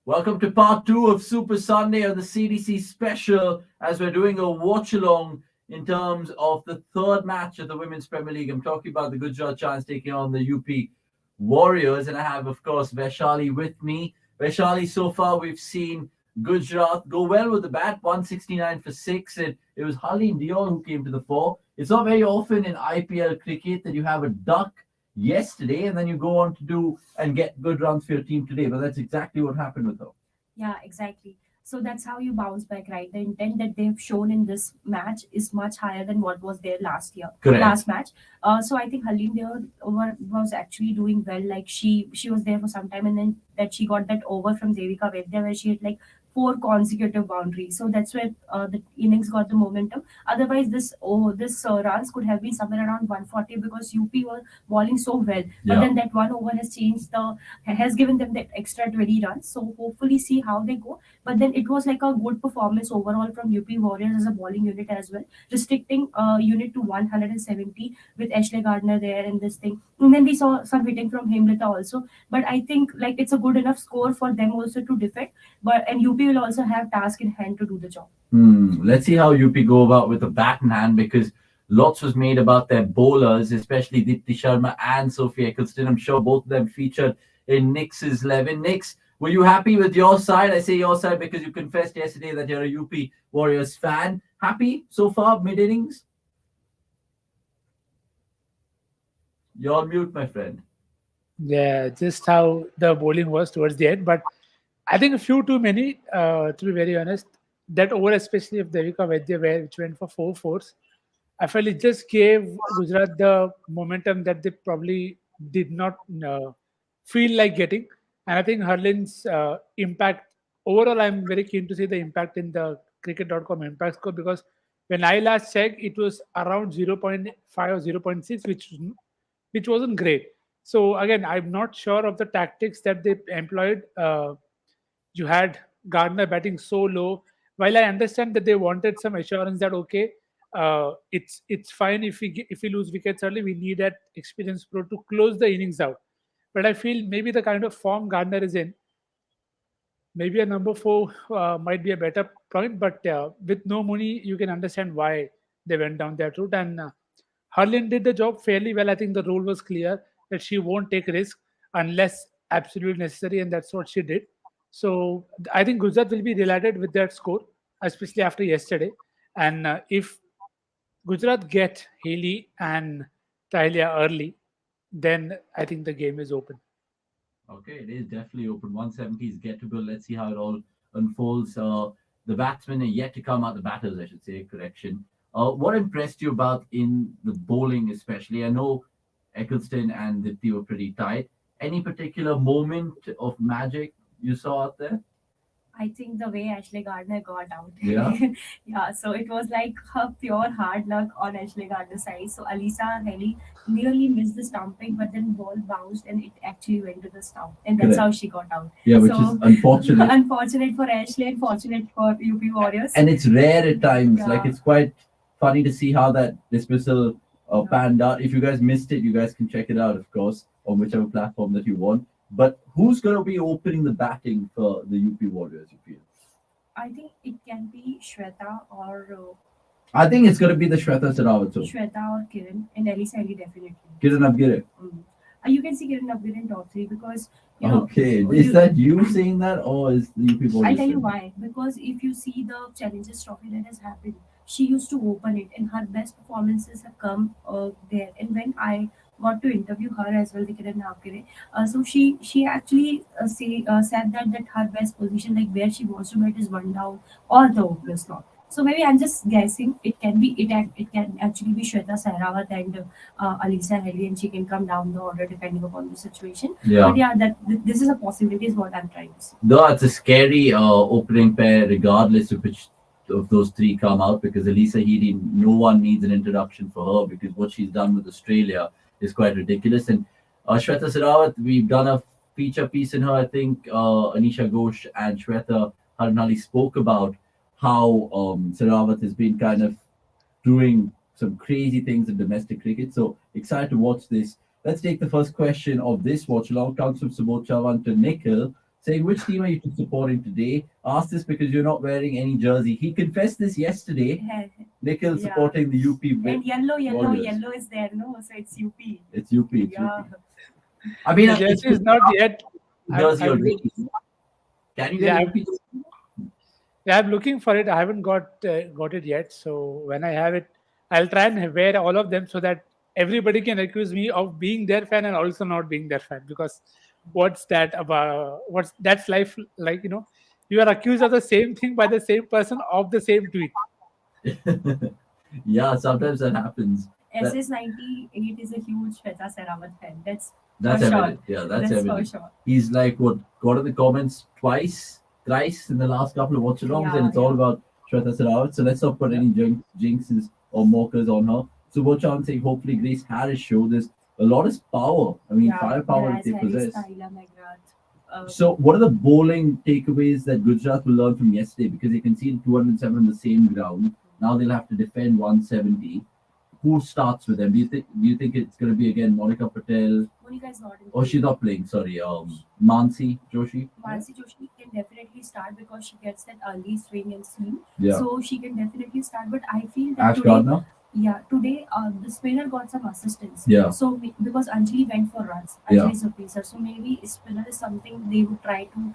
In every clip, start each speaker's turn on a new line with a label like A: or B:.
A: Welcome to part two of Super Sunday on the CDC special as we're doing a watch along in terms of the third match of the Women's Premier League. I'm talking about the Gujarat Giants taking on the UP Warriors, and I have, of course, Vaishali with me. Vaishali, so far we've seen Gujarat go well with the bat, 169 for 6, and it was Harleen Dion who came to the fore. It's not very often in IPL cricket that you have a duck yesterday and then you go on to do and get good runs for your team today, but that's exactly what happened with her.
B: Yeah, exactly. So that's how you bounce back, right? The intent that they've shown in this match is much higher than what was there last year,
A: Correct.
B: last match. So I think Halim there was actually doing well. Like she was there for some time, and then that she got that over from Devika Vedya where she had like four consecutive boundaries. So that's where the innings got the momentum. Otherwise, this runs could have been somewhere around 140 because UP was bowling so well. But
A: Yeah.
B: then that one over has given them that extra 20 runs. So hopefully see how they go. But then it was like a good performance overall from UP Warriors as a bowling unit as well, restricting unit to 170 with Ashley Gardner there and this thing. And then we saw some hitting from Hemlata also. But I think like it's a good enough score for them also to defend. But and UP will also have task in hand to do the job.
A: Let's see how UP go about with the bat in hand because lots was made about their bowlers, especially Dipti Sharma and Sophie Eccleston. I'm sure both of them featured in Nix's 11. Nix, were you happy with your side? I say your side because you confessed yesterday that you're a UP Warriors fan. Happy so far, mid-innings? You're on mute, my friend.
C: Yeah, just how the bowling was towards the end. But I think a few too many, to be very honest. That over, especially of Devika Vaidya, which went for 4 fours, I felt it just gave Gujarat the momentum that they probably did not feel like getting. And I think Harlin's impact overall, I'm very keen to see the impact in the cricket.com impact score because when I last checked, it was around zero point 0.5 or zero point 0.6, which wasn't great. So again, I'm not sure of the tactics that they employed. You had Gardner batting so low. While I understand that they wanted some assurance that okay, it's fine if if we lose wickets early, we need that experienced pro to close the innings out. But I feel maybe the kind of form Gardner is in, maybe a number four might be a better point. But with no money, you can understand why they went down that route. And Harlan did the job fairly well. I think the rule was clear that she won't take risk unless absolutely necessary, and that's what she did. So I think Gujarat will be delighted with that score, especially after yesterday. And if Gujarat get Haley and Talia early, then I think the game is open.
A: Okay, it is definitely open. 170 is gettable. Let's see how it all unfolds. The batsmen are yet to come out, the batters, I should say, correction. What impressed you about in the bowling, especially? I know Eccleston and Dipti were pretty tight. Any particular moment of magic you saw out there?
B: I think the way Ashley Gardner got out.
A: Yeah.
B: Yeah, so it was like her pure hard luck on Ashley Gardner's side. So Alisa Helly nearly missed the stumping, but then ball bounced and it actually went to the stump. And that's
A: Correct.
B: how she got out.
A: Yeah, which
B: So
A: is unfortunate.
B: unfortunate for Ashley and fortunate for UP Warriors.
A: And it's rare at times.
B: Yeah.
A: Like, it's quite funny to see how that dismissal
B: Yeah.
A: panned out. If you guys missed it, you guys can check it out, of course, on whichever platform that you want. But who's going to be opening the batting for the UP Warriors, you feel?
B: I think it can be Shweta or
A: I think it's going to be the Shweta Sarawat. So,
B: Shweta or Kiran and Elisa Helly definitely.
A: Kiran Abgire.
B: Mm. You can see Kiran Abgir in top three because you know.
A: Okay. Is that you saying that or is the UP Warriors?
B: I'll tell you
A: saying
B: why. Because if you see the challenges trophy that has happened, she used to open it, and her best performances have come there. And when I got to interview her as well, the Kiran Navkire, so she actually said that her best position, like where she wants to bat, is one down or the opener slot. So maybe I'm just guessing. It can actually be Shweta Sehrawat and Alisa Helly, and she can come down the order depending upon the situation.
A: that? Yeah.
B: But yeah, this is a possibility, is what I'm trying to say.
A: Though it's a scary opening pair, regardless of which of those three come out, because Elisa Heady, no one needs an introduction for her because what she's done with Australia is quite ridiculous. And Shweta Sarawat, we've done a feature piece in her. I think Anisha Ghosh and Shweta Harnali spoke about how Sarawat has been kind of doing some crazy things in domestic cricket. So excited to watch this. Let's take the first question of this watch along. Comes from Subodh Chavan to Nikhil. saying which team are you supporting today? Ask this because you're not wearing any jersey. He confessed this yesterday. Nikhil
B: Yeah.
A: supporting the UP
B: And yellow
A: Warriors.
B: is there, no? So it's UP.
A: It's UP. It's
B: Yeah.
A: UP. I mean,
C: The
A: it's
C: jersey is not yet.
A: jersey
C: I'm
A: already. Can you get
C: yeah,
A: a
C: I'm,
A: UP jersey?
C: yeah, I'm looking for it. I haven't got it yet. So when I have it, I'll try and wear all of them so that everybody can accuse me of being their fan and also not being their fan. Because what's that about? What's that's life like? You are accused of the same thing by the same person of the same tweet.
A: Yeah, sometimes that happens. That,
B: SS98 is a huge Shweta Sehrawat fan. That's
A: that's
B: for sure.
A: evident. Yeah, that's
B: That's for
A: evident.
B: sure.
A: He's like what got in the comments thrice in the last couple of watch-alongs, and
B: Yeah,
A: it's all
B: yeah.
A: about Shweta Sarawat. So let's not put
C: Yeah.
A: any jinxes or mockers on her. So what I'm saying, hopefully Grace Harris showed this. A lot is power. I mean,
B: Yeah.
A: firepower that
B: Graz
A: they
B: Harris,
A: possess.
B: Tyla McGrath.
A: So, what are the bowling takeaways that Gujarat will learn from yesterday? Because they conceded 207 on the same ground. Now they'll have to defend 170. Who starts with them? Do you think it's going to be again Monica Patel?
B: Monica is not in.
A: Oh, she's not playing. Sorry, Mansi Joshi.
B: Mansi Joshi can definitely start because she gets that early swing and seam.
A: Yeah.
B: So she can definitely start. But I feel that
A: Ash
B: today,
A: Gardner.
B: today the spinner got some assistance.
A: Yeah.
B: So because Anjali went for runs,
A: Yeah.
B: Anjali is a pacer. So maybe spinner is something they would try to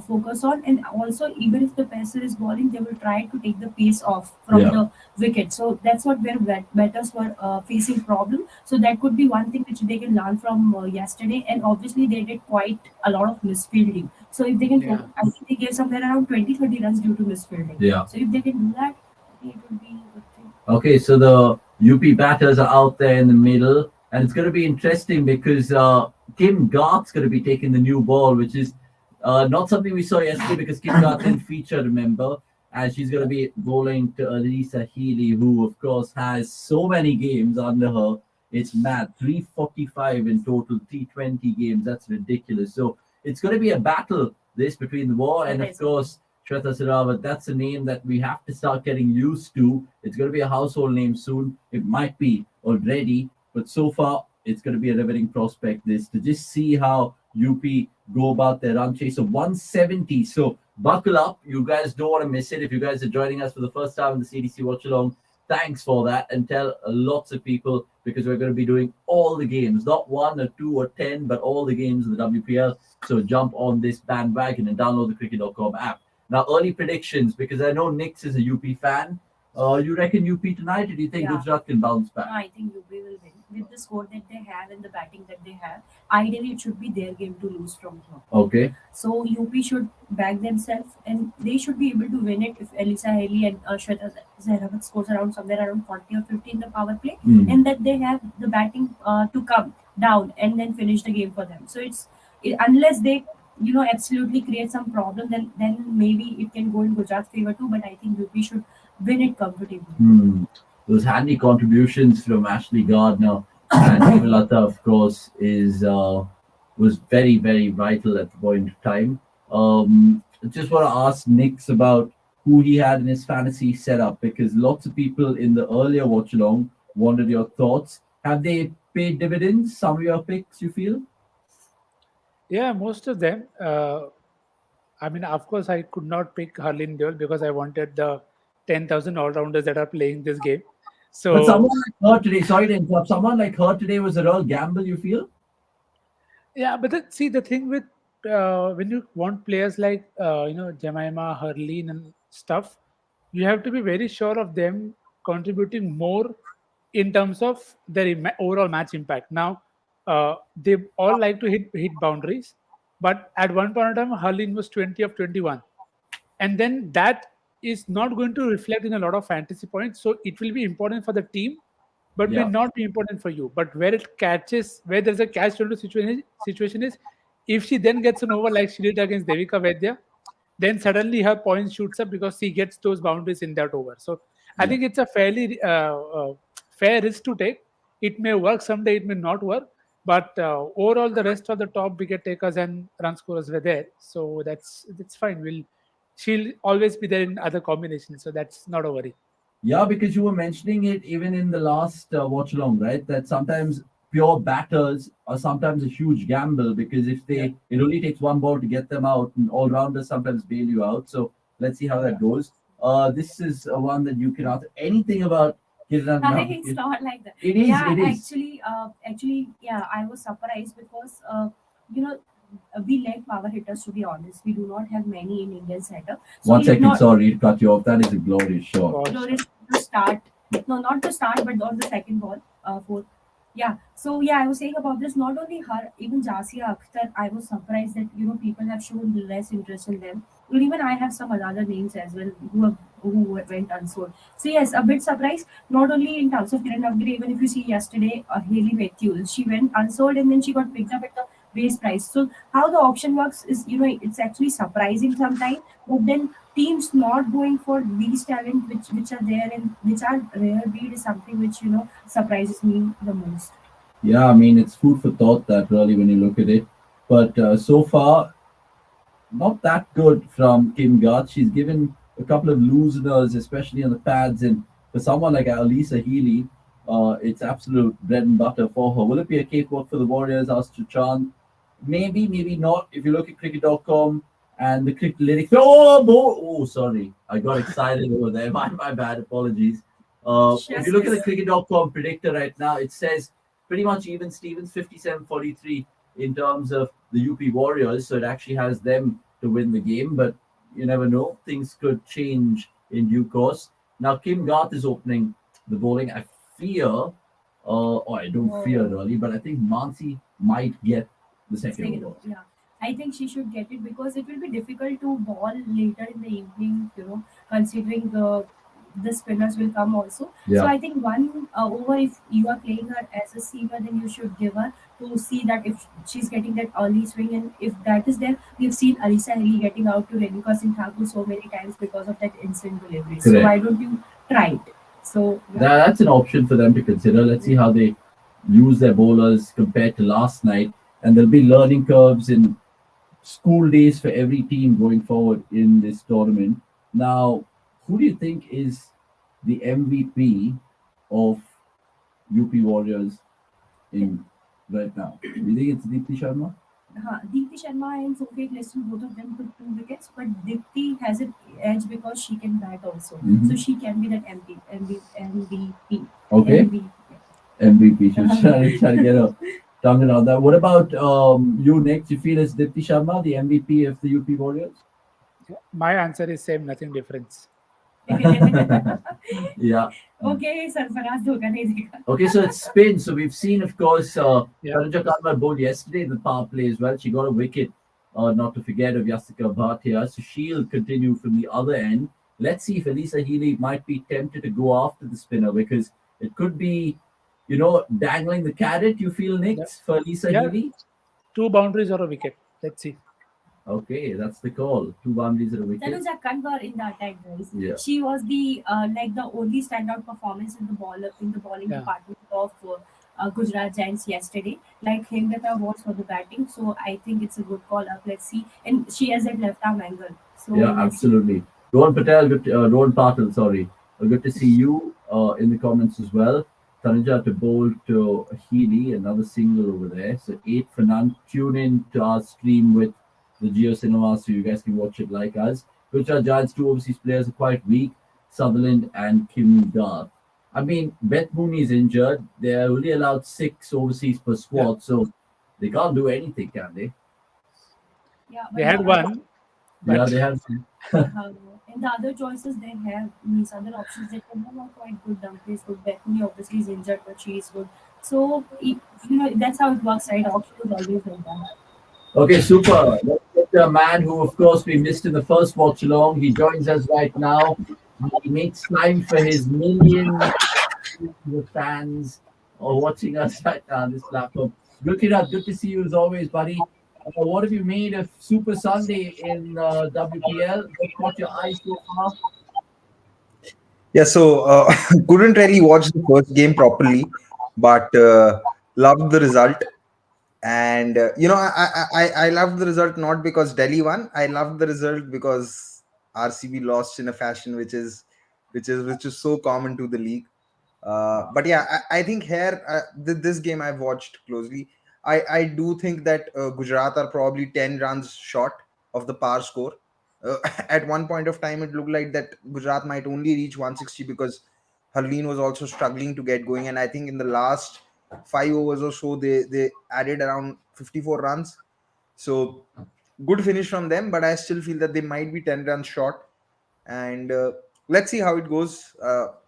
B: focus on. And also, even if the pacer is bowling, they will try to take the pace off from
A: Yeah.
B: the wicket. So that's what where batters were facing problem. So that could be one thing which they can learn from yesterday. And obviously, they did quite a lot of misfielding. So if they can,
C: Yeah.
B: I think they gave somewhere around 20-30 runs due to misfielding.
A: Yeah.
B: So if they can do that, I think it would be a good thing.
A: Okay, so the UP batters are out there in the middle, and it's going to be interesting because Kim Garth's going to be taking the new ball, which is not something we saw yesterday because Kim Garth didn't feature, remember? And she's going to be bowling to Elisa Healy, who, of course, has so many games under her. It's mad. 345 in total, T20 games. That's ridiculous. So it's going to be a battle, this between the war and, of course, Shweta Sarawat. That's a name that we have to start getting used to. It's going to be a household name soon. It might be already, but so far it's going to be a riveting prospect. This to just see how UP go about their run chase of 170. So buckle up. You guys don't want to miss it. If you guys are joining us for the first time in the CDC Watch Along, thanks for that, and tell lots of people because we're going to be doing all the games, not 1 or 2 or 10, but all the games of the WPL. So jump on this bandwagon and download the cricket.com app. Now, early predictions, because I know Nix is a UP fan. You reckon UP tonight, or do you think
B: Yeah.
A: Gujarat can bounce
B: No,
A: back?
B: I think UP will win with the score that they have and the batting that they have. Ideally, it should be their game to lose from here.
A: Okay.
B: So UP should back themselves and they should be able to win it if Elisa Haley and Shweta Sehrawat scores around somewhere around 40 or 50 in the power play,
A: Hmm.
B: and that they have the batting to come down and then finish the game for them. So unless they absolutely create some problem, then maybe it can go in Gujarat's favor too. But I think UP should win it comfortably.
A: Those handy contributions from Ashley Gardner and Himalata, of course, was very, very vital at the point of time. Just want to ask Nix about who he had in his fantasy setup because lots of people in the earlier watch along wanted your thoughts. Have they paid dividends? Some of your picks, you feel?
C: Yeah, most of them. I mean, of course, I could not pick Harleen Deol because I wanted the 10,000 all-rounders that are playing this game.
A: But
C: So
A: someone like her today, sorry to interrupt, someone like her today was a real gamble, you feel?
C: yeah, but see the thing with when you want players like Jemima, Harleen, and stuff, you have to be very sure of them contributing more in terms of their overall match impact. Now, they all like to hit boundaries, but at one point in time, Harleen was 20 of 21, and then that is not going to reflect in a lot of fantasy points. So it will be important for the team, but may
A: Yeah.
C: not be important for you. But where there's a catch 22 situation is if she then gets an over like she did against Devika Vaidya, then suddenly her points shoots up because she gets those boundaries in that over. So I
A: Yeah.
C: think it's a fairly fair risk to take. It may work someday, it may not work. But overall, the rest of the top wicket takers and run scorers were there, so that's fine. She'll always be there in other combinations, so that's not a worry.
A: Yeah, because you were mentioning it even in the last watch along, right? That sometimes pure batters are sometimes a huge gamble because if
C: Yeah.
A: it only takes one ball to get them out, and all rounders sometimes bail you out. So let's see how
C: Yeah.
A: that goes. This is one that you can answer anything about. Kiran, no,
B: It's not like that.
A: it is.
B: Yeah,
A: It is.
B: yeah, I was surprised because you know we lack power hitters. To be honest, we do not have many in Indian setup. So
A: One
B: if
A: second,
B: not,
A: sorry, to cut you off. That is a glorious shot.
C: Gosh.
B: Glorious to start. No, not to start, but on the second ball. For yeah. So yeah, I was saying about this. Not only her, even Jasia Akhtar. I was surprised that people have shown less interest in them. Well, even I have some other names as well who went unsold. So yes, a bit surprised. Not only in terms of Kiran Navgiri, even if you see yesterday, Haley Matthews, she went unsold and then she got picked up at the base price. So how the auction works is, it's actually surprising sometimes. But then teams not going for these talent which are there and which are rare breed is something which surprises me the most.
A: Yeah, I mean, it's food for thought that really when you look at it. But so far, not that good from Kim Gart. She's given a couple of looseners, especially on the pads. And for someone like Alisa Healy, it's absolute bread and butter for her. Will it be a cakewalk for the Warriors? Asked Chand. Maybe, maybe not. If you look at cricket.com and the cricket lyrics. Oh, sorry. I got excited over there. My bad. Apologies. If you
B: Yes,
A: look at the
B: yes.
A: cricket.com predictor right now, it says pretty much even Stevens 57-43 in terms of the UP Warriors. So it actually has them to win the game. But you never know. Things could change in due course. Now, Kim Garth is opening the bowling. I fear, or I don't fear
B: Oh.
A: really, but I think Mansi might get the second
B: Second
A: over.
B: over, yeah. I think she should get it because it will be difficult to ball later in the evening, considering the spinners will come also. So
A: Yeah,
B: I think one over, if you are playing her as a seamer, then you should give her to see that if she's getting that early swing, and if that is there, we've seen Alisa Haley getting out to Renuka Singh Thakur so many times because of that instant delivery. So
A: correct.
B: why don't you try it? So yeah.
A: That's an option for them to consider. Let's see how they use their bowlers compared to last night. And there'll be learning curves in school days for every team going forward in this tournament. Now, who do you think is the MVP of UP Warriors in right now? Do you think it's Deepti Sharma?
B: Deepti Sharma and Sophie Gleason, both of them took 2 wickets, but Deepti has an edge because she can bat also. So she can be that MVP.
A: Okay,
B: MVP.
A: MVP. She's trying to get a tongue around that. What about you, Nick? Do you feel it's Dipti Sharma, the MVP of the UP Warriors?
C: My answer is same, nothing difference.
A: Yeah.
B: Okay, Sarfaraz धोखा नहीं देगा.
A: Okay, so it's spin. So we've seen, of course,
C: Yeah.
A: Tanuja Kanwar bowled yesterday in the power play as well. She got a wicket, not to forget, of Yasika Bhatia. So she'll continue from the other end. Let's see if Elisa Healy might be tempted to go after the spinner because it could be, dangling the carrot, you feel, Nick,
C: Yeah.
A: for Elisa
C: Yeah.
A: Healy?
C: 2 boundaries or a wicket. Let's see.
A: Okay, that's the call. 2 boundaries and a wicket.
B: Tanuja Kanwar in the attack, guys.
A: Yeah.
B: She was the only standout performance in the bowling
C: Yeah.
B: department of Gujarat Giants yesterday. Like Hemlata was for the batting, so I think it's a good call up. Let's see, and she has that left arm angle. So
A: Yeah,
B: let's see.
A: absolutely. Rohan Patel, Rohan Patel, sorry. Good to see you in the comments as well. Tanuja to bowl to Healy, another single over there. So 8 for none. Tune in to our stream with the Geo Cinema so you guys can watch it like us. Gujarat Giants, 2 overseas players are quite weak. Sutherland and Kim Garth. I mean, Beth Mooney is injured. They're only allowed 6 overseas per squad, so they can't do anything, can they?
B: Yeah,
C: They
B: but
C: had one,
A: Yeah,
C: but
A: they have.
B: uh, and the other choices they have, means other options they can have are quite good. Dunkley is good. Bethany obviously is injured, but she is good. So that's how it works, right? Option is always like that.
A: Okay, super. Let's get the man who, of course, we missed in the first watch along. He joins us right now. He makes time for his millions of fans watching us right now on this platform. Good to see you as always, buddy. What have you made of Super Sunday in WPL? What caught your eye so far?
D: Yeah, so couldn't really watch the first game properly, but loved the result. And I loved the result not because Delhi won. I loved the result because RCB lost in a fashion which is so common to the league. But yeah, I think here this game I've watched closely. I do think that Gujarat are probably 10 runs short of the par score. At one point of time, it looked like that Gujarat might only reach 160 because Harleen was also struggling to get going. And I think in the last 5 overs or so, they added around 54 runs. So good finish from them, but I still feel that they might be 10 runs short. And let's see how it goes.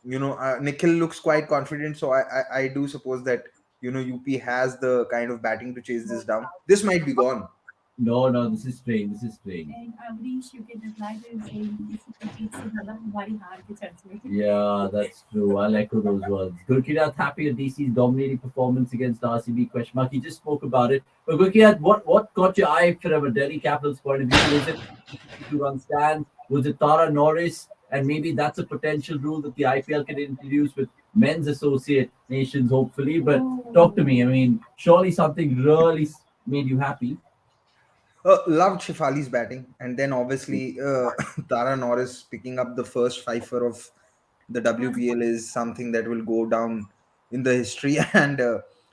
D: Nikhil looks quite confident, so I do suppose that UP has the kind of batting to chase this down. This might be gone.
A: No, this is strange. This is strange.
B: And Amrish, you can reply to him saying, "किसी को जीत से ज्यादा हमारी हार के church में."
A: Yeah, that's true. I'll echo those words. Gurkirat happy with DC's dominating performance against RCB? Question mark. He just spoke about it. But Gurkirat, what caught your eye from a Delhi Capitals point of view? Was it 2-run stand? Was it Tara Norris? And maybe that's a potential rule that the IPL can introduce with men's associate nations, hopefully. But talk to me. I mean, surely something really made you happy.
D: Loved Shifali's batting, and then obviously Tara Norris picking up the first fifer of the WPL is something that will go down in the history. And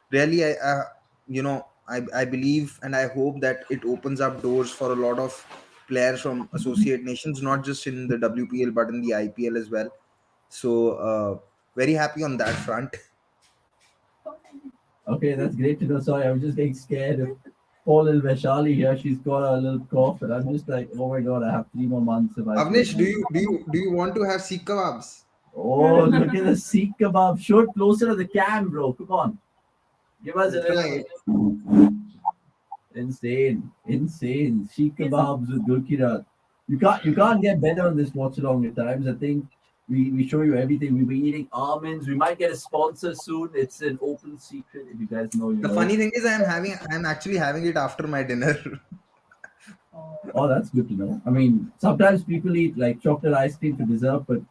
D: really, I believe and I hope that it opens up doors for a lot of players from associate nations, not just in the WPL but in the IPL as well. So very happy on that front.
A: Okay, that's great to know. Sorry, I was just getting scared of poor little Vaishali here. She's got a little cough, and I'm just like, oh my god, I have 3 more months. If I
D: Avnish, do you want to have Sikh kebabs?
A: Oh, look at the Sikh kebab. Show it closer to the cam, bro. Come on. Give us a little. Insane. Sikh kebabs with Gurkirat. You can't get better on this watch along at times. I think we show you everything. We'll be eating almonds. We might get a sponsor soon. It's an open secret. If you guys know,
D: The funny thing is I'm actually having it after my dinner.
A: Oh, that's good to know. I mean, sometimes people eat like chocolate ice cream for dessert, but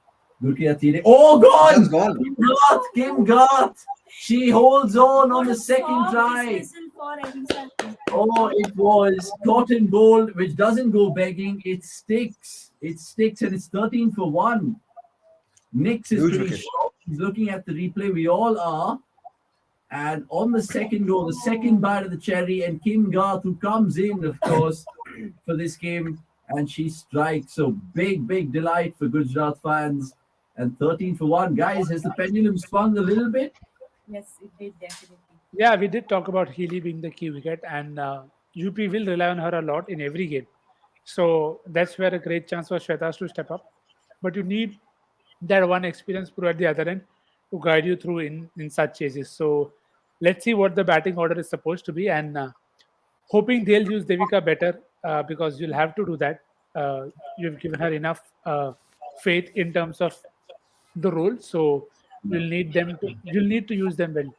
A: Gurkirat's eating. Oh,
D: That's
A: God!
D: gone.
A: Kim Garth! She holds on the second try. Oh, it was cotton gold, which doesn't go begging. It sticks. And it's 13 for 1. Nix is
D: Huge
A: pretty
D: wicket.
A: shocked. He's looking at the replay. We all are. And on the second goal, the second bite of the cherry, and Kim Garth, who comes in, of course, for this game, and she strikes. So big delight for Gujarat fans. And 13 for 1. Guys, has the pendulum swung a little bit?
B: Yes, it did definitely.
C: Yeah, we did talk about Healy being the key wicket, and UP will rely on her a lot in every game. So that's where a great chance for Shwetas to step up. But you need that one experience pro at the other end to guide you through in such chases. So let's see what the batting order is supposed to be, and hoping they'll use Devika better because you'll have to do that. You've given her enough faith in terms of the role, so you'll need to use them well.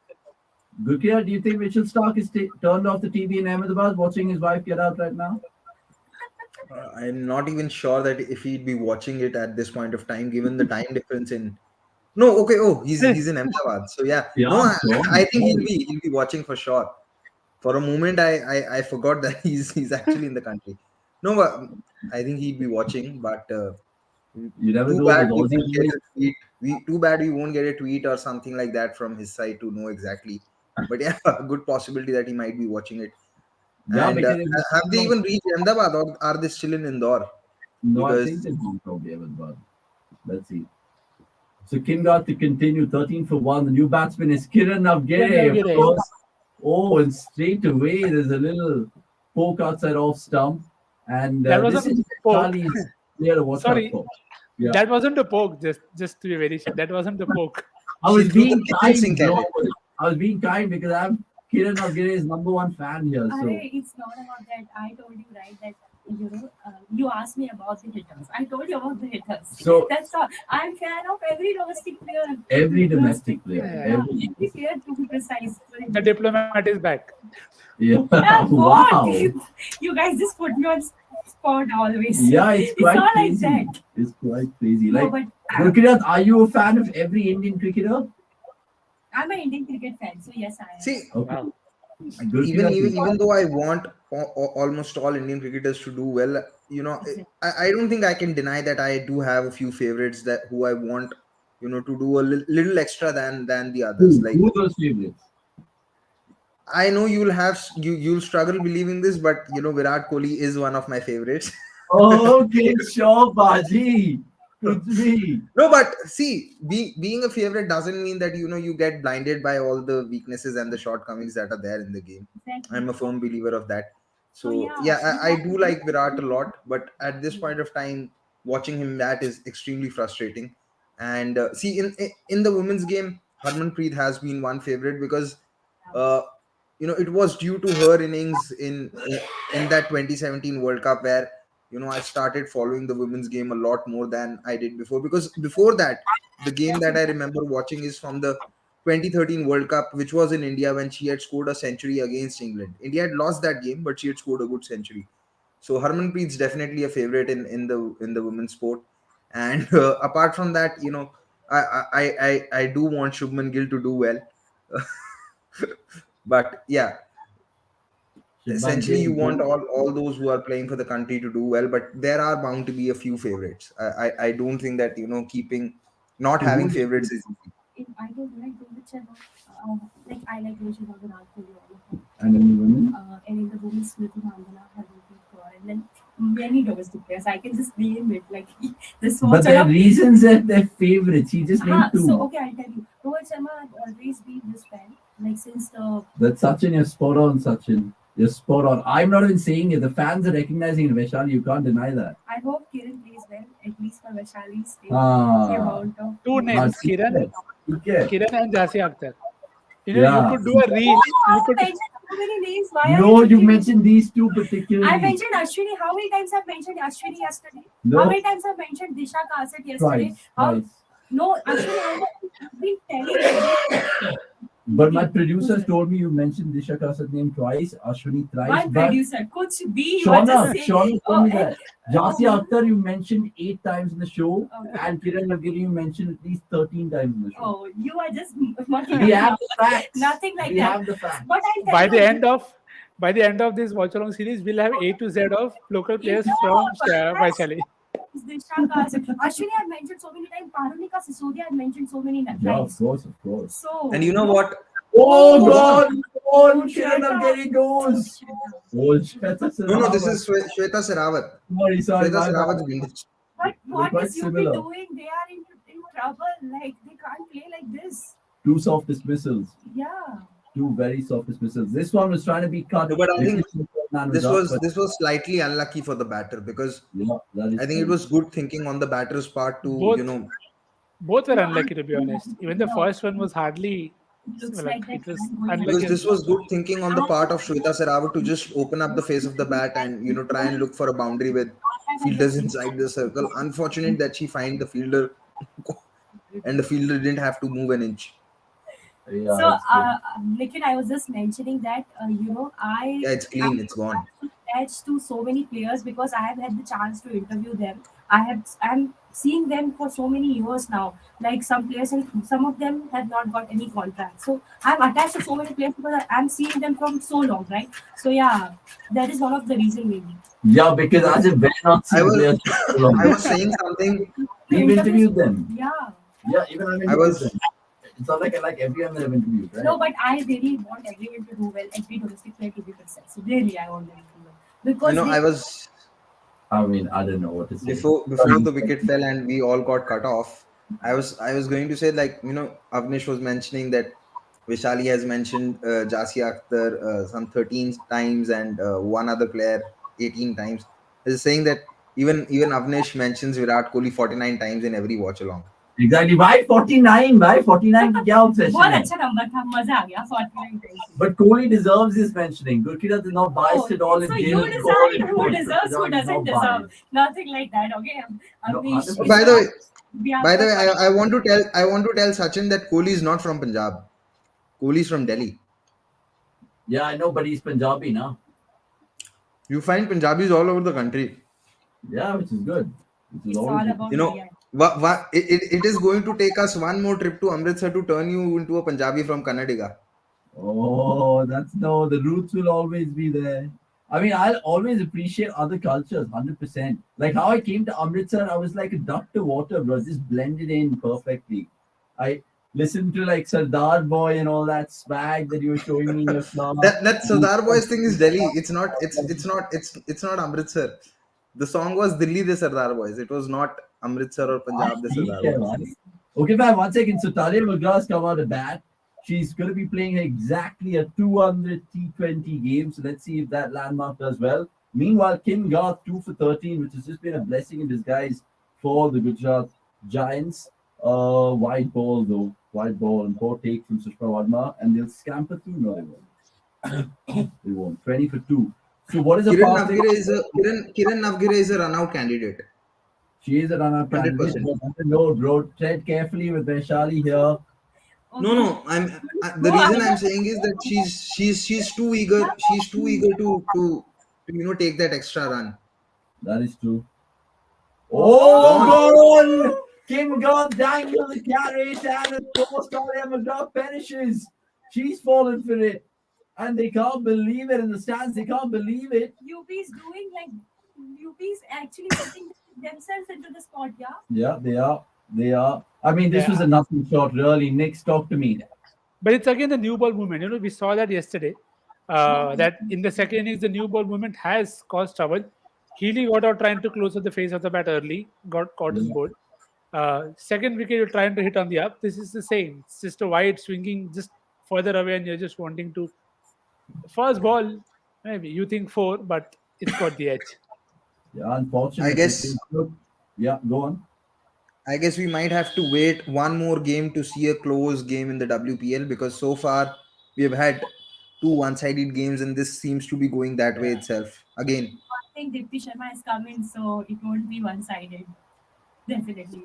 A: Gurkirat, do you think Mitchell Stark is turned off the TV in Ahmedabad watching his wife get out right now?
D: I'm not even sure that if he'd be watching it at this point of time, given the time difference in. No, okay. Oh, he's in Ahmedabad. So yeah.
A: Yeah,
D: No,
A: so-
D: I think he'll be watching for sure. For a moment, I forgot that he's actually in the country. No, but I think he'd be watching. But
A: You never
D: too
A: know
D: bad
A: the
D: we
A: Aussie
D: won't get
A: boys.
D: a tweet. Too bad we won't get a tweet or something like that from his side to know exactly. But yeah, a good possibility that he might be watching it.
A: Yeah,
D: And
A: because
D: have they even reached Ahmedabad, or are they still in Indore?
A: no, I
D: because-
A: think they've been probably Ahmedabad. Let's see. So Kim got to continue 13 for 1. The new batsman is Kiran Navgire, of
C: Navgire.
A: course. Oh, and straight away there's a little poke outside off stump. And
C: That
A: this
C: wasn't
A: is
C: poke.
A: Charlie's player to watch
C: Sorry.
A: out for. Yeah.
C: That wasn't a poke. Just to be very sure, that wasn't a poke.
A: I was
D: She threw the
A: being
D: kitchen
A: kind,
D: sink at
A: bro.
D: it.
A: I was being kind because I'm Kiran Navgire's #1 fan here. So
B: It's not about that. I told you right that you asked me about the hitters. I told you about the hitters.
A: So-
B: That's all. I'm fan of every domestic player.
A: every domestic player.
C: Yeah.
A: Every,
B: Every player to be precise.
C: The diplomat is back.
A: yeah.
B: Yeah,
A: Wow.
B: what? You guys just put me on spot always.
A: Yeah, it's quite
B: not like
A: crazy.
B: that.
A: It's quite crazy.
B: No,
A: Like,
B: but
A: Gurkirat, are you a fan of every Indian cricketer?
B: I'm an Indian cricket fan, so yes, I am.
D: See,
A: Okay.
C: Wow.
A: Gurkirat is-
D: even though I want almost all Indian cricketers to do well, I don't think I can deny that I do have a few favorites that who I want to do a little extra than the others. Like,
A: Who those favorites?
D: I know you'll struggle believing this, but Virat Kohli is one of my favorites.
A: Okay, sure, Baji. Good to me.
D: No, but see, being a favorite doesn't mean that you get blinded by all the weaknesses and the shortcomings that are there in the game.
B: Exactly.
D: I'm a firm believer of that.
B: So
D: So
B: yeah,
D: yeah,
B: you
D: I
B: have
D: do
B: to
D: like Virat a lot, but at this point of time, watching him bat is extremely frustrating. And see, in the women's game, Harmanpreet has been one favorite because uh, it was due to her innings in that 2017 World Cup where I started following the women's game a lot more than I did before. Because before that, the game that I remember watching is from the 2013 World Cup, which was in India, when she had scored a century against England. India had lost that game, but she had scored a good century. So Harmanpreet's definitely a favorite in the women's sport. And apart from that, I do want Shubman Gill to do well. But yeah,
A: Shubman
D: essentially you
A: Gill,
D: want
A: good.
D: all those who are playing for the country to do well, but there are bound to be a few favorites. I don't think that keeping not
A: So
D: having
A: who's
D: favorites is easy.
B: I don't like Rohit Sharma. Like I like Rohit Sharma, Virat Kohli, all of them.
A: and then the women?
B: And in the women's Smriti Mandana, Harmanpreet Kaur, and then many domestic players. I can just name it. Like this
A: But
B: was
A: their reasons that they're favorites. He just named two.
B: So okay, I'll tell you. Rohit Sharma had always been this fan. Like since the
A: That's Sachin, you're spot on, Sachin. You're spot on. I'm not even saying it. The fans are recognizing it, Vaishali. You can't deny that.
B: I hope Kiran plays well, at least for Vaishali's sake. The
A: Ah,
B: amount of
C: Two names,
A: ठीक है,
C: Kiran,
A: ठीक है.
C: Kiran and Jasi Akhtar. You
A: Yeah.
C: could do a reel.
B: Why
C: You
B: you
C: could.
B: mentioned so many names? Why are
A: No, you
B: picking-
A: mentioned these two particularly.
B: I mentioned Ashwini. How many times I've mentioned Ashwini yesterday?
A: No.
B: How many times I've mentioned Disha Kaset yesterday?
A: Twice.
B: No, Ashwini, I've been telling you.
A: But my producers told me you mentioned Disha Kasat's name twice, Ashwini thrice.
B: One
A: But
B: producer, Kuch bhi, you are just saying.
A: Shauna told me
B: Oh,
A: that. Jasi Akhtar you mentioned 8 times in the show,
B: Okay.
A: and Kiran Nagiri you mentioned at least 13 times in the show.
B: Oh, you are just mucking
A: We
B: up
A: have
B: now.
A: the facts.
B: Nothing like
A: We
B: that.
A: have the facts.
B: But I'll tell
C: By
B: you
C: the end of this watch along series, we'll have A to Z of local players from Vaishali.
B: Disha Kaset. Ashwini I've mentioned so many times. Parunika Sisodia I've mentioned so many
A: Yeah, of
B: times.
A: course, of course.
B: So
D: And you know what?
A: Oh God! Oh,
B: Don't
A: Kiran
B: shut up.
A: Nagiri goes. Oh, Shweta
D: No, this
A: Sarawat.
D: is Shweta Serawat.
A: Sorry,
D: Shweta
A: my bad.
D: Serawat's vintage.
B: But what
A: quite
B: is UP
A: similar.
B: doing? They are in trouble. Like they can't play like this.
A: 2 soft dismissals.
B: Yeah.
A: 2 very soft dismissals. This one was trying to be cut.
D: No, but I think
A: Man
D: This
A: up,
D: was
A: but
D: this was slightly unlucky for the batter, because
A: yeah, that is
D: I think it
A: true.
D: was good thinking on the batter's part to
C: Both- Both were unlucky, to be honest. Even the first one was hardly.
B: It looks
C: Well,
B: like that
C: it was
B: man going
C: unlucky.
D: because this was good thinking on the part of Shweta Serawat to just open up the face of the bat and try and look for a boundary with fielders inside the circle. Unfortunate that she find the fielder and the fielder didn't have to move an inch.
A: Yeah,
B: So,
A: that's true.
B: Nikhil, I was just mentioning that I
D: Yeah, it's clean, it's gone.
B: attached to so many players because I have had the chance to interview them. I'm seeing them for so many years now. Like some players, and some of them have not got any contract. So I'm attached to so many players because I'm seeing them from so long, right? So yeah, that is one of the reason maybe.
A: Yeah, because as if we're not
D: I
A: seeing
D: was-
A: players for so long.
D: I was saying something.
A: We've interviewed them.
B: Yeah.
A: Yeah, even I've interviewed
D: was-
A: them. It's not like I like everyone that I've interviewed, right?
B: No, but I really want everyone to do well. Every domestic player to be successful. Really, I want them to do well because
D: I was
A: I mean, I don't know what to say.
D: before the wicket fell and we all got cut off. I was going to say, like, Avnish was mentioning that Vishali has mentioned Jasi Akhtar some 13 times and one other player 18 times. He's saying that even Avnish mentions Virat Kohli 49 times in every watch along.
A: Exactly. Why 49? Why 49 की क्या obsession
B: बहुत
A: है?
B: अच्छा number था, मजा आ गया 49 times.
A: But Kohli deserves his mentioning. Gurkirat is not biased at all.
B: So
A: in
B: you
A: Gale
B: decide
A: Kohli,
B: who
A: Kohli
B: deserves, who
A: is
B: doesn't
A: not
B: deserve.
A: biased.
B: Nothing like that, okay?
A: No,
B: Amish,
A: 100%.
D: By the way, I want to tell Sachin that Kohli is not from Punjab. Kohli is from Delhi.
A: Yeah, I know, but he's Punjabi now.
D: You find Punjabis all over the country.
A: Yeah, which is good. Which is
B: It's
A: always
B: all
A: good.
B: about
D: You know,
B: India.
D: it is going to take us one more trip to Amritsar to turn you into a Punjabi from Kannadiga.
A: Oh, the roots will always be there. I mean, I'll always appreciate other cultures, 100%. Like how I came to Amritsar, I was like a duck to water, bro. Just blended in perfectly. I listened to like Sardar Boy and all that swag that you were showing me in your class.
D: That Sardar Boys thing is Delhi. It's not Amritsar. The song was Delhi de Sardar Boys. It was not Amritsar or Punjab de
A: ठीक
D: Sardar
A: है
D: Boys.
A: भाई. Okay, fam, 1 second. So Talia McGrath's come out of bat. She's going to be playing exactly a 200 T20 game. So let's see if that landmark does well. Meanwhile, Kim Garth 2 for 13, which has just been a blessing in disguise for the Gujarat Giants. Wide ball though, wide ball and poor take from Sushma Varma, and they'll scamper through. No, they won't. They won't. 20 for 2. So what is a
D: Kiran
A: power play?
D: Navgire is a Kiran Navgire is a run-out candidate.
A: She is a run-out candidate.
D: 100%.
A: But road. Tread carefully with Vaishali here.
D: No,
B: Okay.
D: no. The reason I'm saying is that she's too eager. She's too eager to take that extra run.
A: That is true. Oh, goal! Kim Garth dangles the carrot and the post McGrath perishes. She's fallen for it. And they can't believe it in the stands. They can't believe it.
B: UP's doing like UP's actually putting themselves into the spot, yeah.
A: Yeah, they are. They are. I mean, this
C: Yeah.
A: was a nothing shot, really. Nick, talk to me.
C: But it's again the new ball movement. You know, we saw that yesterday. That in the second innings, the new ball movement has caused trouble. Healy got out trying to close at the face of the bat early, got caught his board. Second wicket, you're trying to hit on the up. This is the same. It's just a wide swinging just further away, and you're just wanting to. First ball, maybe you think 4, but it's got the edge.
A: Yeah, unfortunately.
D: I guess
A: Yeah, go on.
D: we might have to wait one more game to see a close game in the WPL, because so far we have had 2 one-sided games and this seems to be going that way itself. Again,
B: I think Dipti Sharma is coming, so it won't be one-sided. Definitely.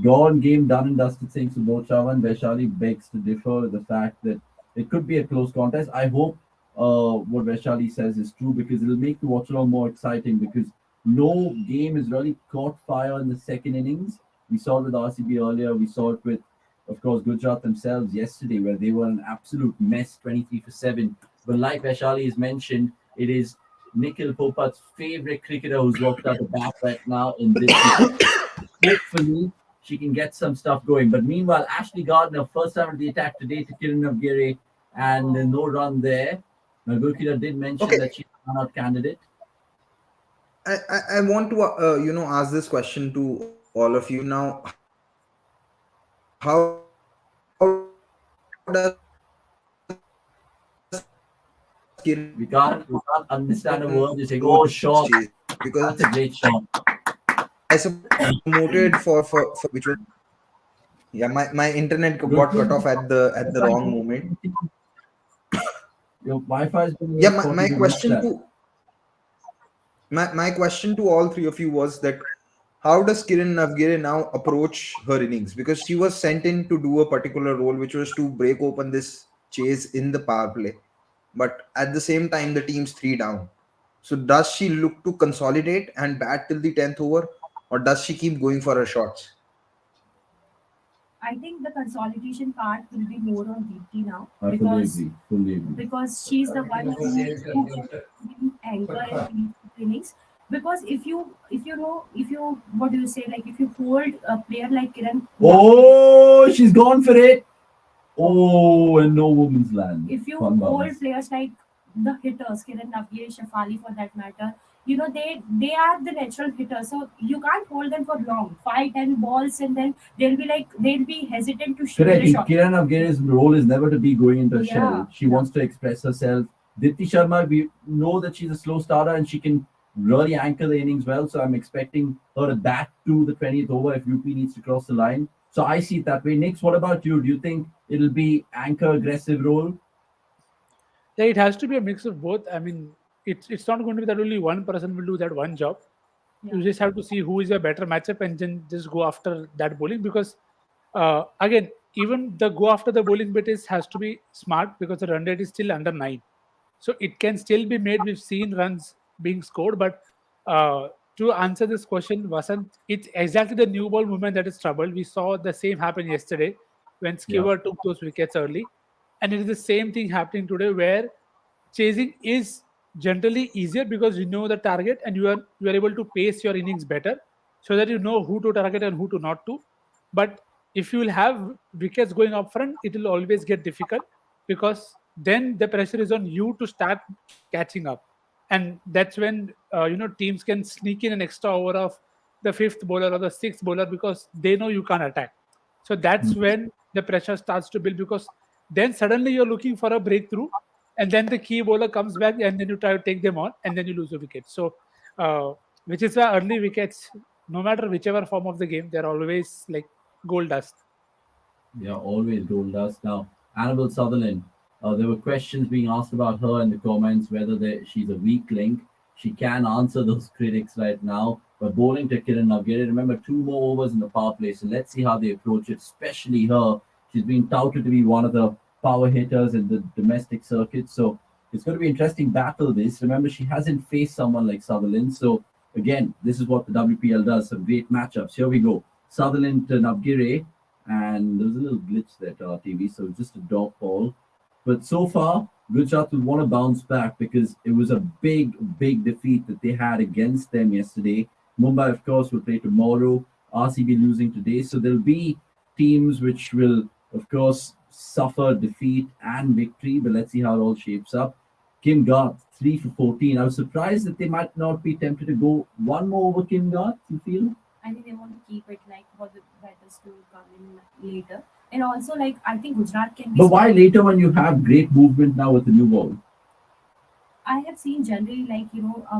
A: Gone game done and dusted, saying Subodh Chavan. Vaishali begs to differ with the fact that it could be a close contest. I hope what Vaishali says is true, because it'll make the watch along more exciting, because no game has really caught fire in the second innings. We saw it with RCB earlier. We saw it with, of course, Gujarat themselves yesterday, where they were an absolute mess, 23 for 7. But like Vaishali has mentioned, it is Nikhil Popat's favorite cricketer who's walked out the bat right now in this. Hopefully, she can get some stuff going. But meanwhile, Ashley Gardner, first time at the attack today to Kiran Navgire, and no run there. Now, Gurkita did mention that she's a run-out candidate.
D: I want to ask this question to all of you now. How does Kiran
A: We can't understand a word. You say, "Oh, shot!"
D: because
A: That's a great shot.
D: I promoted for which was my internet got cut off at the wrong moment.
A: Your Wi-Fi is being
D: Yeah,
A: very
D: my
A: spotty.
D: question to my question to all three of you was that how does Kiran Navgire now approach her innings? Because she was sent in to do a particular role, which was to break open this chase in the power play. But at the same time, the team's 3 down. So does she look to consolidate and bat till the 10th over, or does she keep going for her shots?
B: I think the consolidation part will be more on Deepti now,
A: I fully agree.
B: because she's the one who can anchor and lead innings. Because if you what do you say, like if you hold a player like Kiran,
A: Oh, she's gone for it. Oh, and no woman's land.
B: if you
A: Fun
B: hold
A: bounce.
B: players like the hitters, Kiran Navgire, Shafali for that matter, they are the natural hitters, so you can't hold them for long, 5-10 balls, and then they'll be hesitant to shoot
A: Correct.
B: the shot.
A: Kiran Navgire's role is never to be going into a
B: Yeah.
A: shell. She wants to express herself. Dipti Sharma, we know that she's a slow starter and she can really anchor the innings well. So I'm expecting her to bat to the 20th over if UP needs to cross the line. So I see it that way. Nix, what about you? Do you think it'll be anchor aggressive role?
C: Yeah, it has to be a mix of both. I mean, it's not going to be that only one person will do that one job. You just have to see who is a better matchup and then just go after that bowling, because again, even the go after the bowling bit has to be smart, because the run rate is still under 9. So it can still be made. We've seen runs being scored, but to answer this question, Vasant, it's exactly the new ball movement that is trouble. We saw the same happen yesterday when Skiver took those wickets early, and it is the same thing happening today where chasing is generally easier because you know the target and you are able to pace your innings better, so that you know who to target and who to not to. But if you will have wickets going up front, it will always get difficult, because then the pressure is on you to start catching up, and that's when teams can sneak in an extra over of the fifth bowler or the sixth bowler, because they know you can't attack. So that's when the pressure starts to build, because then suddenly you're looking for a breakthrough, and then the key bowler comes back, and then you try to take them on, and then you lose a wicket. So, which is why early wickets, no matter whichever form of the game, they're always like gold dust.
A: Yeah, always gold dust. Now, Annabelle Sutherland, there were questions being asked about her in the comments, whether she's a weak link. She can answer those critics right now. But bowling to Kiran Navgiri, remember, 2 more overs in the power play. So let's see how they approach it, especially her. She's been touted to be one of the power hitters in the domestic circuit. So it's going to be an interesting battle, this. Remember, she hasn't faced someone like Sutherland. So again, this is what the WPL does. Some great matchups. Here we go. Sutherland to Navgiri, and there was a little glitch there to our TV, so just a dog ball. But so far, Gujarat will want to bounce back because it was a big, big defeat that they had against them yesterday. Mumbai, of course, will play tomorrow. RCB losing today, so there'll be teams which will, of course, suffer defeat and victory. But let's see how it all shapes up. Kim Garth, 3 for 14. I was surprised that they might not be tempted to go one more over Kim Garth. You feel?
B: I think they want to keep it like for the batters to come in later. And also, like, I think Gujarat can be.
A: But why later when you have great movement now with the new ball?
B: I have seen generally, like,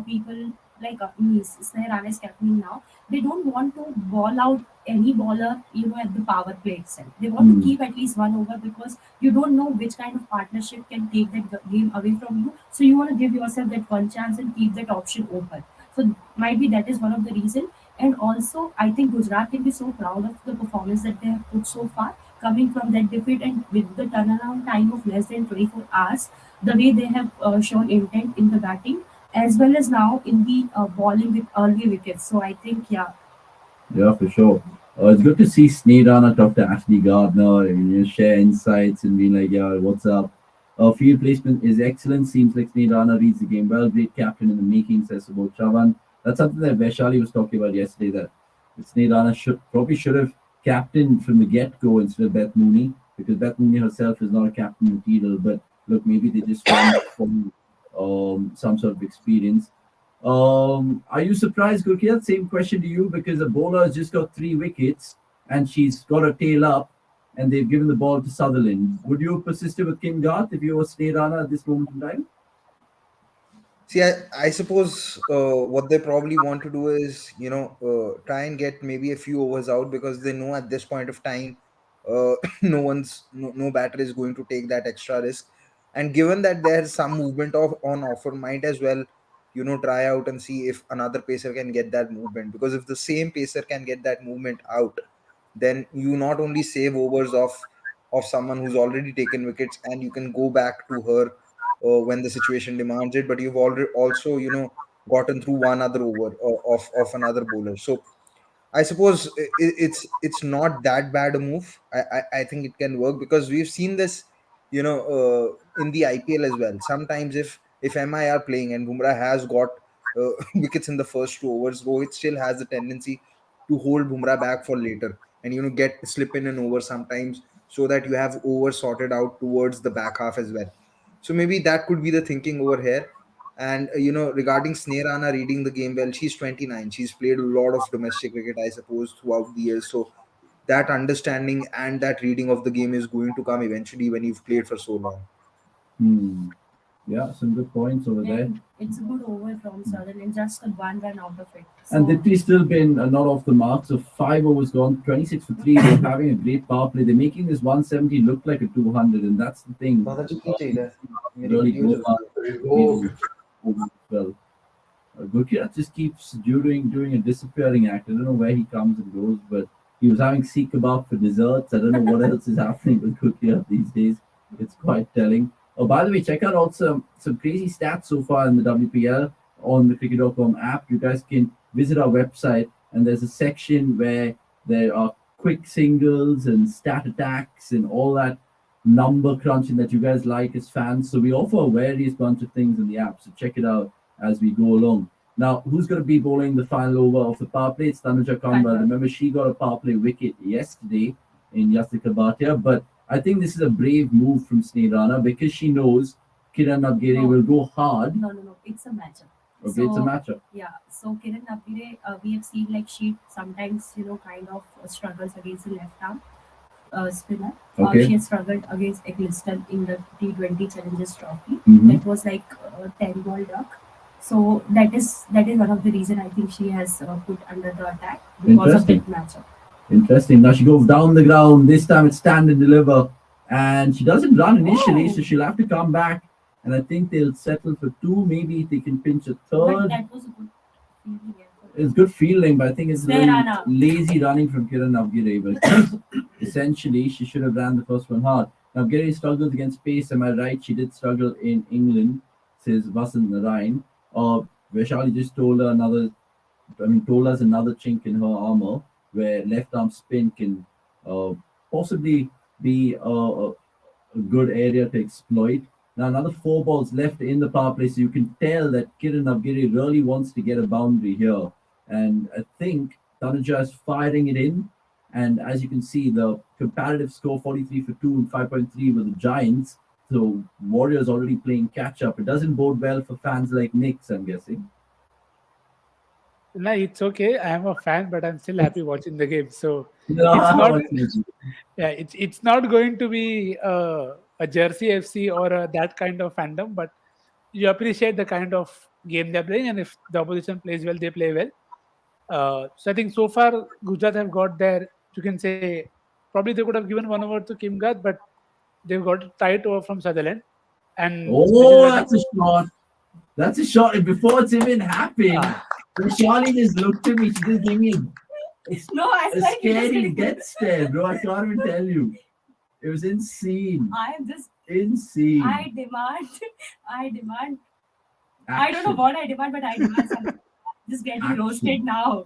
B: people like Sneh Rana is captaining now. They don't want to ball out any bowler, at the power play itself. They want to keep at least one over, because you don't know which kind of partnership can take that game away from you. So you want to give yourself that one chance and keep that option open. So might be that is one of the reason. And also, I think Gujarat can be so proud of the performance that they have put so far, coming from that defeat and with the turnaround time of less than 24 hours, the way they have shown intent in the batting as well as now in the bowling with early wickets. So I think, yeah.
A: Yeah, for sure. It's good to see Sneerana talk to Ashley Gardner and share insights and be like, yeah, what's up? Field placement is excellent. Seems like Sneerana reads the game well. Great captain in the making, says about Chavan. That's something that Vaishali was talking about yesterday, that Sneerana should have captained from the get-go instead of Beth Mooney, because Beth Mooney herself is not a captain material. But look, maybe they just want some sort of experience. Are you surprised, Gurkiat? Same question to you, because the bowler has just got 3 wickets and she's got her tail up and they've given the ball to Sutherland. Would you have persisted with Kim Garth if you were Sneh Rana at this moment in time?
D: See, I suppose what they probably want to do is, try and get maybe a few overs out, because they know at this point of time, no batter is going to take that extra risk. And given that there's some movement on offer, might as well, try out and see if another pacer can get that movement. Because if the same pacer can get that movement out, then you not only save overs of someone who's already taken wickets, and you can go back to her when the situation demands it, but you've already also gotten through one other over of another bowler. So I suppose it's not that bad a move. I think it can work, because we've seen this, in the IPL as well. Sometimes if MI are playing and Bumrah has got wickets in the first 2 overs, Rohit still has the tendency to hold Bumrah back for later, and get slip in an over sometimes, so that you have over sorted out towards the back half as well. So maybe that could be the thinking over here. And regarding Sneerana reading the game well, she's 29. She's played a lot of domestic cricket, I suppose, throughout the years. So that understanding and that reading of the game is going to come eventually when you've played for so long.
A: Hmm. Yeah, some good points over there.
B: And it's a good over from Sutherland, just a one run out of it.
A: And Dipti's still been not off the mark. So 5 overs gone, 26 for 3. They're having a great power play. They're making this 170 look like a 200, and that's the thing. Really go well. Gurkirat just keeps doing a disappearing act. I don't know where he comes and goes, but he was having seek kebab for desserts. I don't know what else is happening with Gurkirat these days. It's quite telling. Oh, by the way, check out also some crazy stats so far in the WPL on the cricket.com app. You guys can visit our website, and there's a section where there are quick singles and stat attacks and all that number crunching that you guys like as fans. So we offer various bunch of things in the app. So check it out as we go along. Now, who's going to be bowling the final over of the power play? It's Tanuja Kamba.
B: Kamba.
A: Remember, she got a power play wicket yesterday in Yastika Bhatia. But I think this is a brave move from Sneha Rana because she knows Kiran Navgiri will go hard.
B: No. It's a matchup.
A: Okay, it's a matchup.
B: Yeah. So Kiran Navgiri, we have seen like she sometimes kind of struggles against the left arm spinner.
A: Okay.
B: She has struggled against Eccleston in the T20 Challengers Trophy.
A: Mhm.
B: That was like 10-ball duck. So that is one of the reason I think she has put under the attack because of that matchup.
A: Interesting. Now she goes down the ground. This time it's stand and deliver. And she doesn't run initially, so she'll have to come back. And I think they'll settle for 2. Maybe they can pinch a
B: But
A: third.
B: that was a good feeling.
A: It's good fielding, but I think it's
B: Sneha
A: really
B: Rana.
A: lazy running from Kiran Navgiri. But essentially, she should have ran the first one hard. Navgiri struggled against pace. Am I right? She did struggle in England, says Vasant Narayan. Vaishali just told us another chink in her armor where left arm spin can possibly be a good area to exploit. Now another 4 balls left in the power play, so you can tell that Kiran Navgiri really wants to get a boundary here. And I think Tanuja is firing it in. And as you can see, the comparative score 43 for 2 and 5.3 with the Giants. So Warriors already playing catch up. It doesn't bode well for fans like Knicks, I'm guessing.
C: No, it's okay. I am a fan, but I'm still happy watching the game. So
A: No,
C: it's not going to be a Jersey FC or that kind of fandom, but you appreciate the kind of game they're playing, and if the opposition plays well, they play well. So I think so far Gujarat have got their, you can say, probably they could have given 1 over to Kimgath, but they've got it tight over from Sutherland. And
A: that's a shot. That's a shot. And before it's even happened, Shani just looked at me. She just gave me a scary death stare, bro. I can't even tell you. It was insane.
B: I am just
A: insane.
B: I demand. I don't know what I demand, but I demand something. Just getting roasted now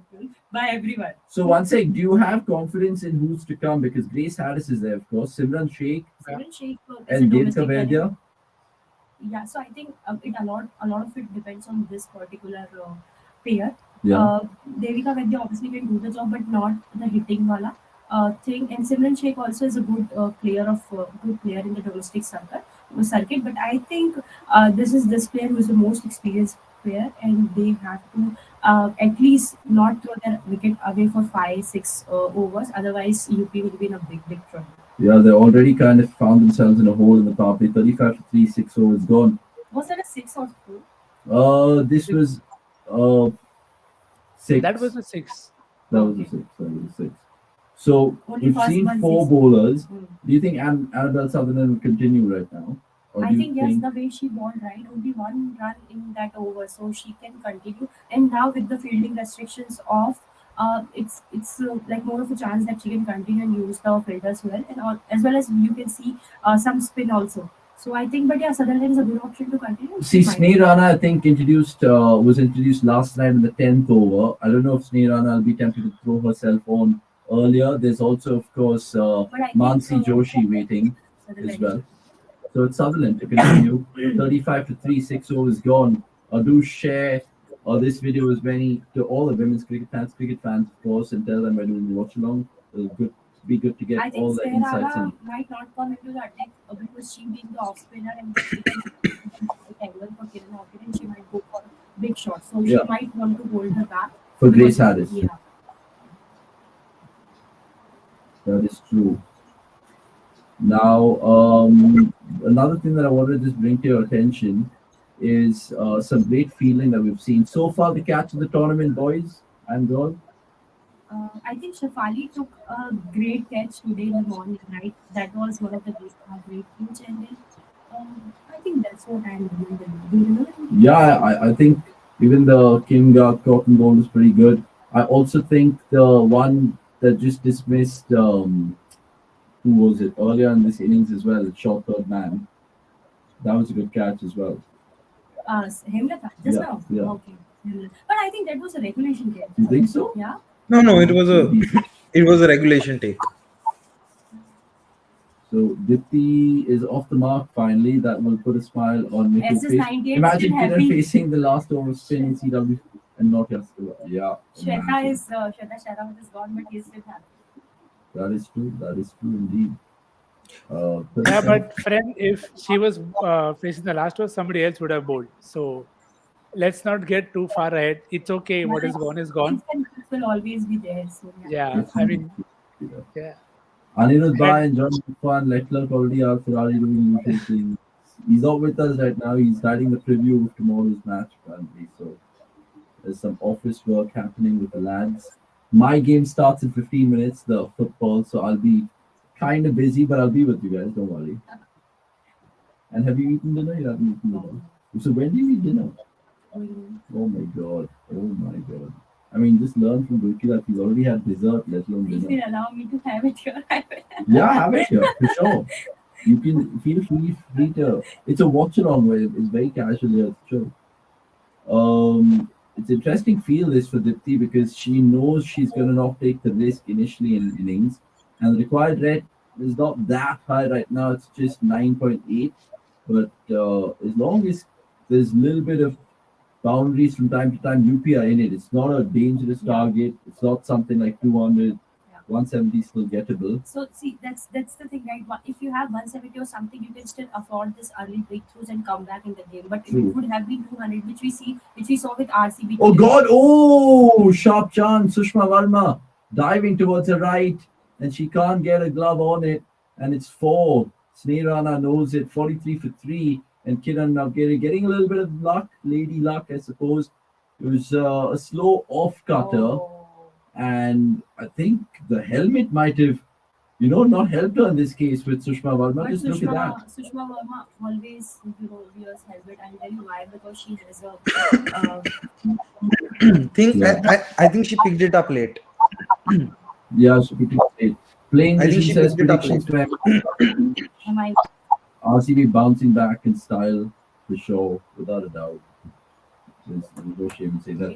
B: by everyone.
A: So one sec, do you have confidence in who's to come? Because Grace Harris is there, of course. Simran Sheikh and Devika Vaidya.
B: Yeah, so I think a lot of it depends on this particular player.
A: Yeah.
B: Devika Vaidya obviously can do the job, but not the hitting wala thing. And Simran Sheikh also is a good player in the domestic circuit. But I think this player who is the most experienced player, and they have to at least not throw their wicket away for 5-6 overs. Otherwise, UP will be in a big trouble.
A: Yeah, they already kind of found themselves in a hole in the power play. 35 for 3, 6 overs gone.
B: Was that a 6 or 4?
A: This was 6.
C: That was a 6.
A: That was a 6. So
B: Only
A: we've
B: first
A: seen
B: one
A: 4
B: 6.
A: bowlers. Do you think Annabelle Sutherland will continue right now? Or
B: I
A: do you
B: think yes, the way she bowled, right, only 1 run in that over, so she can continue. And now with the fielding restrictions off, it's like more of a chance that she can continue and use the fielders well, and as well as you can see some spin also. So I think, but yeah, Sutherland is a good option to continue.
A: See, Sneha Rana, I think was introduced last night in the 10th over. I don't know if Sneha Rana will be tempted to throw herself on earlier. There's also, of course, Mansi Joshi waiting as well. So it's Sutherland to continue. 35 to 3, 6 overs gone. Do share this video as many to all the women's cricket fans, of course, and tell them we're doing the watch along. It'll be good to get all the insights in.
B: Might not come into the attack because she being the off spinner and she can angle for Kiran Navgiri, and she might go for a big shot. So she might want to hold her back.
A: For Grace Harris.
B: Yeah.
A: That is true. Now, another thing that I wanted to just bring to your attention is some great fielding that we've seen. So far, the catch of the tournament, boys and girls.
B: I think Shafali took a great catch today in the morning, right? That was one of the great pitch, and then I think that's what I'm doing. Do you remember?
A: Yeah, I think even the Kim Cotton goal was pretty good. I also think the one that just dismissed, who was it, earlier in this innings as well, the short third man. That was a good catch as well.
B: Hemlata, just now?
A: Yeah.
B: Okay. But I think that was a regulation catch.
A: You think so?
B: Yeah.
D: No, it was a regulation take.
A: So Dipti is off the mark finally. That will put a smile on Nikhil's face.
B: SS98
A: Imagine
B: still
A: Kiran
B: happy.
A: facing the last over spin in CW and not Yaskova. Yeah.
B: Shweta
A: imagine.
B: Sharamat is gone, but he's still happy.
A: That is true. That is true indeed.
C: Yeah, but friend, if she was facing the last one, somebody else would have bowled. So let's not get too far ahead. It's okay. What is gone is gone.
B: It will always be there. So
C: Yeah, I mean, yeah.
A: Anirudh Bhai and John Fan, Leclerc already out. Ferrari doing UK things. He's not with us right now. He's writing the preview of tomorrow's match apparently. So there's some office work happening with the lads. My game starts in 15 minutes, the football. So I'll be kind of busy, but I'll be with you guys. Don't worry. And have you eaten dinner? You haven't eaten dinner. So when do you eat dinner? Oh my god. Oh my god. I mean, just learn from Gurki that he's already had dessert, let alone
B: if
A: dinner.
B: you allow me to have it here, I will.
A: Yeah, have it here, for sure. You can feel free to. It's a watch along where it's very casual here, it's true. It's interesting feel this for Dipti because she knows she's going to not take the risk initially in innings, and the required rate is not that high right now. It's just 9.8, but as long as there's a little bit of boundaries from time to time, UP are in it. It's not a dangerous target. It's not something like 200, 170 still gettable.
B: So see, that's the thing, right? If you have 170 or something, you can still afford this early breakthroughs and come back in the game. But if it would have been 200, which we saw with RCB.
A: Oh God! Oh, sharp chance. Sushma Verma diving towards the right, and she can't get a glove on it, and it's 4. Sneerana knows it. 43 for 3, and Kiran now getting a little bit of luck, lady luck, I suppose. It was a slow off cutter. And I think the helmet might have, not helped her in this case with Sushma Verma. Just look at that.
B: Sushma Verma always, wears helmet. I'll tell you why. Because she has a.
D: I think she picked it up late.
A: Yeah, she picked it up late. Playing
D: I think
A: this,
D: she
A: says
D: picked it up
A: predictions to RCB bouncing back in style for sure, without a doubt. There's no shame in saying that.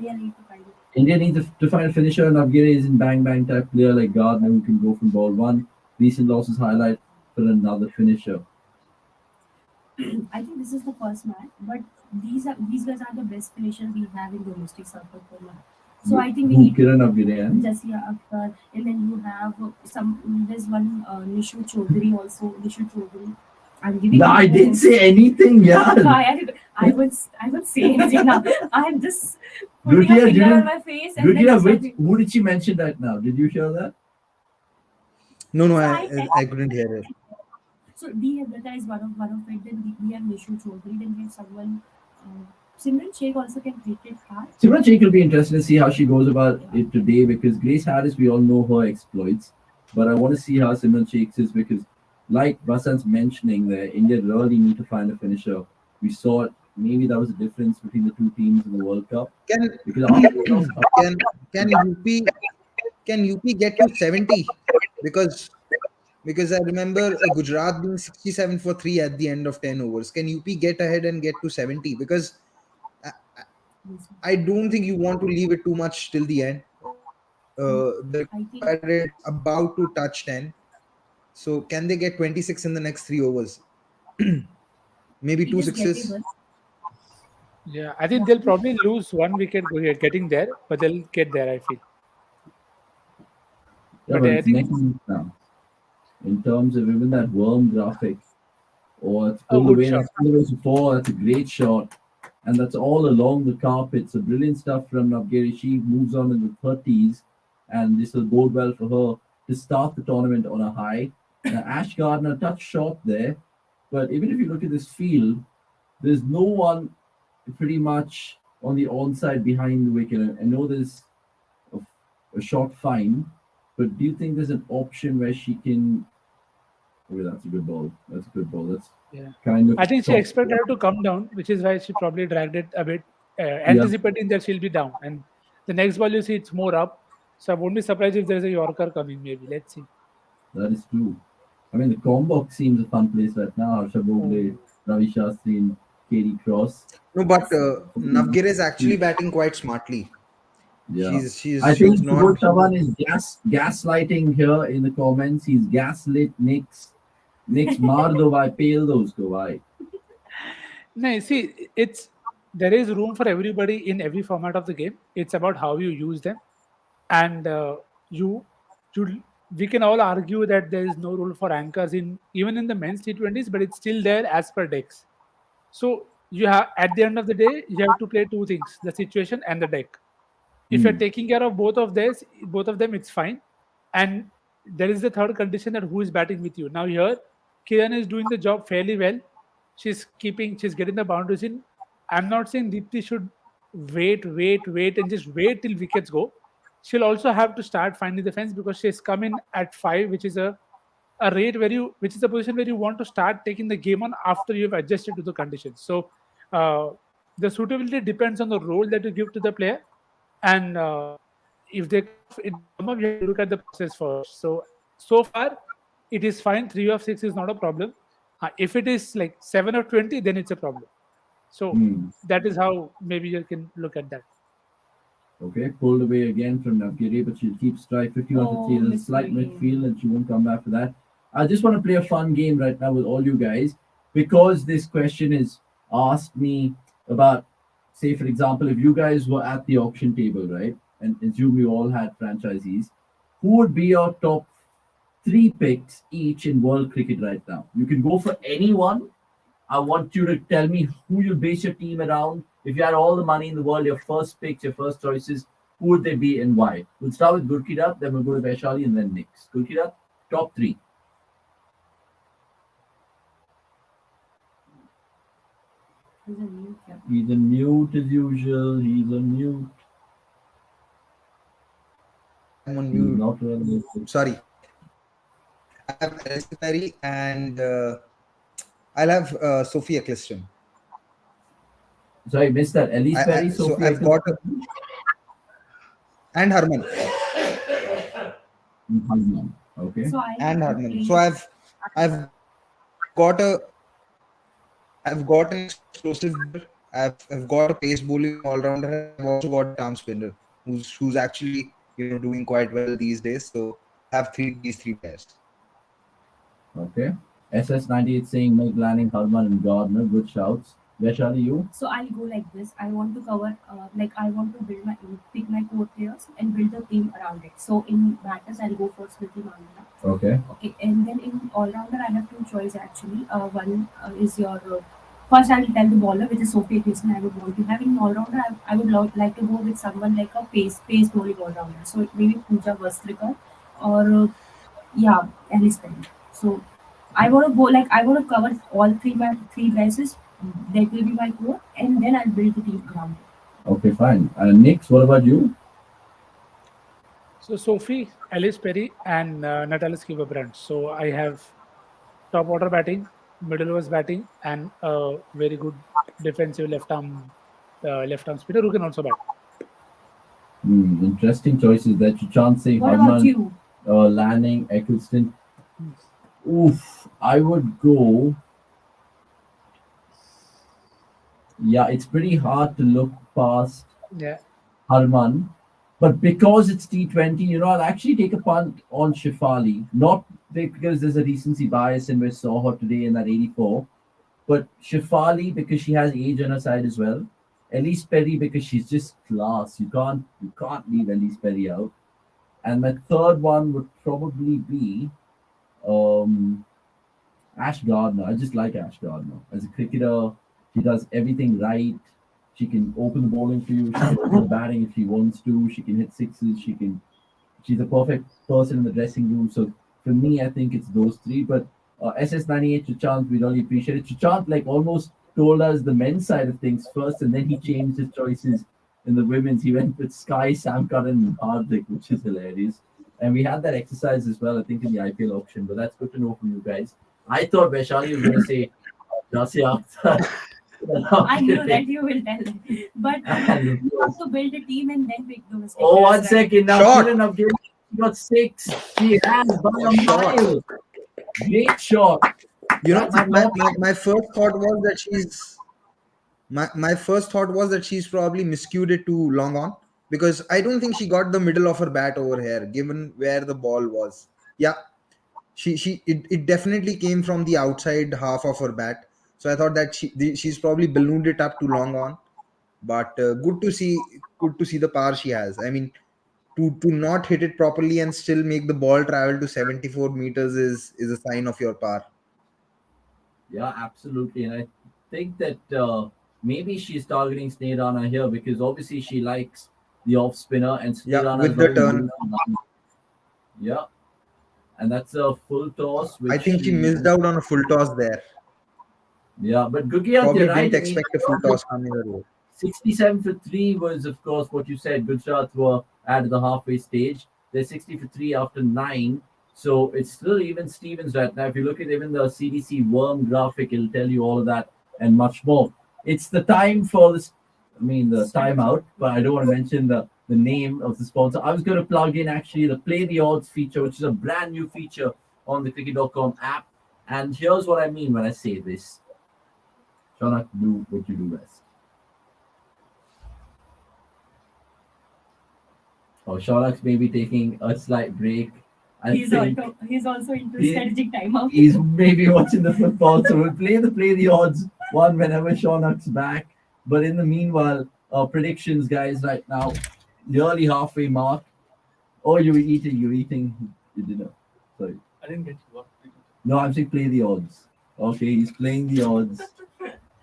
A: India needs to find a finisher, and Abgire is in bang type player like Gardner who can go from ball 1. Recent losses highlight for another finisher.
B: I think this is the first match, but these guys are the best finishers we have in domestic circle for now. So I think we need
A: Kiran Abgire and
B: Jasia Akhtar, and then you have there's one Nishu Chaudhary also. Nishu Chaudhary. I'm giving.
A: No, I didn't say anything, yeah.
B: I would say anything now. I'm just putting a finger on my face. And
A: who did she mention that now? Did you hear that?
D: No, I couldn't hear it.
B: So Dehydrata is one of it. Then we have Nishu Chaudhary. Then we have someone. Simran Sheikh also can take it hard.
A: Simran Sheikh will be interesting to see how she goes about it today because Grace Harris, we all know her exploits, but I want to see how Simran Sheikh is because, like Vasant's mentioning there, India really need to find a finisher. We saw it. Maybe that was the difference between the two teams in the World Cup.
D: Can UP get to 70? Because I remember Gujarat being 67 for 3 at the end of 10 overs. Can UP get ahead and get to 70? Because I don't think you want to leave it too much till the end. The is about to touch 10. So can they get 26 in the next 3 overs? Maybe 2 sixes.
C: Yeah, I think they'll probably lose 1 wicket getting there, but they'll get there, I feel.
A: Yeah, but I think now, in terms of even that worm graphic, or it's pulled away to 4, that's a great shot. And that's all along the carpet. So brilliant stuff from Navgiri. She moves on in the 30s, and this will bode well for her to start the tournament on a high. Ash Gardner touch short there, but even if you look at this field, there's no one pretty much on the onside behind the wicket. I know there's a short fine, but do you think there's an option where she can? Oh, that's a good ball. That's a good ball. That's kind of.
C: I think she expected her to come down, which is why she probably dragged it a bit, anticipating that she'll be down. And the next ball, you see, it's more up. So I won't be surprised if there's a Yorker coming. Maybe let's see.
A: That is true. I mean, the Combox seems a fun place right now. Harsha Bhogle, Ravi Shastri, and Katie Cross.
D: No, but Navgire is actually batting quite smartly.
A: Yeah,
D: I think
A: Subodh Chavan is gaslighting here in the comments. He's gaslit Knicks. Next, maar do bhai, peel do usko bhai.
C: No, see, there is room for everybody in every format of the game. It's about how you use them, and you you we can all argue that there is no rule for anchors in even in the men's T20s, but it's still there as per decks. So you have at the end of the day, you have to play two things: the situation and the deck. If you're
A: Hmm.
C: taking care of both of them, it's fine. And there is the third condition that who is batting with you. Now here, Kiran is doing the job fairly well. She's getting the boundaries in. I'm not saying Deepti should wait, and just wait till wickets go. She'll also have to start finding the fence because she's come in at 5, which is a rate where which is the position where you want to start taking the game on after you've adjusted to the conditions. So uh, the suitability depends on the role that you give to the player, and if they come up, it doesn't come up, you have to look at the process first. So far, it is fine. 3 of 6 is not a problem. If it is like 7 of 20, then it's a problem. So
A: Hmm.
C: that is how maybe you can look at that.
A: Okay, pulled away again from Navgiri, but she'll keep strike 51
B: Oh,
A: 50. There's a
B: missed
A: slight
B: my
A: midfield,
B: game.
A: and she won't come back for that. I just want to play a fun game right now with all you guys because this question is asked me about, say, for example, if you guys were at the auction table, right, and assume you all had franchisees, who would be your top three picks each in world cricket right now? You can go for anyone. I want you to tell me who you base your team around. If you had all the money in the world, your first picks, your first choices, who would they be and why? We'll start with Gurkirat, then we'll go to Vaishali and then Nix. Gurkirat, top three.
B: He's a mute, yeah.
A: He's on mute as usual. He's on mute.
D: I'm on
A: He's
D: mute.
A: not really.
D: Sorry. I have Alice Perry and I'll have Sophie Eccleston.
A: Sorry, missed that. Elise Perry,
D: So
A: Sophie
D: I've got and Harman
A: Husband. Okay.
B: So I
D: and
B: have to
D: Harman.
B: play.
D: So I've got a I've got an explosive bowler. I've got a pace bowling all rounder. I've also got an arm spinner who's actually doing quite well these days. So I have these three players.
A: Okay. SS98 saying Meg Lanning, Harman, and Gardner. Good shouts. Vaishali, you?
B: So I'll go like this. I want to cover, like I want to pick my core players and build the team around it. So in batters, I'll go for Smriti Mandana.
A: Okay.
B: Okay, and then in all rounder, I have two choices actually. One is your first. I will tell the bowler, which is Sophie Pearson. I would want to have in all rounder. I would like to go with someone like a pace bowling all rounder. So maybe Pooja Vastrikar or yeah, Alice Perry. So I want to go like I want to cover all my three bases. That will be my core, and then I'll build the team around it.
A: Okay, fine. Nix, what about you?
C: So Sophie, Alice Perry, and Natalis Kivabrand. So I have top order batting, middle overs batting, and a very good defensive left arm spinner who can also bat.
A: Interesting choices that you can't say
B: What about
A: Harman,
B: you?
A: Lanning, Eccleston. Oof, I would go. Yeah, it's pretty hard to look past
C: Yeah.
A: Harman, but because it's T20, I'll actually take a punt on Shifali. Not because there's a recency bias and we saw her today in that 84, but Shifali because she has age on her side as well. Elise Perry because she's just class. You can't leave Elise Perry out. And my third one would probably be um, Ash Gardner. I just like Ash Gardner as a cricketer. She does everything right. She can open the bowling for you. She can open the batting if she wants to. She can hit sixes. She's a perfect person in the dressing room. So for me, I think it's those three. But SS98 Chachant, we really appreciate it. Chachant like almost told us the men's side of things first, and then he changed his choices in the women's. He went with Sky, Sam Curran, and Hardik, which is hilarious. And we had that exercise as well, I think, in the IPL auction. But that's good to know from you guys. I thought Vaishali was going to say Jasi Akhtar.
B: I knew that you will tell them. But you have to build a team and then pick those.
A: Oh, one second. Now,
D: Shot.
A: Kiran Abdul got 6. She has by a mile. Great shot.
D: My first thought was that my first thought was that she's probably miscued it to long on because I don't think she got the middle of her bat over here given where the ball was. Yeah, it definitely came from the outside half of her bat. So I thought that she's probably ballooned it up too long on. But good to see the power she has. I mean, to not hit it properly and still make the ball travel to 74 meters is a sign of your power.
A: Yeah, absolutely. And I think that maybe she's targeting Snehrana here because obviously she likes the off spinner, and
D: Yeah,
A: Snehrana is
D: with
A: not
D: the
A: in the
D: turn.
A: mood for nothing. Yeah, and that's a full toss,
D: I
A: which
D: think she
A: she.
D: missed out on a full toss there.
A: Yeah, but Gurgiat, you're
D: Probably
A: right.
D: didn't
A: I mean,
D: expect a full toss coming her way.
A: 67 for 3 was, of course, what you said. Gujarat were at the halfway stage. They're 60 for 3 after 9. So it's still even Stevens right now. If you look at even the CDC worm graphic, it'll tell you all of that and much more. It's the time for this, I mean, the timeout, but I don't want to mention the name of the sponsor. I was going to plug in actually the Play the Odds feature, which is a brand new feature on the cricket.com app. And here's what I mean when I say this. Shanak, do what you do best. Oh, Sholak's maybe taking a slight break. I think
B: He's also into
A: he-
B: strategic timeout.
A: he's maybe watching the football, so we'll play the odds one whenever Sholak's back. But in the meanwhile, predictions, guys, right now, nearly halfway mark. Oh, you're eating your dinner. Sorry.
C: I didn't get you. What?
A: No, I'm saying play the odds. Okay, he's playing the odds.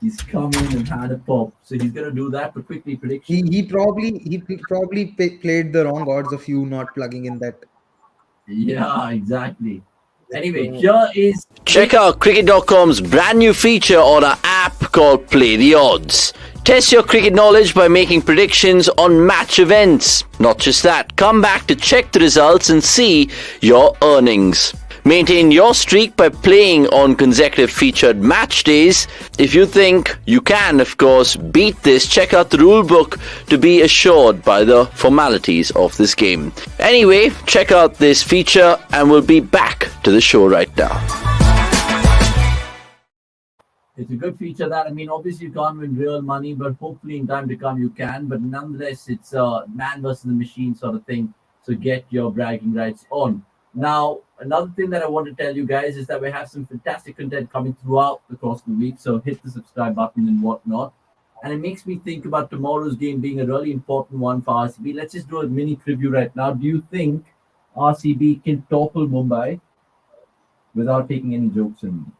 A: He's come in and had a pop, so he's gonna do that. But quickly, prediction.
D: He probably played the wrong odds of you not plugging in that.
A: Yeah, exactly. Anyway,
D: So,
A: here is
E: Check out cricket.com's brand new feature on our app called Play the Odds. Test your cricket knowledge by making predictions on match events. Not just that, come back to check the results and see your earnings. Maintain your streak by playing on consecutive featured match days. If you think you can, of course, beat this, check out the rulebook to be assured by the formalities of this game. Anyway, check out this feature and we'll be back to the show right now.
A: It's a good feature that, I mean, obviously you can't win real money, but hopefully in time to come you can. But nonetheless, it's a man versus the machine sort of thing. So get your bragging rights on. Now, another thing that I want to tell you guys is that we have some fantastic content coming throughout the course of the week. So hit the subscribe button and whatnot. And it makes me think about tomorrow's game being a really important one for RCB. Let's just do a mini preview right now. Do you think RCB can topple Mumbai without taking any jokes in?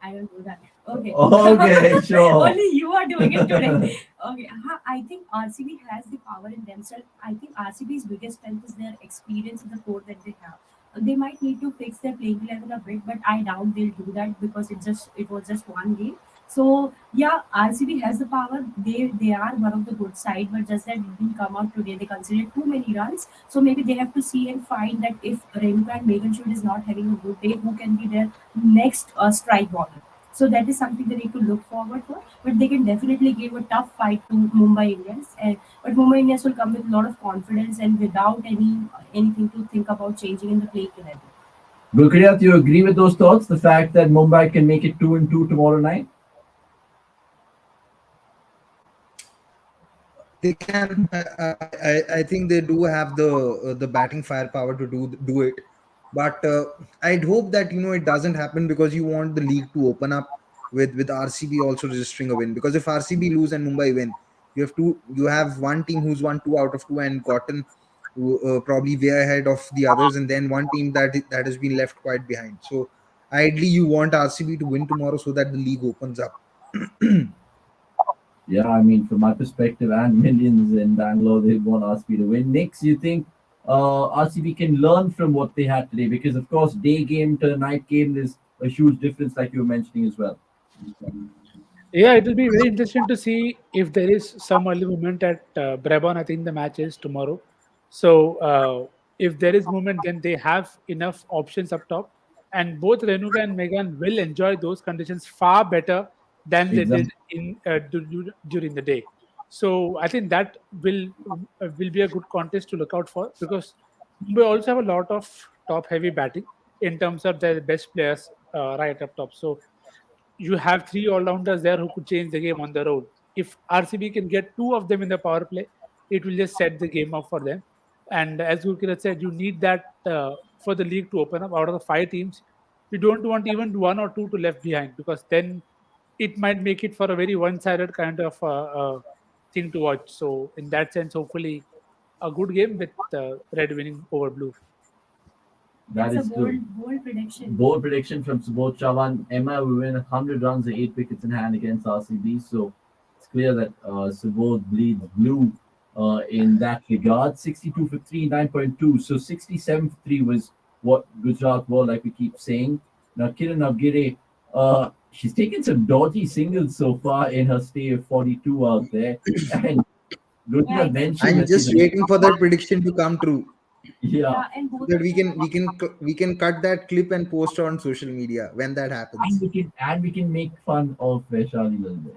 B: I don't do that. Okay.
A: Okay, sure.
B: Only you are doing it today. Okay. I think RCB has the power in themselves. I think RCB's biggest strength is their experience in the core that they have. They might need to fix their playing 11 a bit, but I doubt they'll do that because it was just one game. So yeah, RCB has the power. They are one of the good side, but just that it didn't come out today. They considered too many runs. So maybe they have to see and find that if Renuka and Megan Shoot is not having a good day, who can be their next strike bowler. So that is something they need to look forward for. But they can definitely give a tough fight to Mumbai Indians. But Mumbai Indians will come with a lot of confidence and without anything to think about changing in the play 11.
A: Gurkriyat, you agree with those thoughts? The fact that Mumbai can make it 2-2 tomorrow night?
D: they can. I think they do have the batting firepower to do it. But I'd hope that it doesn't happen because you want the league to open up with RCB also registering a win. Because if RCB lose and Mumbai win, you have one team who's won 2 out of 2 and gotten probably way ahead of the others, and then one team that has been left quite behind. So ideally, you want RCB to win tomorrow so that the league opens up.
A: Yeah, I mean, from my perspective and millions in Bangalore, they want RCB to win. Next, you think RCB can learn from what they had today? Because, of course, day game to night game, there's a huge difference, like you were mentioning as well.
C: Yeah, it will be very interesting to see if there is some early movement at Brabant. I think the match is tomorrow. So if there is movement, then they have enough options up top. And both Renuka and Megan will enjoy those conditions far better than they did during the day. So I think that will be a good contest to look out for because we also have a lot of top heavy batting in terms of their best players right up top. So you have 3 all-rounders there who could change the game on their own. If RCB can get 2 of them in the power play, it will just set the game up for them. And as Gurkirat said, you need that for the league to open up. Out of the 5 teams, you don't want even 1 or 2 to left behind, because then it might make it for a very one-sided kind of thing to watch. So in that sense, hopefully a good game with red winning over blue.
A: That
B: That's
A: is
B: a
A: true.
B: bold prediction.
A: Bold prediction from Subodh Chavan. Emma will win 100 runs and 8 wickets in hand against RCB. So it's clear that Subodh bleeds blue in that regard. 62 for 3, 9.2. So 67 for 3 was what Gujarat were, like we keep saying. Now, Kiran Navgire, she's taken some dodgy singles so far in her stay of 42 out there. And good
B: Yeah,
A: to mention
D: I'm
A: that she's
D: just waiting for that prediction to come true,
A: yeah.
B: And
D: so
B: both
D: that
B: of them
D: we can cut that clip and post on social media when that happens.
A: And we can make fun of Vaishali a little bit.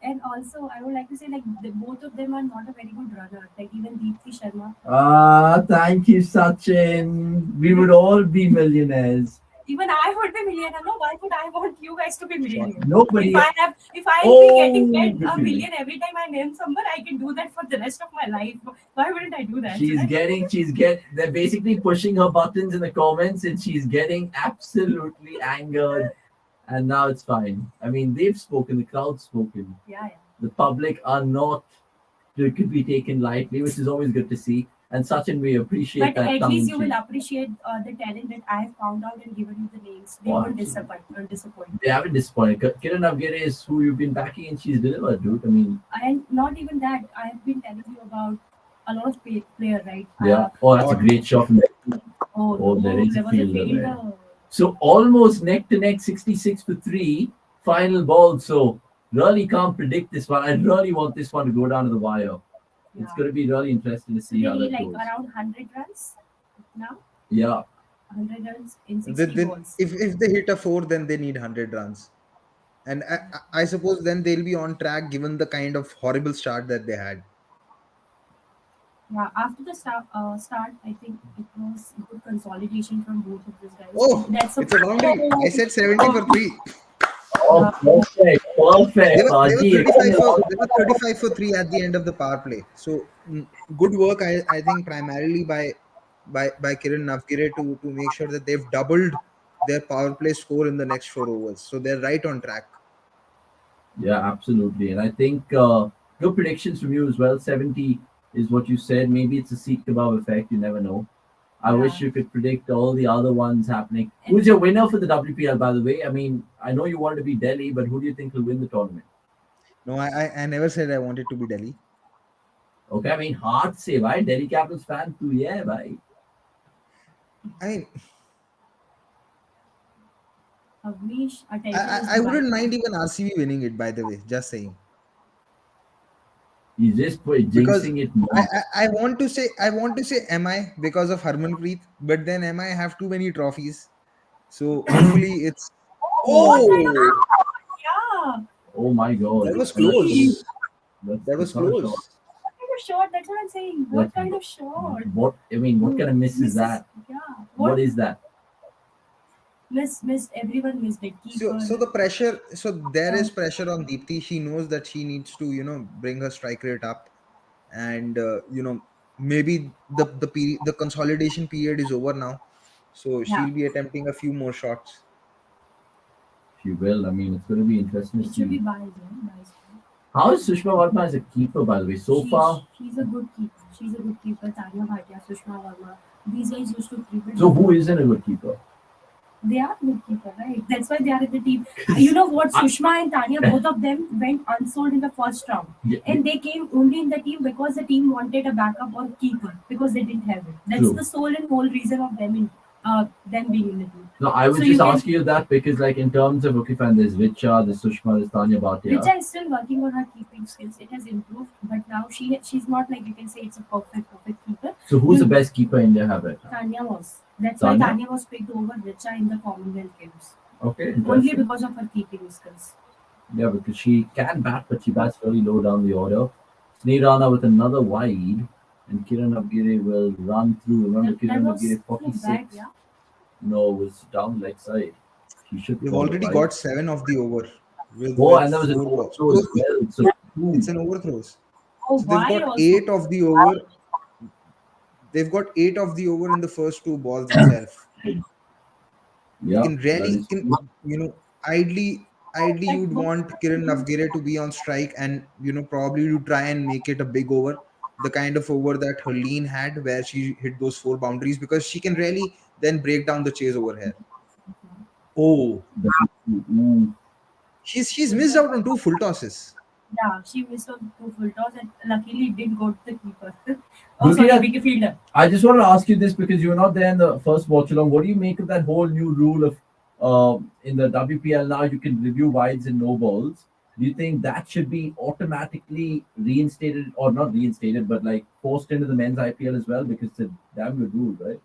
B: and also I would like to say like both of them are not a very good runner. Like even Deepthi Sharma.
A: Thank you, Sachin. We would all be millionaires.
B: Even I would be millionaire. No, why would I want you guys to be millionaire?
A: Nobody.
B: If I
A: Oh,
B: be getting paid
A: good
B: a
A: for you.
B: million every time I name someone, I can do that for the rest of my life. Why wouldn't I do that?
A: They're basically pushing her buttons in the comments and she's getting absolutely angered. And now it's fine. I mean, they've spoken, the crowd's spoken.
B: Yeah.
A: The public are not, it could be taken lightly, which is always good to see. And Sachin, we appreciate
B: But
A: that.
B: at least you will
A: commentary.
B: appreciate the talent that I have found out and given you the names. They
A: Oh,
B: won't
A: absolutely.
B: disappoint.
A: They haven't disappointed. Kiran Navgire is who you've been backing and she's delivered, dude. I mean,
B: And not even that, I have been telling you about a lot of player, right?
A: yeah. That's a great shot. There is
B: there
A: a
B: was a
A: fielder there.
B: fielder.
A: So almost neck to neck, 66 for 3, final ball. So really can't predict this one. I really want this one to go down to the wire. It's going to be really interesting to see
B: They
A: how
B: need
A: that
B: like
A: goes.
B: around 100 runs now.
A: Yeah.
B: 100 runs in 60 balls.
D: If they hit a 4, then they need 100 runs. And I suppose then they'll be on track given the kind of horrible start that they had.
B: Yeah, after the start, I think it was good consolidation from both of these guys.
D: Oh, it's a boundary. I said 70 for 3.
A: Oh, perfect.
D: They were
A: Perfect.
D: 35 for 3 at the end of the power play. So good work, I think, primarily by Kiran Navgire to make sure that they've doubled their power play score in the next 4 overs. So they're right on track.
A: Yeah, absolutely. And I think good predictions from you as well. 70 is what you said. Maybe it's a Seek Kebab effect. You never know. I wish you could predict all the other ones happening. Who's your winner for the WPL, by the way? I mean, I know you wanted to be Delhi, but who do you think will win the tournament?
D: No, I never said I wanted to be Delhi.
A: Okay, I mean, hard say, right? Delhi Capitals fan too, yeah, right?
D: I mean,
B: Avnish,
D: I wouldn't mind even RCB winning it, by the way, just saying.
A: You just put
D: Because
A: jinxing it more.
D: I want to say MI because of Harmanpreet, but then MI have too many trophies. So hopefully it's
B: Yeah.
A: Oh my god.
D: that was close.
A: That's
D: That was
A: not a
D: close.
A: shot.
B: What kind of shot? That's what I'm saying. What kind of shot?
A: What kind of miss is that?
B: Yeah.
A: What is that?
B: Missed. Everyone missed it. Keeper.
D: So the pressure. So there is pressure on Deepthi. She knows that she needs to bring her strike rate up, and maybe the consolidation period is over now, so she'll be attempting a few more shots.
A: She will. I mean, it's going to be interesting to
B: It should be
A: see.
B: biased.
A: How is Sushma Verma as a keeper, by the way? So far,
B: She's a good keeper. Tanya Bhatia, Sushma Verma. These guys used to keep it.
A: so who isn't a good keeper?
B: They are good keeper, right? That's why they are in the team. You know what? Sushma and Tanya, both of them went unsold in the first round.
A: Yeah.
B: And they came only in the team because the team wanted a backup or keeper because they didn't have it. That's
A: True.
B: the sole and whole reason of them being in the team.
A: No, I was
B: So
A: just
B: you can-
A: asking you that because, like, in terms of fine, there's Richa, there's Sushma, there's Tanya Bhatia.
B: Richa is still working on her keeping skills. It has improved, but now she's not like you can say it's a perfect keeper.
A: So who's the best keeper India have right now?
B: Tanya was. That's
A: Tanya?
B: why Tanya was picked over Richa in the Commonwealth Games.
A: Okay,
B: Only
A: interesting.
B: because of her keeping skills.
A: Yeah, because she can bat, but she bats very low down the order. Sneh Rana with another wide, and Kiran Navgire will run through. Remember,
B: That
A: Kiran
B: was
A: Navgire
B: not
A: 46.
B: bad, yeah.
A: No, it was down leg side. He should.
D: They've
A: call
D: already
A: it,
D: got
A: right?
D: 7 of the over.
A: And there was an
D: 4 balls.
A: overthrow as well. So
D: It's an overthrows.
B: Oh,
D: So they've
B: why
D: got
B: also?
D: 8 of the over. They've got 8 of the over in the first 2 balls itself. You
A: Yeah,
D: can
A: that
D: really
A: is
D: can,
A: true.
D: ideally you'd want Kiran Navgire to be on strike, and probably to try and make it a big over, the kind of over that Herleen had where she hit those 4 boundaries, because she can really then break down the chase over here. Oh,
A: That- mm,
D: she's missed out on 2 full tosses.
B: Yeah, she missed on two full toss and luckily it didn't go to the keeper. Oh,
A: Looking
B: sorry,
A: at,
B: wicket fielder.
A: I just want to ask you this because you were not there in the first watch along. What do you make of that whole new rule of in the WPL now you can review wides and no balls? Do you think that should be automatically reinstated or not reinstated, but like forced into the men's IPL as well? Because it's a damn good rule, right?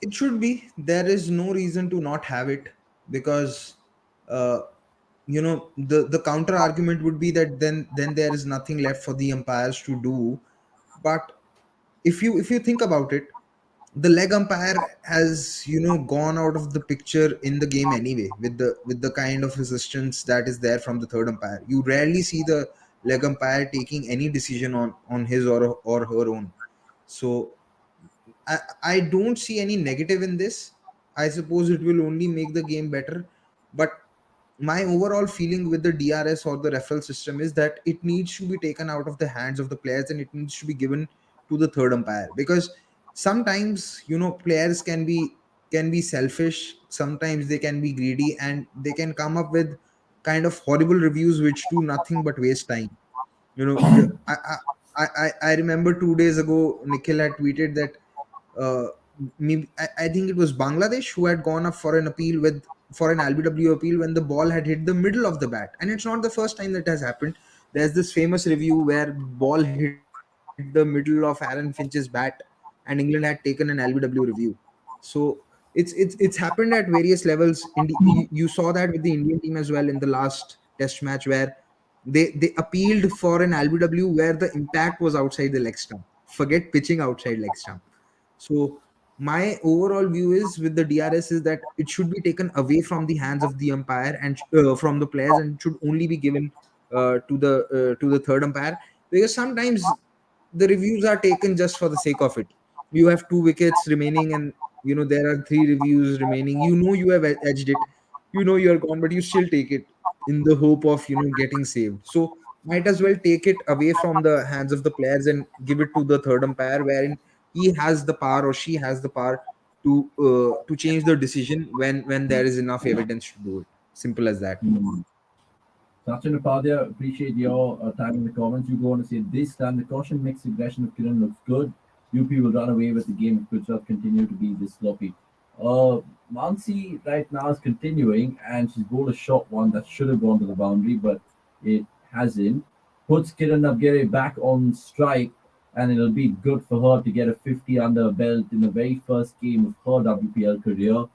D: It should be. There is no reason to not have it, because uh, the counter argument would be that then there is nothing left for the umpires to do. But if you think about it, the leg umpire has gone out of the picture in the game anyway, with the kind of assistance that is there from the third umpire. You rarely see the leg umpire taking any decision on his or her own. So I don't see any negative in this. I suppose it will only make the game better. But my overall feeling with the DRS or the referral system is that it needs to be taken out of the hands of the players, and it needs to be given to the third umpire, because sometimes players can be selfish, sometimes they can be greedy, and they can come up with kind of horrible reviews which do nothing but waste time. I remember 2 days ago Nikhil had tweeted that uh, maybe I think it was Bangladesh who had gone up for an appeal for an LBW appeal when the ball had hit the middle of the bat, and it's not the first time that has happened. There's this famous review where ball hit the middle of Aaron Finch's bat, and England had taken an LBW review. So it's happened at various levels. You saw that with the Indian team as well in the last Test match, where they appealed for an LBW where the impact was outside the leg stump. Forget pitching outside leg stump. So my overall view is with the DRS is that it should be taken away from the hands of the umpire and from the players, and should only be given to the third umpire, because sometimes the reviews are taken just for the sake of it. You have 2 wickets remaining, and there are 3 reviews remaining. You have edged it. You are gone, but you still take it in the hope of getting saved. So might as well take it away from the hands of the players and give it to the third umpire, wherein he has the power or she has the power to change the decision when there is enough evidence to do it. Simple as that.
A: Hmm. Sachin Upadhyay, appreciate your time in the comments. You go on to say this time the caution mixed aggression of Kiran looks good. UP will run away with the game if Gujarat continue to be this sloppy. Mansi right now is continuing and she's bowled a short one that should have gone to the boundary, but it hasn't. Puts Kiran Navgire back on strike, and it'll be good for her to get a 50 under her belt in the very first game of her WPL career.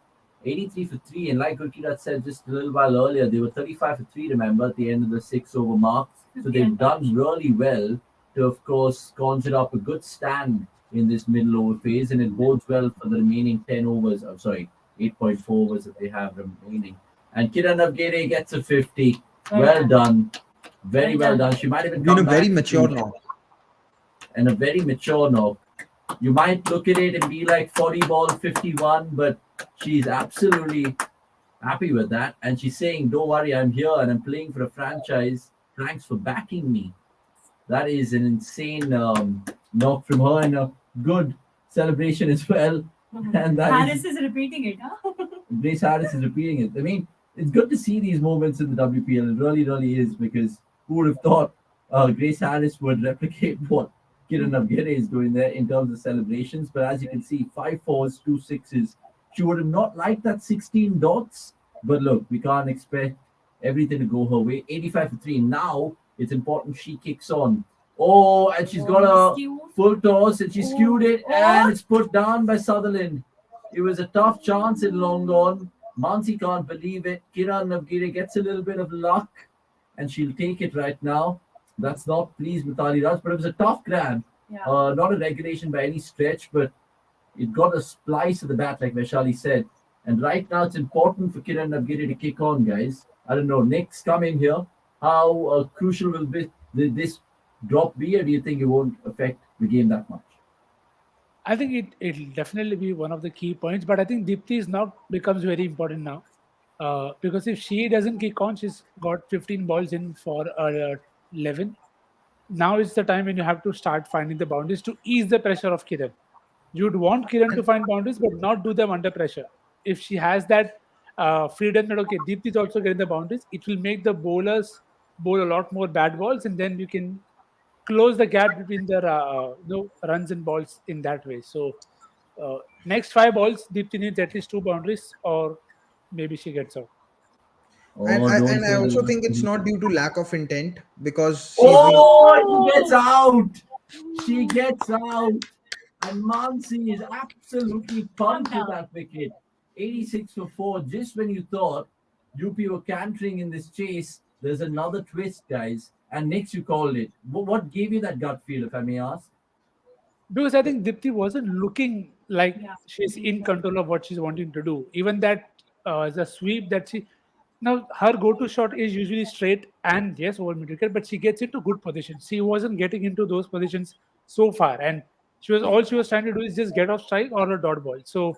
A: 83 for 3, and like Gurkirat said just a little while earlier, they were 35 for 3, remember, at the end of the 6 over mark. So they've done really well to, of course, conjure up a good stand in this middle over phase, and it bodes well for the remaining 10 overs, I'm sorry, 8.4 overs that they have remaining. And Kiran Navgire gets a 50. Well done. Very well done. She might even come back.
D: Very mature now.
A: And a very mature knock. You might look at it and be like 40 ball 51, but she's absolutely happy with that. And she's saying, don't worry, I'm here and I'm playing for a franchise. Thanks for backing me. That is an insane knock from her, and a good celebration as well. And that
B: Harris is repeating it, huh?
A: Grace Harris is repeating it. I mean, it's good to see these moments in the WPL. It really, really is, because who would have thought Grace Harris would replicate what Kiran Navgire is doing there in terms of celebrations. But as you can see, 5 fours, 2 sixes. She would have not liked that 16 dots. But look, we can't expect everything to go her way. 85 for 3. Now it's important she kicks on. Oh, and she's got a full toss, and she skewed it, and it's put down by Sutherland. It was a tough chance in long gone. Mansi can't believe it. Kiran Navgire gets a little bit of luck, and she'll take it right now. That's not pleased Mithali Raj, but it was a tough grab.
B: Yeah.
A: Not a regulation by any stretch, but it got a splice of the bat, like Vaishali said. And right now, it's important for Kiran Navgire to kick on, guys. I don't know. Nick's come in here. How crucial will this drop be, or do you think it won't affect the game that much?
C: I think it'll definitely be one of the key points, but I think Dipti is now becomes very important now. Because if she doesn't kick on, she's got 15 balls in for 11. Now is the time when you have to start finding the boundaries to ease the pressure of Kiran. You'd want Kiran to find boundaries, but not do them under pressure. If she has that freedom that okay, Deepti is also getting the boundaries, it will make the bowlers bowl a lot more bad balls, and then you can close the gap between the runs and balls in that way. So next 5 balls, Deepti needs at least 2 boundaries, or maybe she gets out.
D: And
A: Oh,
D: I,
A: don't
D: and I
A: say
D: also
A: that.
D: think it's not due to lack of intent, because she's been.
A: Oh, she gets out. She gets out. And Mansi is absolutely pumped with that wicket. 86 for 4. Just when you thought UP were cantering in this chase, there's another twist, guys. And next you called it. What gave you that gut feel, if I may ask?
C: Because I think Dipti wasn't looking like
B: Yeah.
C: she's in control of what she's wanting to do. Even that the sweep that she now her go-to shot is usually straight and yes over mid wicket, but she gets into good positions. She wasn't getting into those positions so far, and she was trying to do is just get off strike or a dot ball. So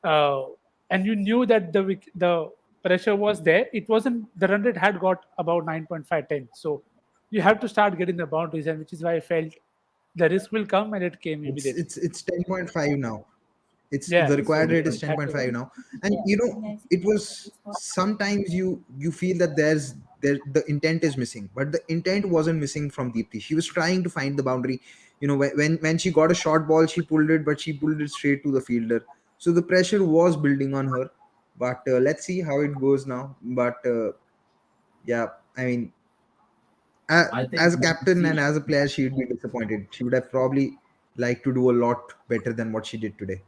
C: uh, and you knew that the pressure was there. It wasn't the run rate had got about 9.5 10. So you have to start getting the boundaries, and which is why I felt the risk will come, and it came
D: It's
C: immediately.
D: it's it's 10.5 now. It's
C: Yeah,
D: the
C: so
D: required rate is
C: it had to go.
D: 10.5 now. And it was sometimes you feel that the intent is missing, but the intent wasn't missing from Deepti. She was trying to find the boundary. When she got a short ball, she pulled it, but she pulled it straight to the fielder. So the pressure was building on her. But let's see how it goes now. But yeah, I mean,
A: I think
D: as a captain and
A: Mansi,
D: as a player, she would be disappointed. She would have probably liked to do a lot better than what she did today.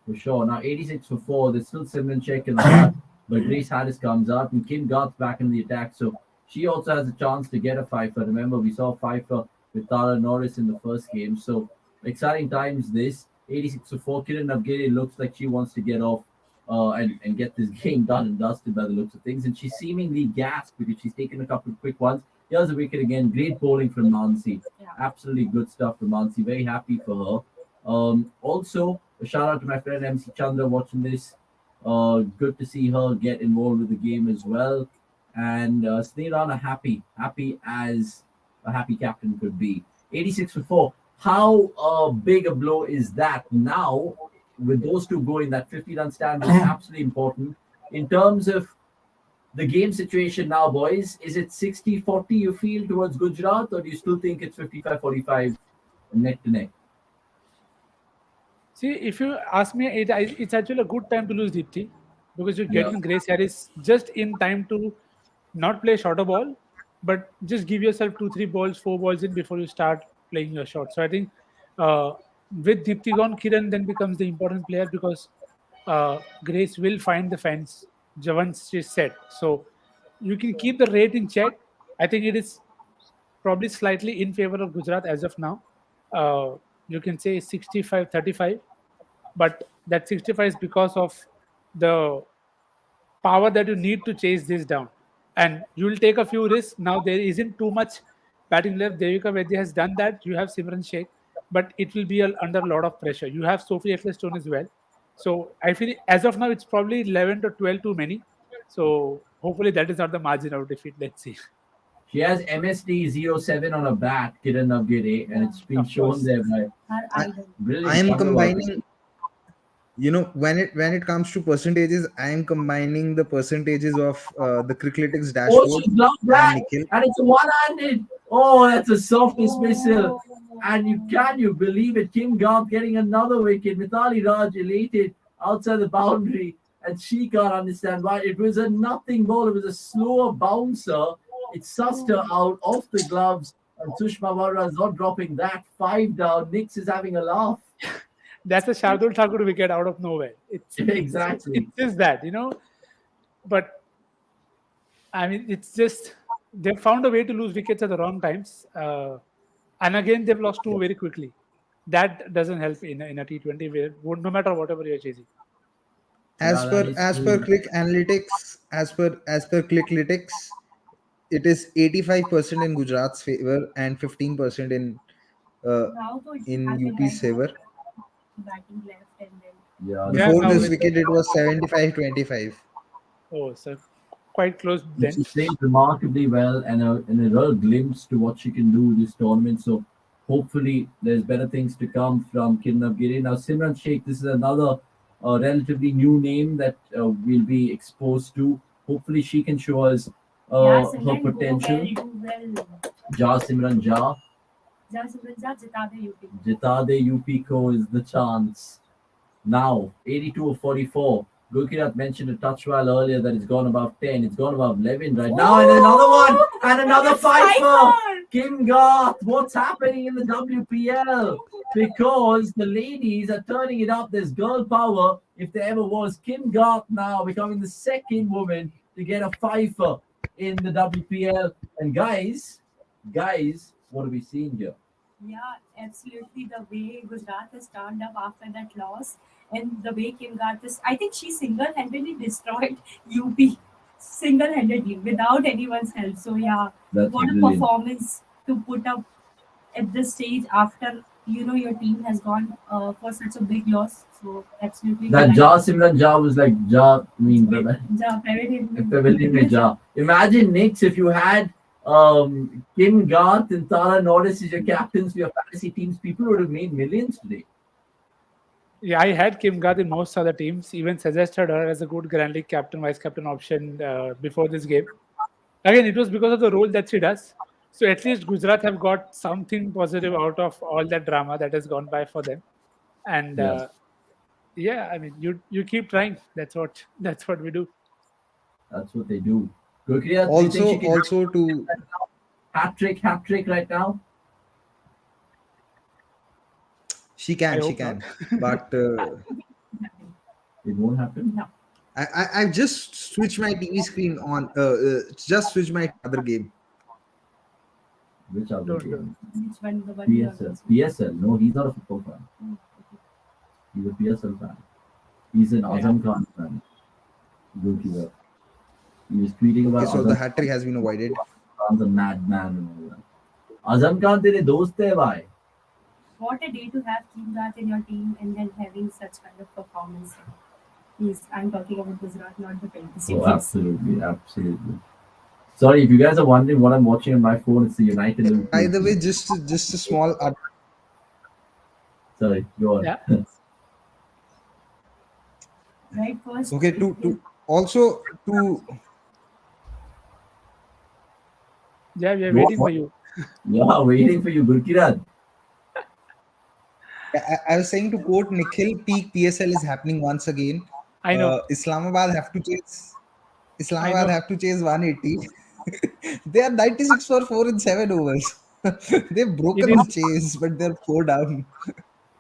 A: for sure. Now 86 for 4. There's still Simran Sheikh in the heart, but Grace Harris comes out and Kim Garth's back in the attack. So she also has a chance to get a fifer. Remember, we saw a fifer with Tara Norris in the first game. So exciting times this. 86 for 4. Kiran Navgiri looks like she wants to get off and get this game done and dusted by the looks of things. And she's seemingly gassed because she's taken a couple of quick ones. Here's a wicket again. Great bowling from Mansi.
B: Yeah.
A: Absolutely good stuff from Mansi. Very happy for her. Also, a shout out to my friend MC Chandra watching this. Good to see her get involved with the game as well. And Sneha Rana happy as a happy captain could be. 86 for 4. How big a blow is that now with those two going? That 50-run stand is absolutely important. In terms of the game situation now, boys, is it 60-40 you feel towards Gujarat, or do you still think it's 55-45 neck to neck?
C: See, if you ask me, it's actually a good time to lose Deepti because you're
A: Yeah.
C: getting Grace Harris just in time to not play shorter ball, but just give yourself 2, 3 balls, 4 balls in before you start playing your shot. So I think uh, with Deepti gone, Kiran then becomes the important player because Grace will find the fence once she's set. So you can keep the rate in check. I think it is probably slightly in favor of Gujarat as of now. You can say 65-35, but that 65 is because of the power that you need to chase this down. And you'll take a few risks. Now there isn't too much batting left. Devika Vaidya has done that. You have Simran Sheikh, but it will be under a lot of pressure. You have Sophie Ecclestone as well. So I feel as of now it's probably 11 to 12 too many. So hopefully that is not the margin of defeat. Let's see.
A: She has MSD 07 on her bat, Kiran Navgiri, and it's been
C: Of
A: shown
C: course.
A: there by
B: Her
D: I,
B: idol.
A: brilliant.
D: I am
A: Wonderful.
D: combining, when it comes to percentages, I am combining the percentages of the Crickletics
A: Oh,
D: dashboard
A: she loved
D: and
A: that,
D: Nikhil.
A: and it's a one-handed. Oh, that's a soft dismissal. And you believe it? Kim Garth getting another wicket. Mithali Raj elated outside the boundary, and she can't understand why. It was a nothing ball. It was a slower bouncer. It sussed her out off the gloves, and Sushma Varra is not dropping that. 5 down. Nix is having a laugh.
C: That's a Shardul Thakur wicket out of nowhere. It's
A: Exactly.
C: just that. But I mean, it's just they've found a way to lose wickets at the wrong times, and again they've lost two very quickly. That doesn't help in a T20 where no matter whatever you're chasing.
D: As
A: Yeah,
D: per
A: that is
D: as per
A: true.
D: Click Analytics, as per Clickletics, it is 85% in Gujarat's favor and 15% uh,
B: Now so it's
D: in
B: happened
D: UP's
B: right now.
D: favor.
B: batting left, and then
A: Yeah,
C: Yeah,
D: Before
C: now
D: this
C: with
D: wicket, it was 75-25.
C: oh, so quite close
A: but
C: then.
A: she played remarkably well and a real glimpse to what she can do this tournament. So hopefully there's better things to come from Kidnap Giri. Now Simran Sheikh, this is another relatively new name that we'll be exposed to. Hopefully she can show us
B: yeah,
A: her
B: Simran go
A: potential.
B: well, do well.
A: Ja Simran Ja.
B: Ja Simran Ja jita de UP.
A: Jita de UP ko is the chance. Now, 82 of 44. Gurkirat mentioned a touch while earlier that it's gone above 10. It's gone above 11 right now. And another one. And another fiver. Kim Garth. What's happening in the WPL? Because the ladies are turning it up. There's girl power. If there ever was. Kim Garth now becoming the second woman to get a fifer in the WPL. And guys, what are we seeing here?
B: Yeah, absolutely. The way Gujarat has turned up after that loss, and the way Kim Garth is, I think she single-handedly destroyed UP, single-handedly without anyone's help. So yeah,
A: That's
B: what a
A: brilliant.
B: performance to put up at this stage after your team has gone for such a big loss. So absolutely.
A: That Ja Simran Ja was like Ja, I mean,
B: Ja, private
A: Pavilion में Ja. Imagine, Knicks, if you had Kim Garth and Tara Norris as your captains for your fantasy teams, people would have made millions today.
C: Yeah, I had Kim Garth in most other teams, even suggested her as a good Grand League captain, vice captain option before this game. Again, it was because of the role that she does. So at least Gujarat have got something positive out of all that drama that has gone by for them. And
A: Yes.
C: yeah, I mean, you keep trying. That's what we do.
A: That's what they do. Gurkirat, do you think she
D: Also,
A: can
D: to
A: hat trick right now?
D: she
C: I
D: can,
C: hope not.
D: but
A: It won't happen.
B: No.
D: I've just switched my TV screen on. Just switched my other game.
A: Which other
C: Don't
A: game?
B: Which one? The one you are
A: PSL.
B: mentioning?
A: PSL. No, he's not a football fan.
B: Oh, okay.
A: He's a PSL fan. He's an Azam Khan fan. Gurkirat. He was tweeting
D: Okay,
A: about
D: so the
A: Azam
D: hat trick has been avoided.
A: Khan's a madman and all that. Azam Khan तेरे दोस्त है भाई.
B: What a day to have Kim Garth in your team and then having such kind of performance. Yes, I'm talking about Gujarat, not the fantasy
A: Oh,
B: teams.
A: absolutely. Sorry, if you guys are wondering what I'm watching on my phone, it's the United Liverpool.
D: By the way, just a small.
A: Sorry, go on.
C: Yeah.
B: Right, first.
D: Okay, to also to
C: Yeah, we are
A: What-
C: waiting for
A: what?
C: you.
A: Yeah, waiting for you, Gurkirat.
D: I was saying to quote Nikhil, peak PSL is happening once again.
C: I know.
D: Islamabad have to chase.
C: I know.
D: Have to chase 180. They are 96 for 4 in 7 overs. They've broken
C: It
D: the
C: is-
D: chase, but they're 4 down.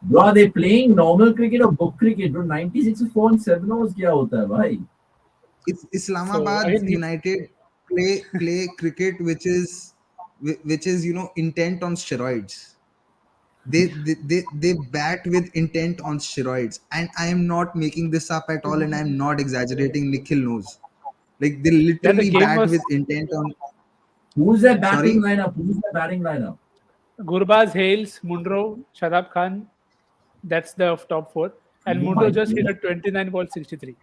A: Bro, are they playing normal cricket or book cricket? Bro, 96 of 4 and 7 overs क्या होता है भाई?
D: It's Islamabad
C: again,
D: United play cricket, which is intent on steroids. They bat with intent on steroids, and I am not making this up at all, and I am not exaggerating. Nikhil knows, like they literally
C: game
D: bat
C: was-
D: with intent on.
A: Who's their batting
D: Sorry?
A: lineup?
C: Gurbaz, Hales, Munro, Shadab Khan. That's the top four. And
A: Oh
C: Munro
A: my
C: just hit
A: God.
C: a 29 ball 63.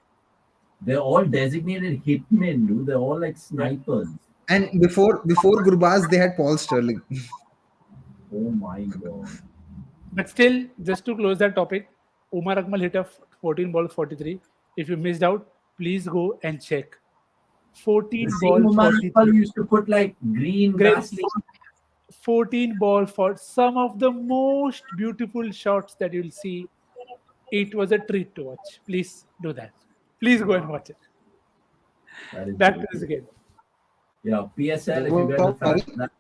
A: They're all designated hitmen, dude. They're all like snipers.
D: And before Gurbaz, they had Paul Sterling.
A: Oh my God.
C: But still, just to close that topic, Umar Akmal hit a 14 ball 43. If you missed out, please go and check. 14
A: The
C: ball
A: same Umar
C: 43.
A: Iqbal used to put like green
C: Great.
A: Vaseline.
C: 14 ball for some of the most beautiful shots that you'll see. It was a treat to watch. Please do that. Please go and watch it.
A: That is
C: Back to
A: beautiful.
C: this game.
A: Yeah, PSL, if you guys are fans of that.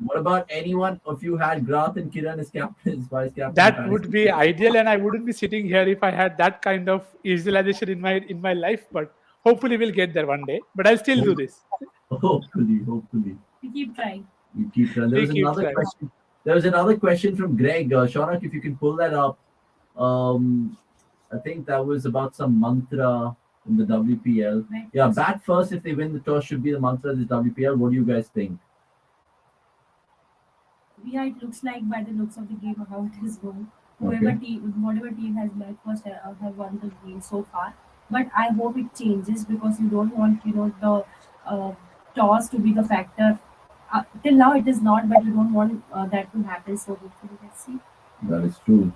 A: What about anyone of you had Grath and Kiran as captains, vice captains?
C: That would be ideal, and I wouldn't be sitting here if I had that kind of visualization in my life. But hopefully, we'll get there one day. But I'll still do this.
A: Hopefully.
B: We keep trying.
A: You keep trying.
C: We keep trying.
A: There was another question from Greg. Shaunak, if you can pull that up. I think that was about some mantra in the WPL.
B: Right.
A: Yeah, bat first if they win the toss should be the mantra of this WPL. What do you guys think?
B: Yeah, it looks like by the looks of the game how it is going. whatever team has met first have won the game so far. But I hope it changes because you don't want the toss to be the factor. Till now it is not, but you don't want that to happen. So hopefully, let's see.
A: That is true.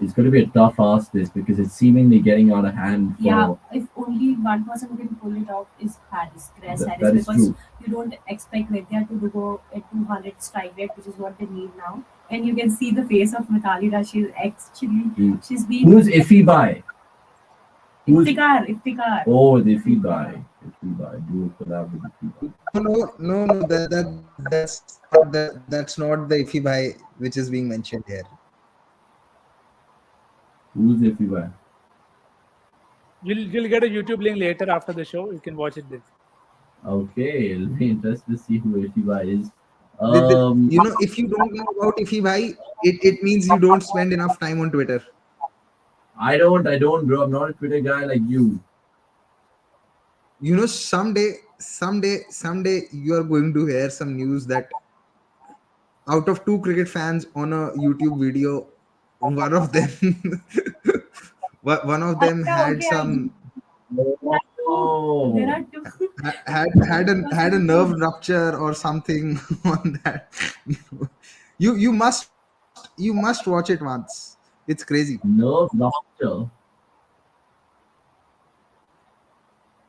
A: It's going to be a tough ask this because it's seemingly getting out of hand.
B: Yeah, if only one person who can pull it off is Grace Harris,
A: that is
B: because
A: true.
B: you don't expect Vedya to go at 200 strike rate, which is what they need now. And you can see the face of Mithali that she's been
A: Who's Iffy by?
B: Iftikhar.
A: Oh, the Iffy by. Do collab with Iffy by.
D: No. That's not the Iffy bhai which is being mentioned here.
A: Who's Iffy by?
C: You'll get a YouTube link later after the show. You can watch it then.
A: Okay, it'll be interesting to see who Iffy by is.
D: If you don't know about Iffy bhai, it means you don't spend enough time on Twitter.
A: I don't, bro. I'm not a Twitter guy like you.
D: Someday you are going to hear some news that out of 2 cricket fans on a YouTube video, one of them had some
A: Oh,
B: There are two.
D: had a nerve rupture or something on that. You must watch it once. It's crazy.
A: nerve rupture.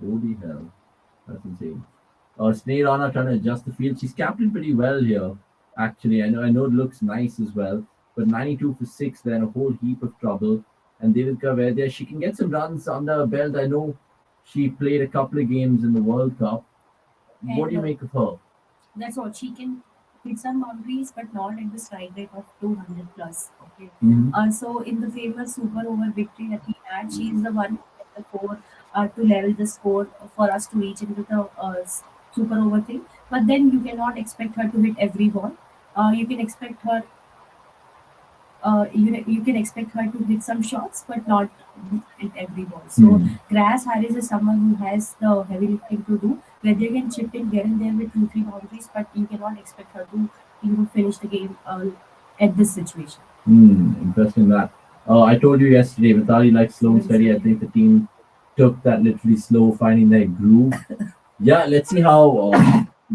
A: Holy hell, that's insane. Sneh Rana trying to adjust the field. She's captained pretty well here. Actually, I know it looks nice as well. But 92 for 6, then a whole heap of trouble. And Devika Vaidya, she can get some runs under her belt. I know she played a couple of games in the World Cup. What do you make of her?
B: That's all. She can hit some boundaries, but not at the strike rate of 200 plus. Okay. So in the famous super over victory that he had, she is the one at the core to level the score for us to reach into the super over thing. But then you cannot expect her to hit every ball. You can expect her. You can expect her to hit some shots, but not hit every ball. So Grace Harris is someone who has the heavy lifting to do, where they can chip in here and there with 2-3 boundaries, but you cannot expect her to finish the game at this situation.
A: Interesting that. I told you yesterday, Vitali likes slow and steady. I think the team took that literally slow, finding their groove. Yeah, let's see how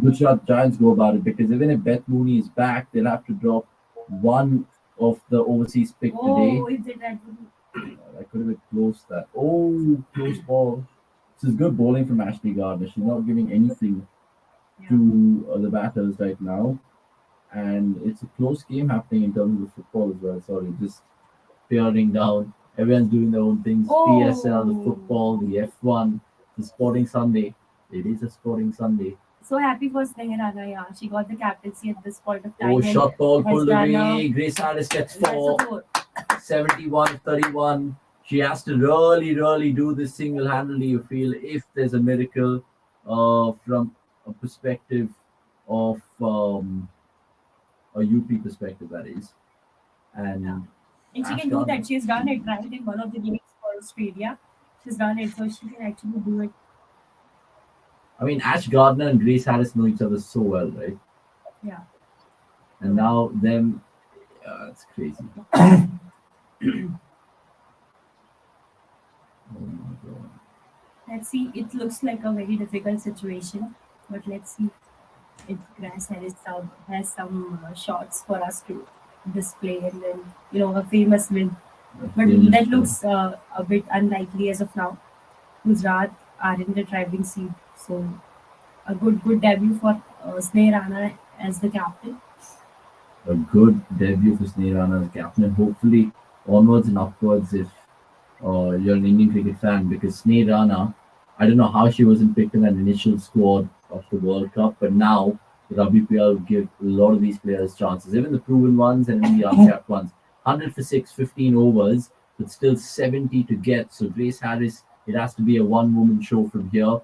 A: Gujarat Giants go about it, because even if Beth Mooney is back, they'll have to drop one of the overseas pick today.
B: Oh, if they tried to
A: That could have been close. Close ball. This is good bowling from Ashley Gardner. She's not giving anything to the batters right now. And it's a close game happening in terms of the football as well. Sorry, just peering down. Everyone's doing their own things. PSL, the football, the F1, the Sporting Sunday. It is a Sporting Sunday.
B: So happy for Sneh Rana, yeah. She got the captaincy at this point of time.
A: Oh, shot ball pulled
B: done
A: away. Grace Harris gets 4. 71-31. She has to really do this single-handedly, you feel, if there's a miracle from a perspective of a UP perspective, that is. And
B: she can do that. She's done it, right? In one of the games for Australia. She's done it, so she can actually do it.
A: I mean, Ash Gardner and Grace Harris know each other so well, right?
B: Yeah.
A: And now them, it's crazy. Oh my God.
B: Let's see. It looks like a very difficult situation, but let's see if Grace Harris has some shots for us to display, and then a famous win. But that looks a bit unlikely as of now. Gujarat are in the driving seat, so a good debut for Sneh Rana as the captain.
A: A good debut for Sneh Rana as captain, and hopefully onwards and upwards if you're an Indian cricket fan, because Sneh Rana, I don't know how she wasn't picked in that initial squad of the World Cup, but now Rabi PL will give a lot of these players chances, even the proven ones and even the uncapped ones. 100 for 6, 15 overs, but still 70 to get. So Grace Harris, it has to be a one-woman show from here.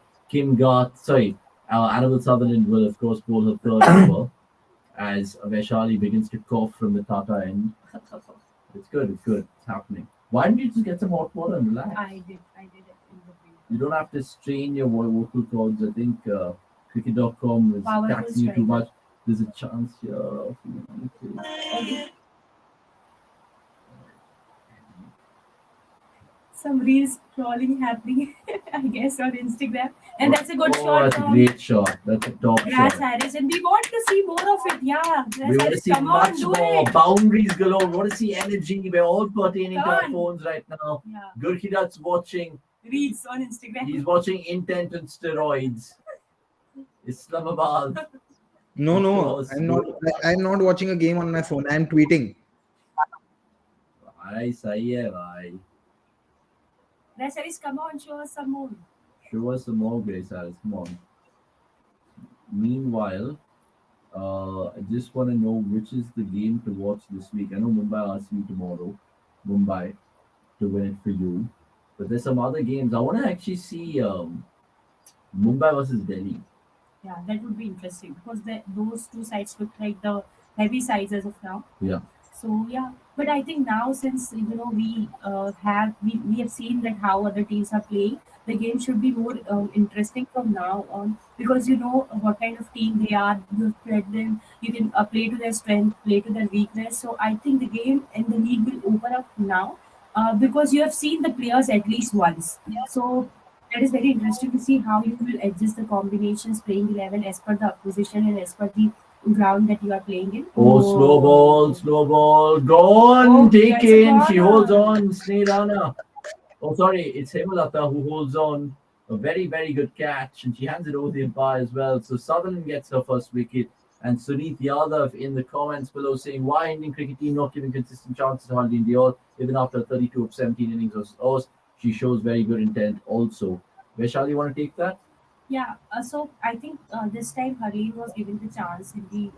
A: Annabelle Sutherland will, of course, bowl her third over as Vaishali begins to cough from the Tata end. It's good. It's happening. Why don't you just get some hot water and relax?
B: I did it in the break.
A: You don't have to strain your vocal cords. I think cricket.com is taxing you too much. There's a chance here. Okay.
B: some reels scrolling happening, I guess, on Instagram. And that's a good
A: Oh,
B: shot
A: that's a
B: from
A: great shot. That's a top
B: Grass
A: shot.
B: Harris. And we want to see more of it. Yeah,
A: We
B: Grass
A: want to
B: Harris,
A: see
B: come on,
A: much
B: do
A: more.
B: it.
A: Boundaries galore. We want to see energy. We're all pertaining
B: Come
A: to our
B: on.
A: phones right now.
B: Yeah,
A: Gurkhirat's watching.
B: reels on Instagram.
A: He's watching Intent and Steroids. Islamabad.
D: No,
A: Of
D: no,
A: course.
D: I'm not watching a game on my phone. I'm tweeting.
A: भाई सही है भाई.
B: Grass Harris, come on, show us some more.
A: Show us some more, Grace Harris. Come on. Meanwhile, I just want to know which is the game to watch this week. I know Mumbai asks you tomorrow, Mumbai, to win it for you. But there's some other games. I want to actually see Mumbai versus Delhi.
B: Yeah, that would be interesting because those two sides look like the heavy sides as of now.
A: Yeah.
B: So yeah, but I think now since we have seen that how other teams are playing, the game should be more interesting from now on because you know what kind of team they are. You've played them. You can play to their strength, play to their weakness. So I think the game and the league will open up now because you have seen the players at least once. So that is very interesting to see how you will adjust the combinations, playing 11 as per the opposition and as per the ground that you are playing in.
A: Oh, slow ball, gone,
B: Oh,
A: taken.
B: that's a
A: She holds
B: corner.
A: on, Snehlana. Oh, sorry, it's Hemalata who holds on. A very, very good catch, and she hands it over the umpire as well. So Sutherland gets her first wicket, and Sunith Yadav in the comments below saying, why Indian cricket team not giving consistent chances to Harleen Dior even after 32 of 17 innings was ours? She shows very good intent also. Vaishali, you want to take that?
B: Yeah, so I think this time Harleen was given the chance in the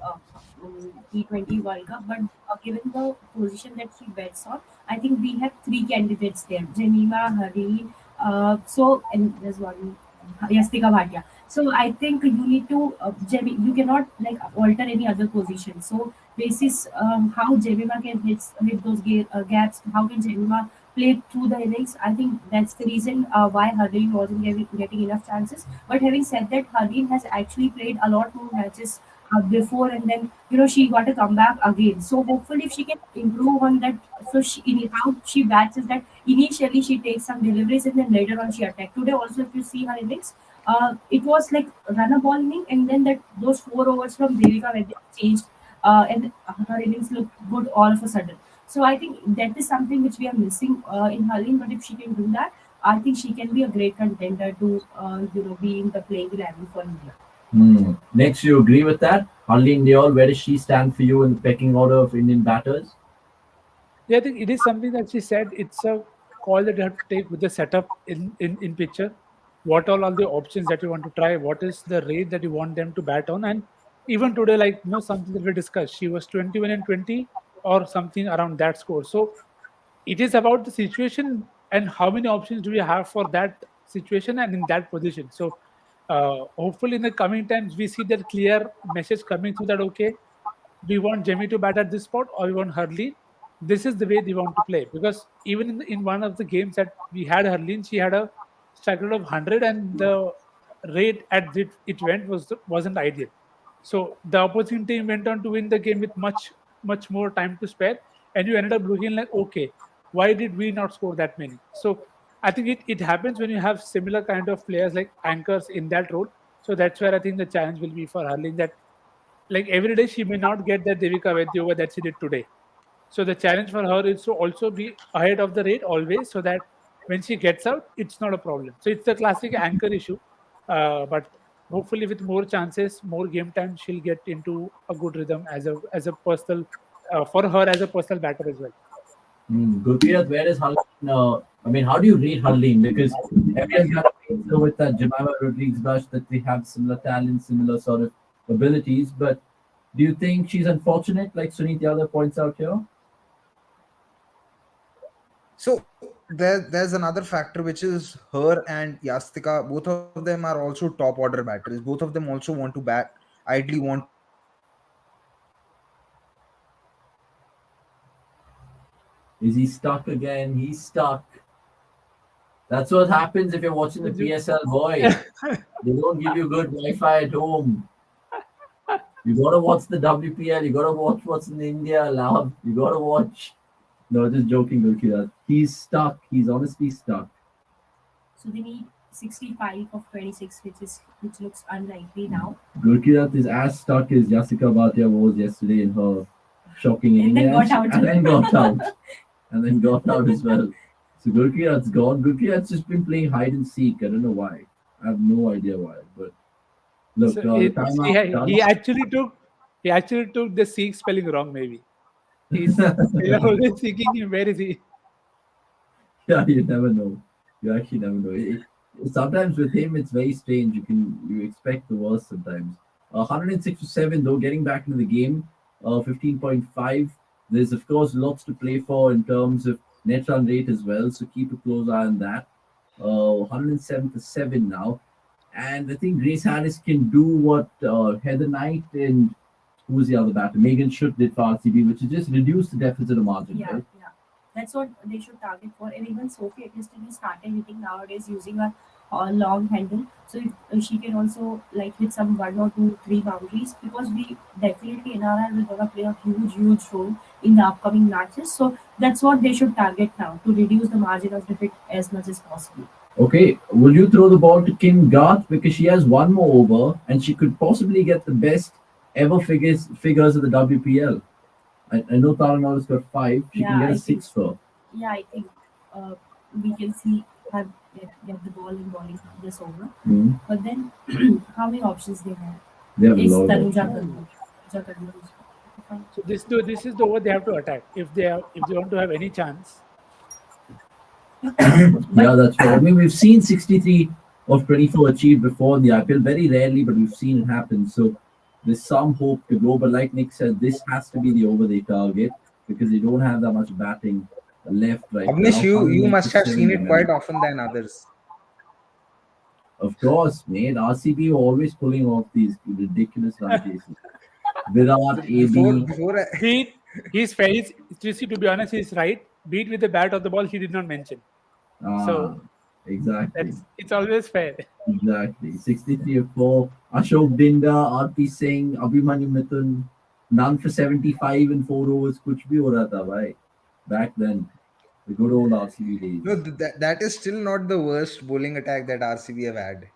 B: T20 World Cup, but given the position that she bets on, I think we have three candidates there: Jemima, Harleen, and there's one, Yastika Bhatia. So I think you need to you cannot like alter any other position. So basis how Jemima can hit those gaps, how can Jemima play through the innings. I think that's the reason why Harleen wasn't getting enough chances. But having said that, Harleen has actually played a lot more matches before, and then she got a comeback again. So hopefully, if she can improve on that, so how she bats is that initially she takes some deliveries and then later on she attacks. Today also, if you see her innings, it was like run a ball inning, and then that those 4 overs from Devika where they changed, and her innings looked good all of a sudden. So I think that is something which we are missing in Harleen. But if she can do that, I think she can be a great contender to be in the playing 11 for India.
A: Next, you agree with that? Harleen Dior, where does she stand for you in the pecking order of Indian batters?
C: Yeah, I think it is something that she said. It's a call that you have to take with the setup in picture. What all are the options that you want to try? What is the rate that you want them to bat on? And even today, like something that we discussed, she was 21 and 20 or something around that score. So it is about the situation and how many options do we have for that situation and in that position. So hopefully in the coming times we see that clear message coming through that okay, we want Jemmy to bat at this spot or we want Harleen. This is the way they want to play because even in one of the games that we had Harleen, she had a strike rate of 100 and the rate at which it went wasn't ideal. So the opposing team went on to win the game with much more time to spare, and you ended up looking like okay, why did we not score that many? So I think it happens when you have similar kind of players like anchors in that role. So that's where I think the challenge will be for Harleen that like every day she may not get that Devika Vaidya over that she did today. So the challenge for her is to also be ahead of the rate always, so that when she gets out, it's not a problem. So it's the classic anchor issue, but hopefully with more chances, more game time, she'll get into a good rhythm as a personal for her as a personal batter as well.
A: Gurpreet, where is Harleen? How do you rate Harleen? Because everyone's got to so with that Jemima Rodriguez Bush that they have similar talent, similar sort of abilities. But do you think she's unfortunate, like Sunit Yadav points out here?
D: So there's another factor which is her and Yastika. Both of them are also top order batters. Both of them also want to bat. Ideally, want to bat in the middle order.
A: Is he stuck again? He's stuck. That's what happens if you're watching the PSL, boy. They don't give you good Wi-Fi at home. You gotta watch the WPL. You gotta watch what's in India, love. You gotta watch. No, just joking, Gurkirat. He's stuck. He's honestly stuck.
B: So they need 65 of 26, which looks unlikely now.
A: Gurkirat is as stuck as Jessica Bhatia was yesterday in her shocking
B: And
A: inning
B: then got
A: match,
B: out.
A: and then got out. And then got out as well. So Gurkirat's gone. Gurkirat's just been playing hide and seek. I don't know why. I have no idea why. But look,
C: So
A: the timeout done.
C: he actually took the seek spelling wrong. Maybe he's always seeking him. Where is he?
A: Yeah, you never know. You actually never know. Sometimes with him, it's very strange. You expect the worst sometimes. 106 to 7 though, getting back into the game. 15.5. There's of course lots to play for in terms of net run rate as well. So keep a close eye on that. 107 to 7 now. And I think Grace Harris can do what Heather Knight and who's the other batter? Megan Schutt did for RCB, which is just reduce the deficit of margin,
B: Yeah,
A: right?
B: yeah. That's what they should target for. And even Sophie Eccleston is started hitting nowadays using a long handle. So if she can also like hit some 1 or 2, 3 boundaries, because we definitely NRI will gonna play a huge role in the upcoming matches. So that's what they should target now, to reduce the margin of defeat as much as possible.
A: Okay, will you throw the ball to Kim Garth because she has one more over and she could possibly get the best ever figures of the WPL. I know Taranola's got 5. She can
B: Yeah,
A: get a
B: I think
A: 6 for.
B: Yeah, I think we can see her get the ball in bowling this over.
A: Mhm.
B: But then, how many options they have?
A: They have a
B: Is
A: lot of
B: Tanuja
A: options.
B: Kapoor. Fine.
C: So this is the over they have to attack if they want to have any chance.
A: Yeah, that's right. I mean, we've seen 63 of 24 achieved before in the IPL. Very rarely, but we've seen it happen. So there's some hope to go. But like Nick said, this has to be the over they target because they don't have that much batting left right
D: Avnish,
A: now.
D: you must have
A: 187
D: seen it quite
A: remaining.
D: often than others.
A: Of course, mate. RCB were always pulling off these ridiculous run chases. Virat, AB.
D: Before I,
C: Beat he's fair. To be honest, he's right. Beat with the bat or the ball, he did not mention. So
A: Exactly.
C: it's always fair.
A: Exactly. 63 of 4. Ashok Dinda, RP Singh, Abhimanyu Mithun. None for 75 in 4 overs. Kuch bhi ho raha tha, bhai. Back then. The good old RCB days.
D: no, that is still not the worst bowling attack that RCB have had.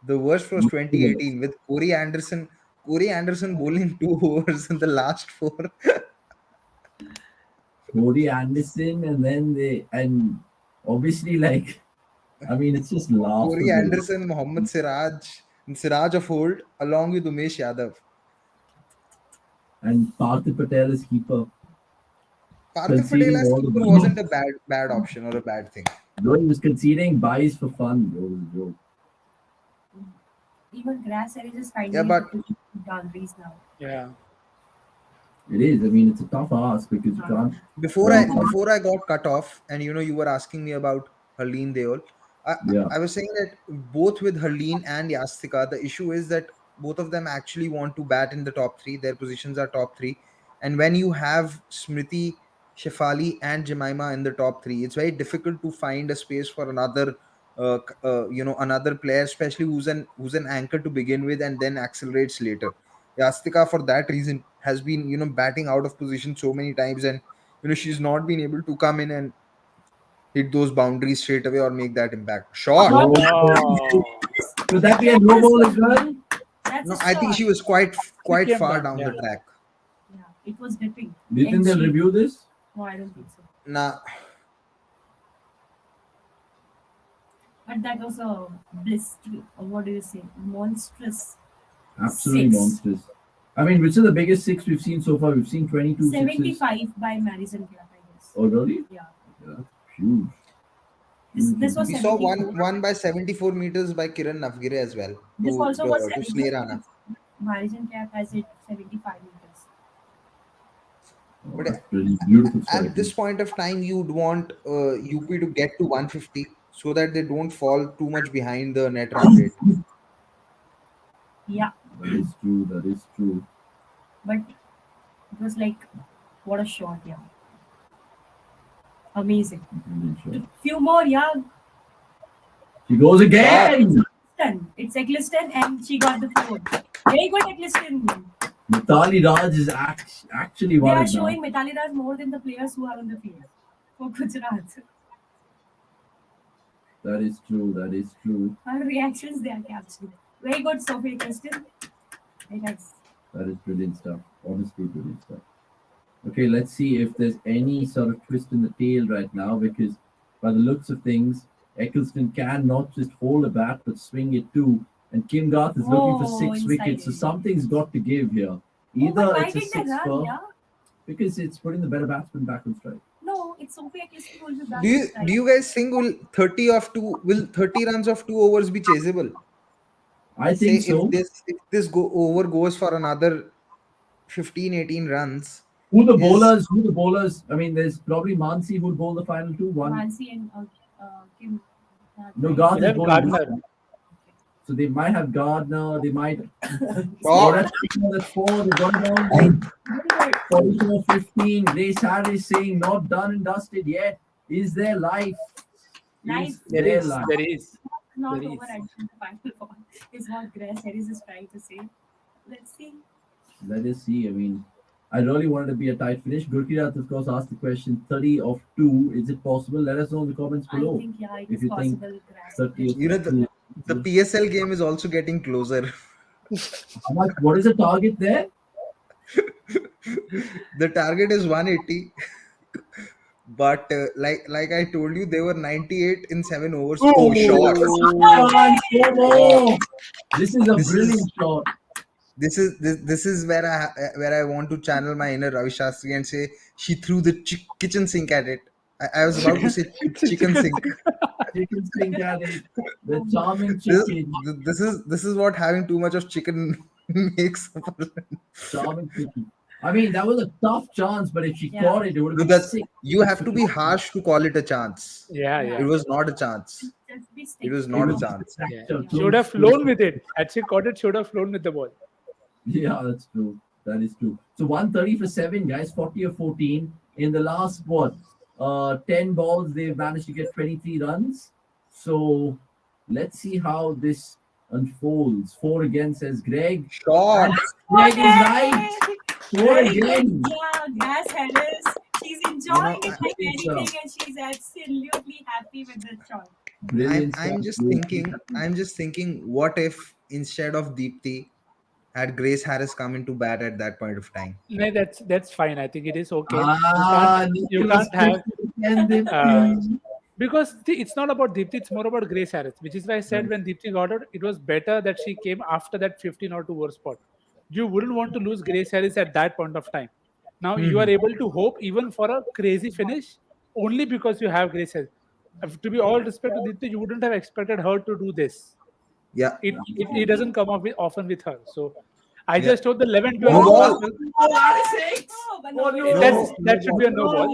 D: The worst was 2018 with Corey Anderson. Corey Anderson bowling 2 overs in the last 4.
A: Cody Anderson, and obviously, like, I mean, it's just laughable.
D: Corey Anderson, Mohammad Siraj, and Siraj of old, along with Umesh Yadav.
A: And Parthiv Patel is keeper.
D: Parthiv
A: Conceding
D: Patel as
A: all the
D: keeper
A: balls.
D: wasn't a bad option or a bad thing.
A: Though he was conceding buys for fun, bro. It was a joke.
B: Even Grass Series is finding
D: Yeah, but-
B: boundaries now.
C: Yeah.
A: It is. I mean, it's a tough ask because you can't.
D: Before I got cut off, and you were asking me about Harleen Deol.
A: Yeah.
D: I was saying that both with Harleen and Yastika, the issue is that both of them actually want to bat in the top 3. Their positions are top 3, and when you have Smriti, Shefali, and Jemima in the top 3, it's very difficult to find a space for another, another player, especially who's an anchor to begin with and then accelerates later. Yastika, for that reason, has been batting out of position so many times, and she's not been able to come in and hit those boundaries straight away or make that impact. Shot.
C: Oh.
A: Could that be a no ball as well?
B: That's
D: No,
B: a
D: I think
B: shot.
D: she was quite
C: came
D: far
C: down,
D: down
C: yeah.
D: the track.
B: Yeah, it was dipping.
A: Do you think
B: And
A: they'll
B: she-
A: review this?
B: No, I don't think so.
D: Nah,
B: But that was a blistering, or what do you say? Monstrous.
A: Absolutely
B: 6.
A: monstrous. I mean, which are the biggest 6 we've seen so far? We've seen 22 sixes.
B: 75 by Madison Clark, I guess.
A: Oh, really?
B: Yeah.
A: Yeah, huge.
B: This was
D: we saw
B: 74.
D: one by 74 meters by Kiran Navgire as well.
B: This also was
D: to
B: 74.
D: Sneh Rana.
B: Madison Clark has it 75 meters.
A: Oh,
D: But
A: that's pretty beautiful.
D: At this point of time, you'd want UP to get to 150 so that they don't fall too much behind the net run rate.
B: Yeah,
A: That is true. That is true.
B: but it was like, what a shot, yeah. Amazing.
A: Brilliant shot.
B: Few more, yeah.
A: She goes again.
B: Done. It's Eccleston and she got the 4. Very good, Eccleston.
A: Mitali Raj is actually
B: They
A: one
B: are
A: of them.
B: showing Mitali Raj more than the players who are on the field. for Gujarat.
A: That is true. That is true.
B: Her reactions they are captured. Very good, Sophie Kristen. Very nice.
A: That is brilliant stuff. Honestly, brilliant stuff. Okay, let's see if there's any sort of twist in the tail right now, because by the looks of things, Eccleston can not just hold a bat but swing it too. And Kim Garth is looking for 6
B: inside
A: wickets, so
B: it.
A: something's got to give here.
B: Oh,
A: Either
B: but why
A: it's a
B: did they
A: 6
B: run?
A: for,
B: Yeah.
A: because it's putting the better batsman back on strike.
B: No, it's Sophie Kristen who will be back.
D: Do you guys think will 30 runs of 2 overs be chaseable?
A: I think
D: Say
A: so.
D: if this over goes for another 15-18 runs.
A: Who the bowlers? I mean, there's probably Mansi who'll bowl the final two.
B: Mansi and Kim.
A: No, Garth is bowling.
C: Gardner.
A: So they might have Gardner. They might.
D: Oh.
A: That's 4. They've gone down. 44-15. Grace Harris saying not done and dusted yet. Is there life?
B: Life.
A: There is life.
C: There is.
B: Not
C: There
B: over
C: is.
B: until the final ball is what Grace Harris is trying to say. Let's see.
A: Let us see. I mean, I really wanted to be a tight finish. Gurkirat, of course, asked the question 30 of 2. Is it possible? Let us know in the comments below.
B: I think it
A: If
B: is
A: you think
B: possible. Grace.
A: 30 of
D: You know,
A: 2.
D: the PSL game is also getting closer.
A: How much? What is the target there?
D: The target is 180. But like I told you, they were 98 in 7 overs. Oh, shot!
A: This is a brilliant shot.
D: This is where I want to channel my inner Ravi Shastri and say she threw the kitchen sink at it. I was about to say chicken sink.
A: Chicken sink at it. The charming chicken.
D: This is what having too much of chicken makes.
A: Charming chicken. I mean, that was a tough chance, but if she
B: Yeah.
A: caught it, it would have been sick.
D: You have to be harsh to call it a chance.
C: Yeah.
D: It was not a chance.
B: Just be
D: It was
B: stick.
D: not a chance.
C: Yeah. She would have flown with it. Had she caught it, she would have flown with the ball.
A: Yeah, that's true. That is true. So 130 for 7, guys. 40 or 14. In the last, 10 balls, they've managed to get 23 runs. So let's see how this unfolds. 4 again, says Greg.
D: Shot.
A: Greg is right. 4 again.
B: Yeah, Grace Harris. She's enjoying it like
A: so.
B: anything, and she's absolutely happy with the shot.
A: Brilliant
D: I'm
A: stuff.
D: just thinking, what if instead of Deepthi, had Grace Harris come into bat at that point of time?
C: No, that's fine. I think it is okay. You
A: Nicholas
C: can't have
A: Dipti.
C: because it's not about Deepthi, it's more about Grace Harris, which is why I said when Deepthi got out, it was better that she came after that 15 or 2 over spot. You wouldn't want to lose Grace Harris at that point of time. Now you are able to hope even for a crazy finish only because you have Grace Harris. To be all respect to Deepthi, you wouldn't have expected her to do this.
D: Yeah.
C: It doesn't come up often with her. So I
D: Yeah.
C: just hope the 11-12
D: No ball.
C: that should be a no ball.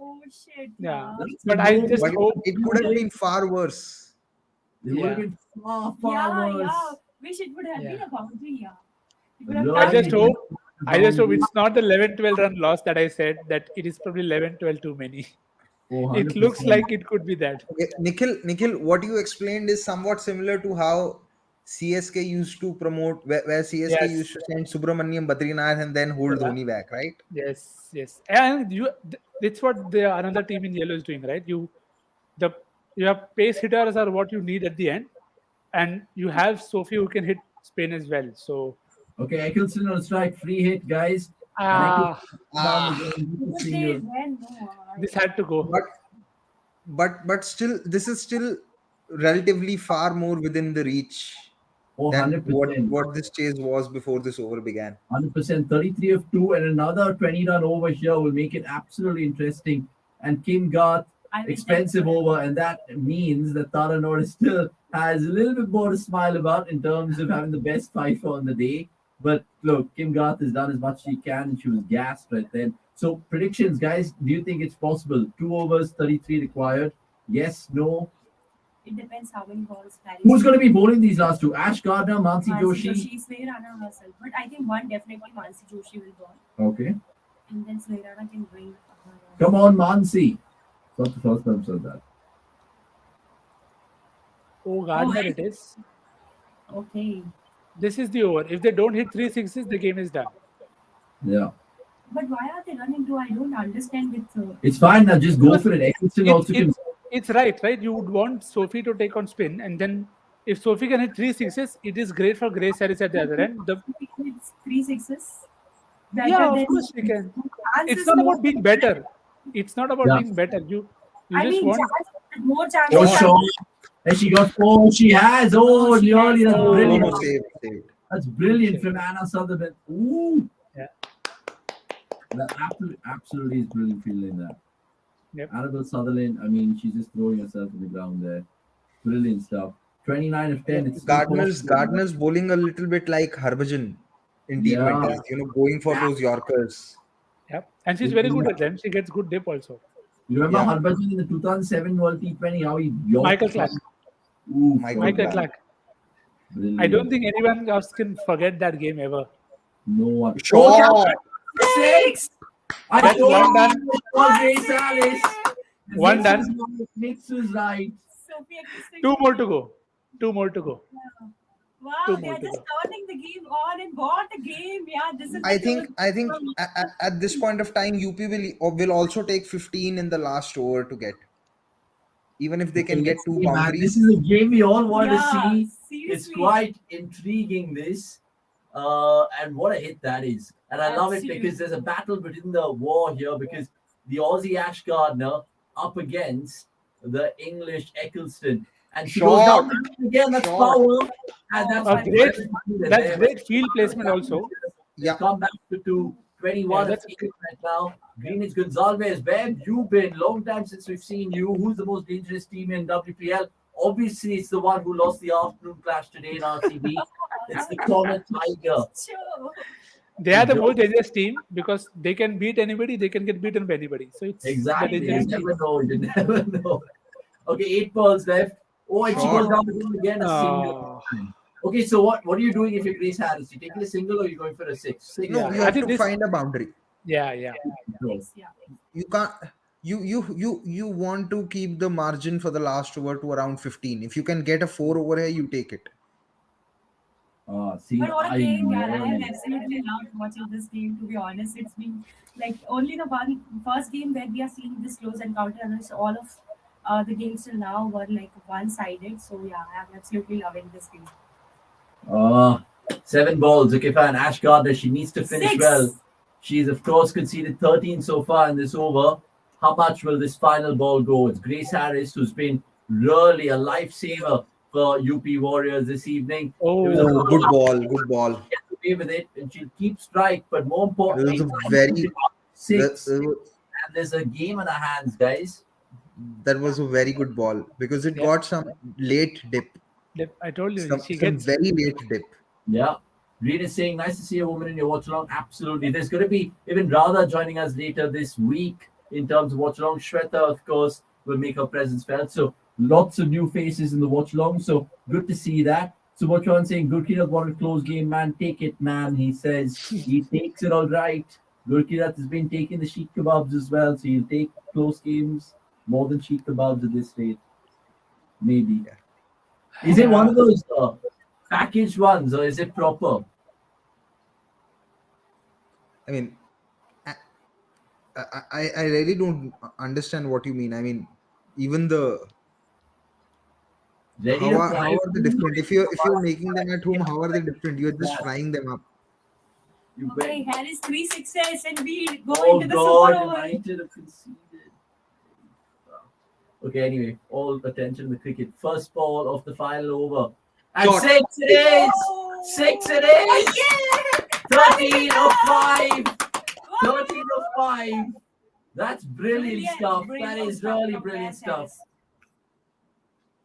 B: Oh shit!
C: Yeah. But I just
D: But
C: hope
D: it could have been far worse.
A: It would have been far worse.
B: Yeah. Wish it would have been a boundary. Yeah. It would have
A: No,
C: I
B: done
C: just
B: it.
C: hope it's not the 11-12 run loss that I said, that it is probably 11-12 too many.
A: Oh,
C: It looks
A: 100%.
C: like it could be that.
D: Okay, Nikhil, what you explained is somewhat similar to how CSK used to promote, where CSK
C: Yes.
D: used to send Subramaniam Badrinath and then hold Dhoni back, right?
C: Yes. And it's what the another team in yellow is doing, right? Your pace hitters are what you need at the end, and you have Sophie who can hit spin as well. So
A: Okay, Eccleston on strike, free hit, guys.
C: This had to go.
D: But still, this is still relatively far more within the reach
A: Oh,
D: than
A: 100%.
D: what this chase was before this over began.
A: 100%. 33 of 2 and another 20-run over here will make it absolutely interesting. And Kim Garth, expensive over, and that means that Tara Nora still has a little bit more to smile about in terms of having the best fifer on the day. But look, Kim Garth has done as much as she can, and she was gassed right then. So predictions, guys, do you think it's possible? 2 overs, 33 required. Yes, no.
B: It depends how many balls Paris.
A: Who's going to be bowling these last two? Ash Gardner, Mansi
B: Mansi
A: Joshi.
B: Joshi, Sneha herself. But I think one definitely Mansi Joshi will bowl.
A: Okay.
B: And then Sneha can bring.
A: Come on, Mansi. Not the first time said that.
C: Oh, Gardner it is.
B: Okay.
C: This is the over. If they don't hit 3 sixes, the game is done.
A: Yeah.
B: But why are they running to? I don't understand with.
A: It's fine now. Just go
C: Because
A: for it. Eccleston
C: it's
A: also can.
C: it's right. You would want Sophie to take on spin, and then if Sophie can hit 3 sixes, it is great for Grace Harris at the other end.
B: It's 3 6s.
C: Yeah,
B: Better
C: of
B: than
C: course we can.
B: chance
C: It's
B: is
C: not
B: more.
C: about being better. It's not about
A: Yeah.
C: being better. You
B: I
C: just
B: mean,
C: want.
B: more
A: Oh,
B: chances.
A: sure. And she got. Oh, she has. Oh,
B: Oh, she
A: nearly.
B: has.
A: That's
C: Oh.
A: brilliant.
D: No, saved.
A: That's brilliant from Anna Sutherland. Ooh.
C: Yeah.
A: That absolutely is brilliant fielding that.
C: Yep.
A: Annabelle Sutherland, I mean, she's just throwing herself to the ground there. Brilliant stuff. 29 of 10. It's still
D: Gardner's
A: possible.
D: bowling a little bit like Harbhajan in
A: Yeah.
D: T20s. Going for those Yorkers.
C: Yep. And she's very good at them. She gets good dip also.
A: You remember
D: Yeah.
A: Harbhajan in the 2007 World T20? How he
C: Michael Clark.
A: Ooh,
D: Michael
C: Clark.
A: brilliant.
C: I don't think anyone else can forget that game ever.
A: No one.
D: Sure.
B: 6.
A: I
C: That's
A: told
C: one done.
A: you it was Grace Alice.
C: One done.
A: Mix was right.
B: Sophie Eccleston.
C: 2 more to go. 2 more to go.
B: Wow,
C: Two
B: they
C: more
B: are
C: to
B: just
C: go.
B: turning the game on and bought the game. Yeah, this is.
D: I think at this point of time, UP will also take 15 in the last over to get. Even if they can get 2
A: Hey, man,
D: boundaries.
A: this is a game we all want to
B: Yeah,
A: see. It's
B: seriously.
A: quite intriguing, this. And what a hit that is. And I love it because there's a battle between the war here because the Aussie Ash Gardner up against the English Eccleston. And she goes down again. That's power. And that's
C: Great field placement also.
D: Yeah.
A: Come back to 21
C: Yeah, that's
A: right now. Greenwich Gonzalez, where have you been? Long time since we've seen you. Who's the most dangerous team in WPL? Obviously, it's the one who lost the afternoon clash today in RCB. It's the Corner Tiger.
B: Sure.
C: They are the most dangerous team because they can beat anybody, they can get beaten by anybody. So it's
A: Exactly.
C: the
A: You
C: dangerous team.
A: never know. You never know. Okay, 8 balls left. Oh, and she goes down the field again. A single. Okay, so what are you doing if you're Grace Harris? You taking a single or you going for a 6? 6.
D: No, you have to find a boundary.
C: Yeah.
D: You can't. You want to keep the margin for the last over to around 15. If you can get a 4 over here, you take it.
A: See,
B: But what a game, yeah. I have
A: know.
B: absolutely loved watching this game, to be honest. It's been like only the first game where we are seeing this close encounter, and it's all of the games till now were like one-sided. So yeah, I'm absolutely loving this game.
A: 7 balls. Okay, fine. Ash Gardner, she needs to finish
B: 6.
A: well. She's, of course, conceded 13 so far in this over. How much will this final ball go? It's Grace Harris, who's been really a lifesaver for UP Warriors this evening.
D: Oh, good ball.
A: Get away with it, and she'll keep strike. But more importantly,
D: It was a very
A: 6. And there's a game in her hands, guys.
D: That was a very good ball because it got some late dip.
C: I told you,
D: Some very late dip.
A: Yeah. Reed is saying, nice to see a woman in your watch along. Absolutely. There's going to be even Radha joining us later this week in terms of watch along. Shweta, of course, will make her presence felt. So lots of new faces in the watch along. So good to see that. So Watchalong saying, Gurkirat want a close game, man. Take it, man. He says he takes it all right. Gurkirat has been taking the sheet kebabs as well. So he'll take close games more than sheet kebabs at this stage. Maybe. Is it one of those packaged ones or is it proper?
D: I mean, I really don't understand what you mean. I mean, even the how are they different? If you're making them at home, how are they different? You're just frying them up.
B: Okay, Harris 3 6s and we go into the super over.
A: United have conceded. Okay, anyway, all attention to the cricket. First ball of the final over. And 6 it is! 6 it is! 13 of 5! 13 of 5! That's brilliant stuff. That is really brilliant stuff.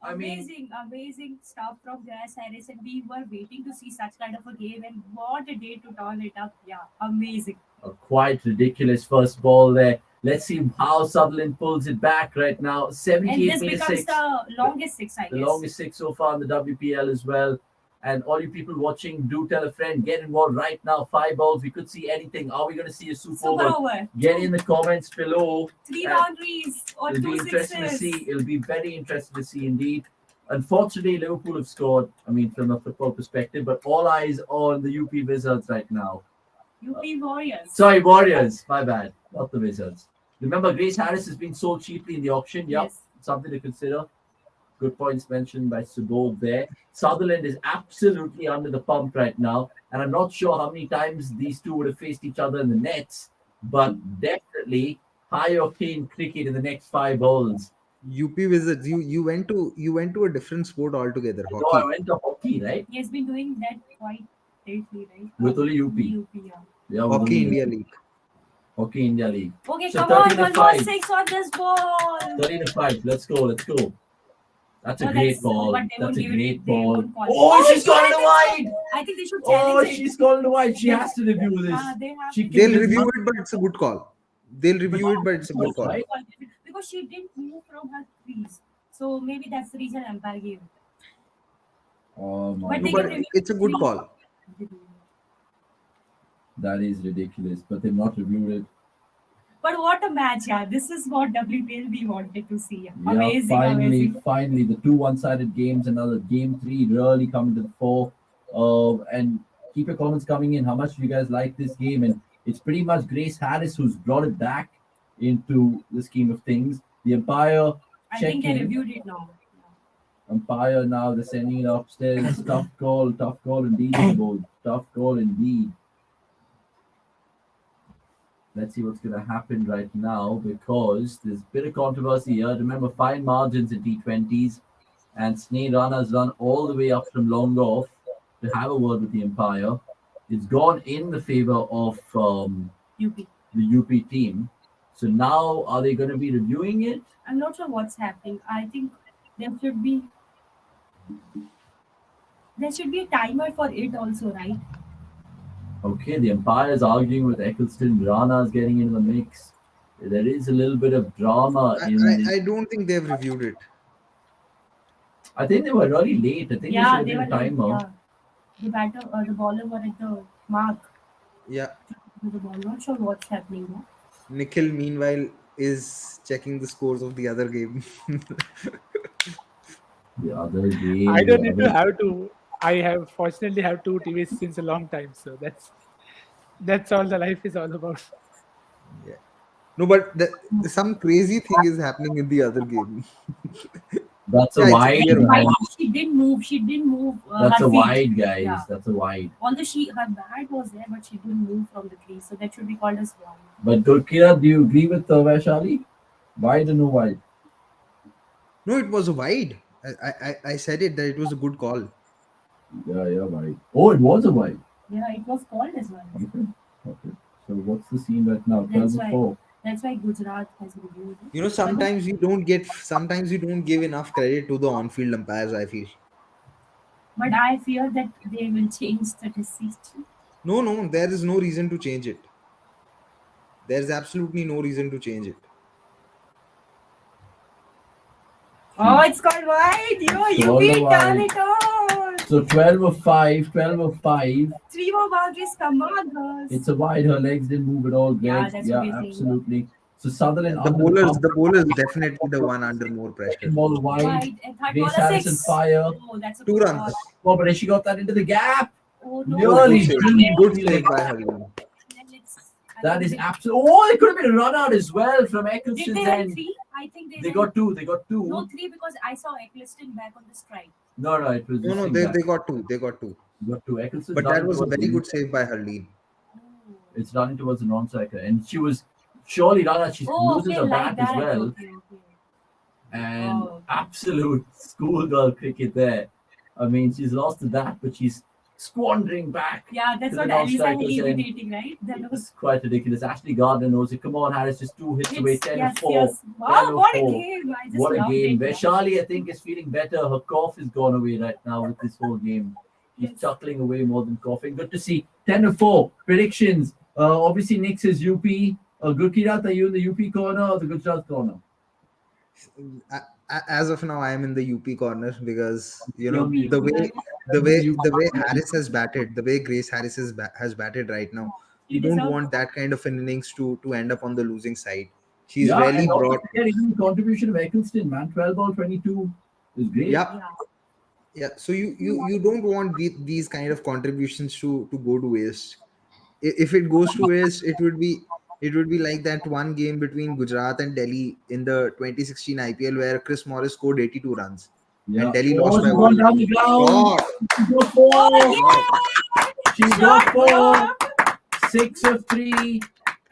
B: Amazing stuff from Grace Harris, and we were waiting to see such kind of a game, and what a day to turn it up. Yeah, amazing.
A: A quite ridiculous first ball there. Let's see how Sutherland pulls it back right now. 78
B: and this becomes the longest 6, I guess.
A: The longest 6 so far in the WPL as well. And all you people watching, do tell a friend, get involved right now. 5 balls, we could see anything. Are we going to see a super over? Get in the comments below.
B: 3 boundaries or 2
A: It'll be interesting to
B: sixes.
A: see. It'll be very interesting to see indeed. Unfortunately, Liverpool have scored, I mean, from a football perspective, but all eyes on the UP Wizards right now.
B: UP Warriors.
A: Sorry, Warriors. My bad. Not the Wizards. Remember, Grace Harris has been sold cheaply in the auction. Yep.
B: Yes.
A: Something to consider. Good points mentioned by Subodh there. Sutherland is absolutely under the pump right now. And I'm not sure how many times these two would have faced each other in the nets, but definitely high octane cricket in the next 5 balls.
D: UP Wizards, you went to a different sport altogether,
A: So
D: hockey.
A: I went to hockey, right?
B: He has been doing that quite lately, right?
A: With only UP.
B: UP, yeah.
A: Yeah, with
D: Hockey
A: only
D: India League.
A: Hockey India League.
B: Okay,
A: So
B: come on,
A: 13
B: one
A: to
B: more
A: 5.
B: 6 on this ball.
A: 13 to 5. Let's go. That's a
B: Oh,
A: great
B: that's-
A: ball.
B: but they
A: That's
B: won't
A: a
B: give it-
A: great
B: they
A: ball.
B: won't call it.
A: Oh, she's gone to wide.
B: I think they should
A: Oh,
B: challenge it.
A: she's gone to wide. She has to review this.
B: They have
A: She
B: to
A: can
D: They'll
A: give
D: review
A: one-
D: it, but it's a good call. They'll review it, but it's a good call.
A: Right?
B: Because she didn't move from her crease. So maybe that's the reason umpire gave it.
A: Oh my
B: But
D: No,
B: they
A: God.
D: but
B: can review
D: it's a good
B: three.
D: call.
A: That is ridiculous. But they've not reviewed it.
B: But what a match, yeah. This is what WPL we wanted to see.
A: Yeah,
B: Amazing,
A: finally,
B: amazing.
A: the 2 one-sided games, another game 3 really coming to the fore. And keep your comments coming in. How much do you guys like this game? And it's pretty much Grace Harris who's brought it back into the scheme of things. The umpire
B: I think they
A: checking.
B: reviewed it now.
A: Umpire now, they're sending it upstairs. Tough call indeed. Subodh. Tough call indeed. Let's see what's going to happen right now because there's a bit of controversy here. Remember, fine margins in T20s, and Sneh Rana's run all the way up from long off to have a word with the umpire. It's gone in the favor of
B: UP.
A: the UP team. So now, are they going to be reviewing it?
B: I'm not sure what's happening. I think there should be a timer for it also, right?
A: Okay, the umpire is arguing with Eccleston. Rana's getting into the mix. There is a little bit of drama in the.
D: I don't think they've reviewed it.
A: I think they were really late. I think
B: Yeah,
A: they
B: they
A: should
B: were
A: have been a timer.
B: yeah. The batter or the bowler were at the mark
D: Yeah.
B: with the ball. Not sure what's happening now.
D: Nikhil, meanwhile, is checking the scores of the other game.
A: The other game.
C: I don't
A: the
C: need to
A: other-
C: have to. I have fortunately have 2 TVs since a long time, so that's all the life is all about.
D: No, but some crazy thing is happening in the other game.
A: That's
D: Yeah,
A: a
D: it's
A: wide.
D: clear,
A: man.
B: She didn't move. She didn't move.
A: That's
B: her
A: a
B: feet.
A: wide, guys.
B: Yeah.
A: That's a wide.
B: Although her bat was there, but she didn't move from the crease, so that should be called as wide.
A: But Gurkira, do you agree with Vaishali? Wide or no wide?
D: No, it was wide. I said it that it was a good call.
A: Yeah, wide. Oh, it was a wide.
B: Yeah, it was called as wide.
A: Okay. So what's the scene right now? 12
B: That's
A: to
B: why.
A: 4.
B: That's why Gujarat has reviewed it.
D: You know, sometimes you don't give enough credit to the on-field umpires, I feel.
B: But I fear that they will change the decision.
D: No, there is no reason to change it. There's absolutely no reason to change it.
B: Oh, it's called wide. You
A: Called
B: beat
A: wide.
B: done it all.
A: So 12 of 5, 12 of 5.
B: 3 more boundaries. Come on, girls.
A: It's a wide. Her legs didn't move at all,
B: Yeah,
A: Greg.
B: that's
A: Yeah,
B: what we're saying.
A: absolutely. So Sutherland
D: The
A: under
D: bowlers,
A: pump.
D: the bowlers definitely the one under more pressure.
A: Ball wide.
B: Wide. And third
A: Grace
B: ball a
A: Harrison
B: 6.
A: fire.
B: Oh, that's a
D: 2
B: good
D: runs.
B: ball.
A: Oh, but she got that into the gap.
B: Oh, no.
A: Nearly.
D: Good save by Harleen.
B: And then
A: That is absolutely. Oh, it could have been a run out as well from
B: Did
A: Eccleston's
B: they have
A: end.
B: 3? I think
A: They
B: had-
A: got 2. They got 2.
B: No, 3 because I saw Eccleston back on the strike.
A: No, it was.
D: No,
A: this thing
D: they
A: back.
D: got 2. They got 2.
A: They got 2. Eccleston.
D: But that
A: running
D: was a
A: towards
D: very
A: the-
D: good save by Harleen.
B: Oh.
A: It's running towards the non-striker, and she was surely Rana. She
B: Oh,
A: loses
B: okay,
A: her
B: like
A: bat as
B: that.
A: well,
B: Okay.
A: and
B: Oh.
A: absolute schoolgirl cricket there. I mean, she's lost to that, but she's squandering back.
B: Yeah, that's
A: To
B: what
A: the
B: Alisa
A: non-strikers end.
B: irritating, right? That was
A: It's quite ridiculous. Ashley Gardner knows it. Come on, Harris, just 2 hits away, 10
B: yes,
A: 4.
B: yes.
A: 10
B: Wow, what a
A: 4.
B: game! I just
A: What a
B: loved
A: game.
B: it.
A: Vaishali, I think, is feeling better. Her cough is gone away right now with this whole game. She's
B: Yes.
A: chuckling away more than coughing. Good to see. 10 4. Predictions. Obviously, Nick's is UP. Gurkirat, are you in the UP corner or the Gujarat corner?
D: As of now, I am in the UP corner because you know
A: UP.
D: the way Harris has batted, the way Grace Harris has batted right now. You don't want that kind of an innings to end up on the losing side. She's really
A: and also
D: brought.
A: forget even the contribution of Eccleston, man. 12 ball 22 is great.
D: Yeah. So you don't want these kind of contributions to go to waste. if it goes to waste, it would be like that one game between Gujarat and Delhi in the 2016 IPL where Chris Morris scored 82 runs
A: Yeah.
D: and Delhi
A: Oh,
D: lost by
A: she's
D: one.
A: gone down the ground.
D: God,
A: She got four. She got
B: Shot,
A: 4. 6 of 3.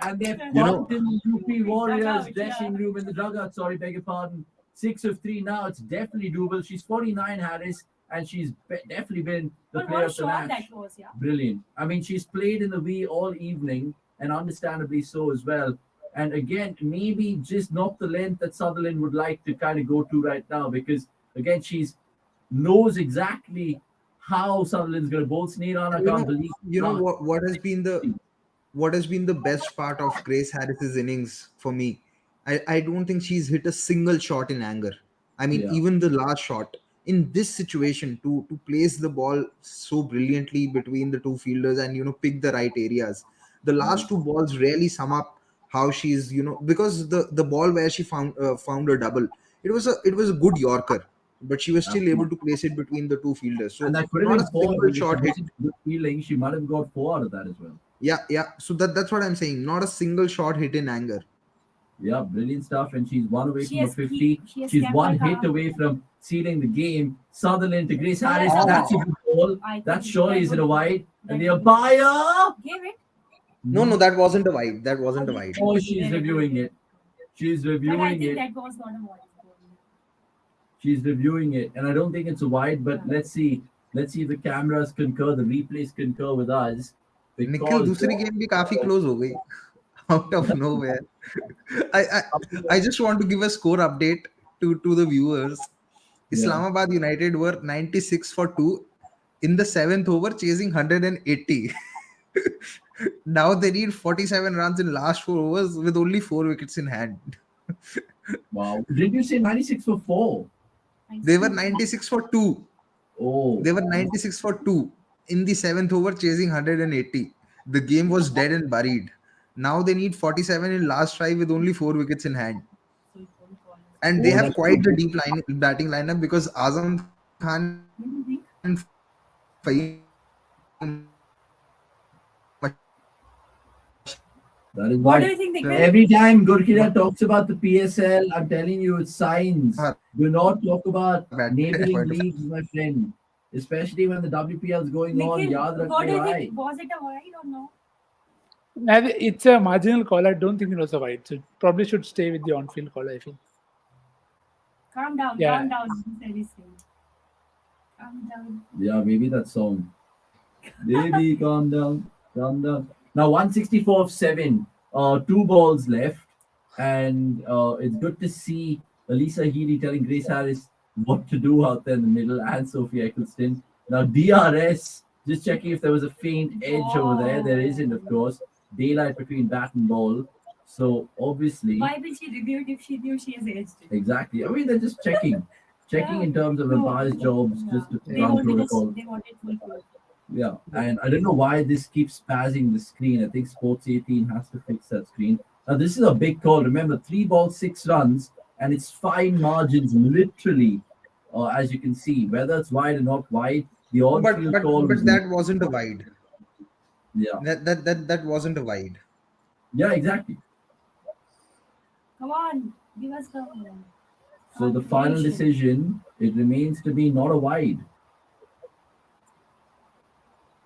A: And they're
D: You know-
A: pumped in the UP Warriors
B: Dugout,
A: dressing
B: yeah.
A: room in the dugout. Sorry, beg your pardon. 6 of 3 now. It's definitely doable. She's 49, Harris, and she's definitely been the
B: But
A: player
B: what
A: of the
B: shot
A: match.
B: that was, yeah.
A: Brilliant. I mean, she's played in the V all evening, and understandably so as well. And again, maybe just not the length that Sutherland would like to kind of go to right now, because again, she's knows exactly how Sutherland's going to bowl. Sneeran, I
D: you
A: can't
D: know,
A: believe.
D: what has been the best part of Grace Harris's innings for me? I don't think she's hit a single shot in anger. I mean,
A: Yeah.
D: even the last shot in this situation to place the ball so brilliantly between the two fielders and pick the right areas. The last two balls really sum up how she's because the ball where she found a double, it was a good Yorker, but she was still able to place it between the two fielders.
A: And
D: So
A: that could have
D: not
A: been
D: a
A: 4.
D: single
A: If she
D: shot hit.
A: wasn't good feeling, she might have got 4 out of that as well.
D: Yeah. So that's what I'm saying. Not a single shot hit in anger.
A: Yeah, brilliant stuff. And she's 1 away
B: She
A: from a
B: has
A: 50.
B: she has
A: She's
B: kept
A: 1
B: her
A: hit
B: calm.
A: away from sealing the game. Sutherland to Grace Harris.
B: Yeah.
A: That's a good ball.
B: I think
A: That surely
B: that
A: isn't a
B: would-
A: wide. And the
B: that would-
A: umpire.
B: Gave it.
D: No, that wasn't a wide. That wasn't a wide.
A: Oh, she's reviewing it. She's
B: But I
A: reviewing
B: think
A: it.
B: that was not a wide ball.
A: She's reviewing it. And I don't think it's a wide, but let's see. Let's see if the cameras concur, the replays concur with us.
D: Nikhil दूसरी game भी काफी close हो गई out of nowhere. I just want to give a score update to the viewers. Islamabad United were 96 for 2 in the 7th over, chasing 180. Now they need 47 runs in last 4 overs with only 4 wickets in hand.
A: Wow. Did you say 96 for 4?
D: They were 96 for 2.
A: Oh.
D: They were 96 for 2 in the 7th over, chasing 180. The game was dead and buried. Now they need 47 in last 5 with only 4 wickets in hand. And they
A: Oh,
D: have
A: that's
D: quite
A: good.
D: the deep batting lineup because Azam Khan and Fahim
A: That is
B: What
A: why
B: do you think they can?
A: every time Gurkira talks about the PSL, I'm telling you, it's signs. Do not talk about
D: Bad
A: neighboring
D: point of-
A: leagues, my friend. Especially when the WPL is going on.
B: Nikhil,
A: Yaad
B: what do you
A: rakhne bhai.
B: think? Was it a wide or no?
C: It's a marginal call. I don't think it was a wide. So it probably should stay with the on-field call, I feel.
B: Calm down,
C: Yeah.
B: calm down. Calm down.
A: Yeah, maybe that song. Baby, calm down, calm down. Now 164 of 7, 2 balls left, and it's good to see Elisa Healy telling Grace Harris what to do out there in the middle, and Sophie Eccleston. Now DRS, just checking if there was a faint edge over there. There isn't, of course. Daylight between bat and ball. So obviously,
B: Why will she review it if she knew she is aged?
A: exactly. I mean, they're just checking in terms of umpire's jobs, just to
B: They
A: run
B: wanted
A: protocol.
B: they wanted full proof.
A: Yeah, and I don't know why this keeps spazzing the screen. I think Sports 18 has to fix that screen. Now, this is a big call. Remember, 3 balls, 6 runs, and it's fine margins, literally, as you can see. Whether it's wide or not wide, the on-field call
D: but
A: was
D: that wasn't a wide.
A: yeah,
D: That wasn't a wide.
A: yeah, exactly.
B: Come on, give us the.
A: So the final decision, it remains to be not a wide.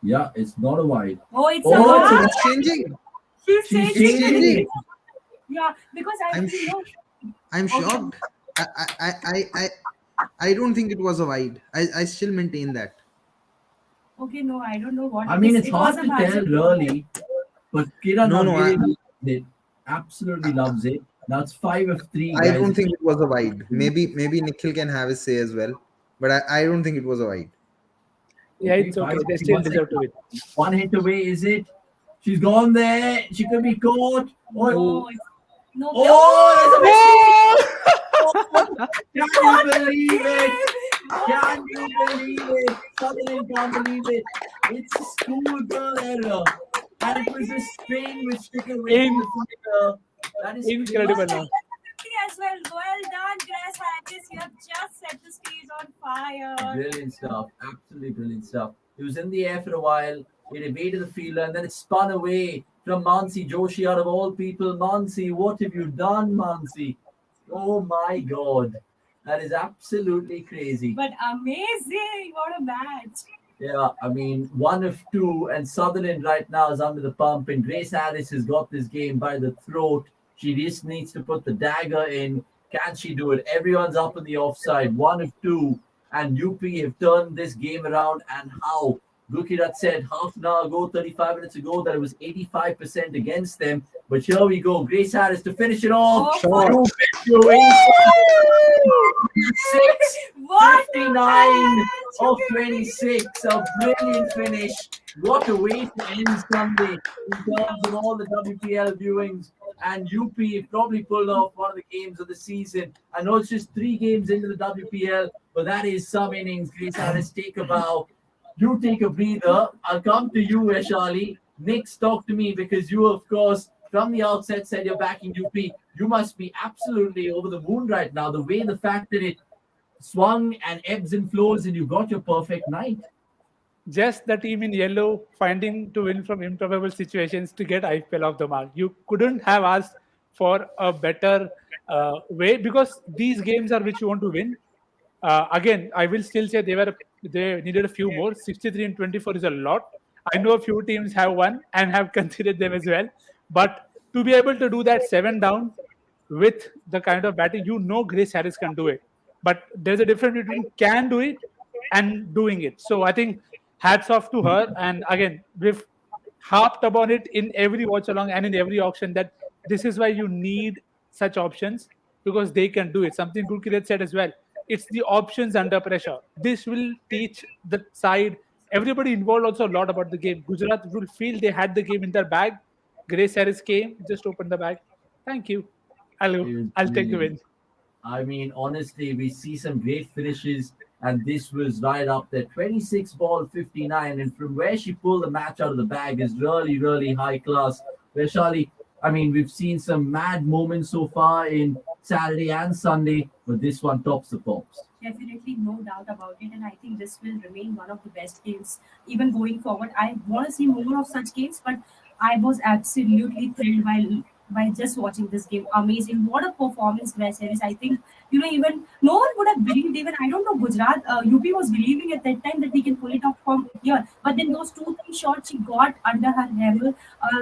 A: Yeah, it's not a wide.
B: Oh, it's
A: Oh,
B: a
A: it's a-
B: wide.
D: It's changing.
B: She's
A: She's
B: changing.
A: changing it.
B: Yeah, because I
D: I'm
B: feel
D: I'm
B: Okay.
D: shocked. I don't think it was a wide. I still maintain that.
B: okay. No, I don't know what.
A: I mean,
B: it
A: it's
B: is.
A: hard
B: It
A: to
B: was a
A: tell,
B: magic.
A: really. But Kiran
D: No,
A: really loves it. Absolutely loves it. Now it's 5 of 3.
D: I
A: Guys.
D: don't think it was a wide. Maybe Nikhil can have his say as well. But I don't think it was a wide.
C: Yeah,
A: Okay,
C: it's okay.
A: 5 of
C: They
A: 3.
C: still
A: One
C: deserve to
A: second.
C: win.
A: 1 hit away, is it? She's gone there. She could be caught. Oh,
B: No, it's- no.
A: oh, can you believe it? Can you believe it? Sutherland can't believe it. It's a schoolgirl error. And it was a spin which took away from the finger. That is
C: Incredible
A: crazy.
C: now.
B: As well. Well done, Grace Harris. You have just set the stage on fire.
A: Brilliant stuff. Absolutely brilliant stuff. It was in the air for a while. It evaded the fielder and then it spun away from Mansi Joshi out of all people. Mansi, what have you done, Mansi? Oh my God. That is absolutely crazy.
B: But amazing! What a match!
A: Yeah, I mean, 1 of 2, and Sutherland right now is under the pump, and Grace Harris has got this game by the throat. She just needs to put the dagger in. Can she do it? Everyone's up in the offside. 1 of 2, and UP have turned this game around. And how? Gujarat said half an hour ago, 35 minutes ago, that it was 85% against them. But here we go. Grace Harris to finish it off.
B: Oh,
A: You six.
B: what
A: 59 of 26. A brilliant finish. What a way to end Sunday in terms of all the WPL viewings. And UP probably pulled off one of the games of the season. I know it's just 3 games into the WPL, but that is some innings. Grace Harris, take a bow. You take a breather. I'll come to you, Vaishali. Next, talk to me, because you, of course, from the outset said you're backing UP. You must be absolutely over the moon right now. The fact that it swung and ebbs and flows and you got your perfect night.
C: Just the team in yellow finding to win from improbable situations to get IPL off the mark. You couldn't have asked for a better way, because these games are which you want to win. Again, I will still say they needed a few more. 63 and 24 is a lot. I know a few teams have won and have considered them as well. But to be able to do that 7 down with the kind of batting, Grace Harris can do it. But there's a difference between can do it and doing it. So I think hats off to her. And again, we've harped upon it in every watch along and in every auction that this is why you need such options, because they can do it. Something Gurkirat said as well. It's the options under pressure. This will teach the side, everybody involved also a lot about the game. Gujarat will feel they had the game in their bag. Grace Harris came, just opened the bag. Thank you. I'll take the win.
A: I mean, honestly, we see some great finishes, and this was right up there. 26 ball 59, and from where she pulled the match out of the bag is really, really high class. Vaishali, I mean, we've seen some mad moments so far in Saturday and Sunday, but this one tops the pops.
B: Definitely, no doubt about it. And I think this will remain one of the best games even going forward. I want to see more of such games, but I was absolutely thrilled by just watching this game. Amazing. What a performance, Grace Harris. I think, even no one would have believed, even, I don't know, Gujarat, UP was believing at that time that we can pull it off from here. But then those 2-3 shots she got under her hammer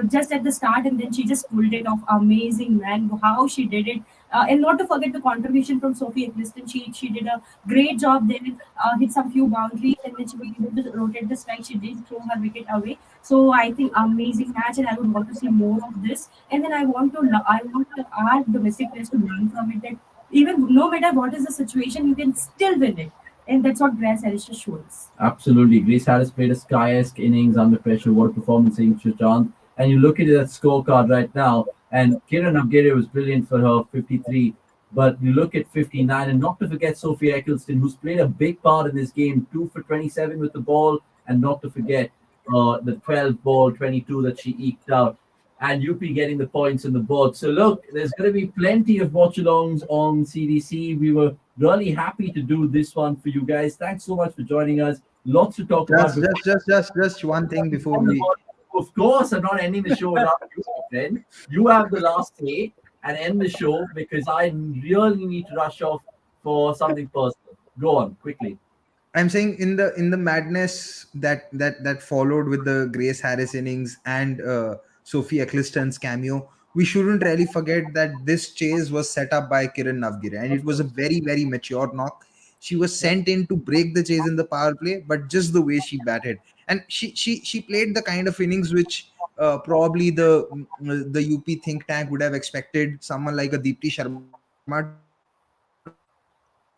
B: just at the start, and then she just pulled it off. Amazing, man. How she did it. And not to forget the contribution from Sophie Eccleston. She did a great job there, hit some few boundaries, and then she was able to rotate the strike. She did throw her wicket away. So I think amazing match, and I would want to see more of this. And then I want our domestic players to learn from it, that even no matter what is the situation, you can still win it. And that's what Grace Harris just shows.
A: Absolutely. Grace Harris played a sky-esque innings under pressure. What a performance, Chant. And you look at that scorecard right now, and Kiran Abgere was brilliant for her 53. But you look at 59, and not to forget Sophie Eccleston, who's played a big part in this game, 2 for 27 with the ball, and not to forget the 12 ball 22 that she eked out. And UP getting the points on the board. So look, there's going to be plenty of watch-alongs on CDC. We were really happy to do this one for you guys. Thanks so much for joining us. Lots to talk about.
D: Just one thing before we...
A: Of course, I'm not ending the show without you, my friend. You have the last say and end the show, because I really need to rush off for something personal. Go on, quickly.
D: I'm saying in the madness that followed with the Grace Harris innings and Sophie Eccleston's cameo, we shouldn't really forget that this chase was set up by Kiran Navgire, and it was a very, very mature knock. She was sent in to break the chase in the power play, but just the way she batted, and she played the kind of innings which probably the UP think tank would have expected someone like a Deepti Sharma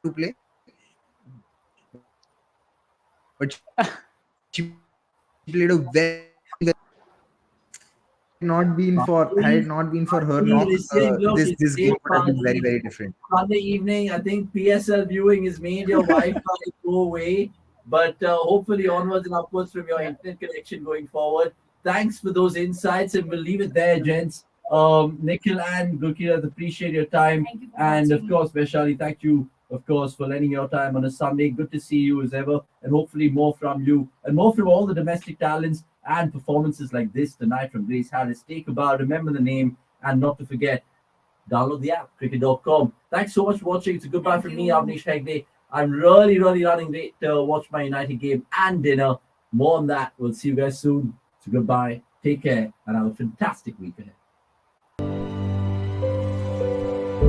D: to play. But she played a very, very had it not been for her knock, this game would have been very, very different.
A: Sunday evening, I think PSL viewing has made your Wi-Fi go away, but hopefully onwards and upwards from your internet connection going forward. Thanks for those insights, and we'll leave it there, gents. Nikhil and Gurkirat, appreciate your time.
B: Thank you for
A: And of
B: watching.
A: course, Vaishali, thank you of course, for lending your time on a Sunday. Good to see you as ever, and hopefully more from you and more from all the domestic talents and performances like this tonight from Grace Harris. Take a bow, remember the name, and not to forget, download the app, cricket.com. Thanks so much for watching. It's a goodbye
B: Thank
A: from
B: you.
A: me, Avnish Hegde. I'm really running late to watch my United game and dinner. More on that. We'll see you guys soon. It's a goodbye. Take care, and have a fantastic week ahead.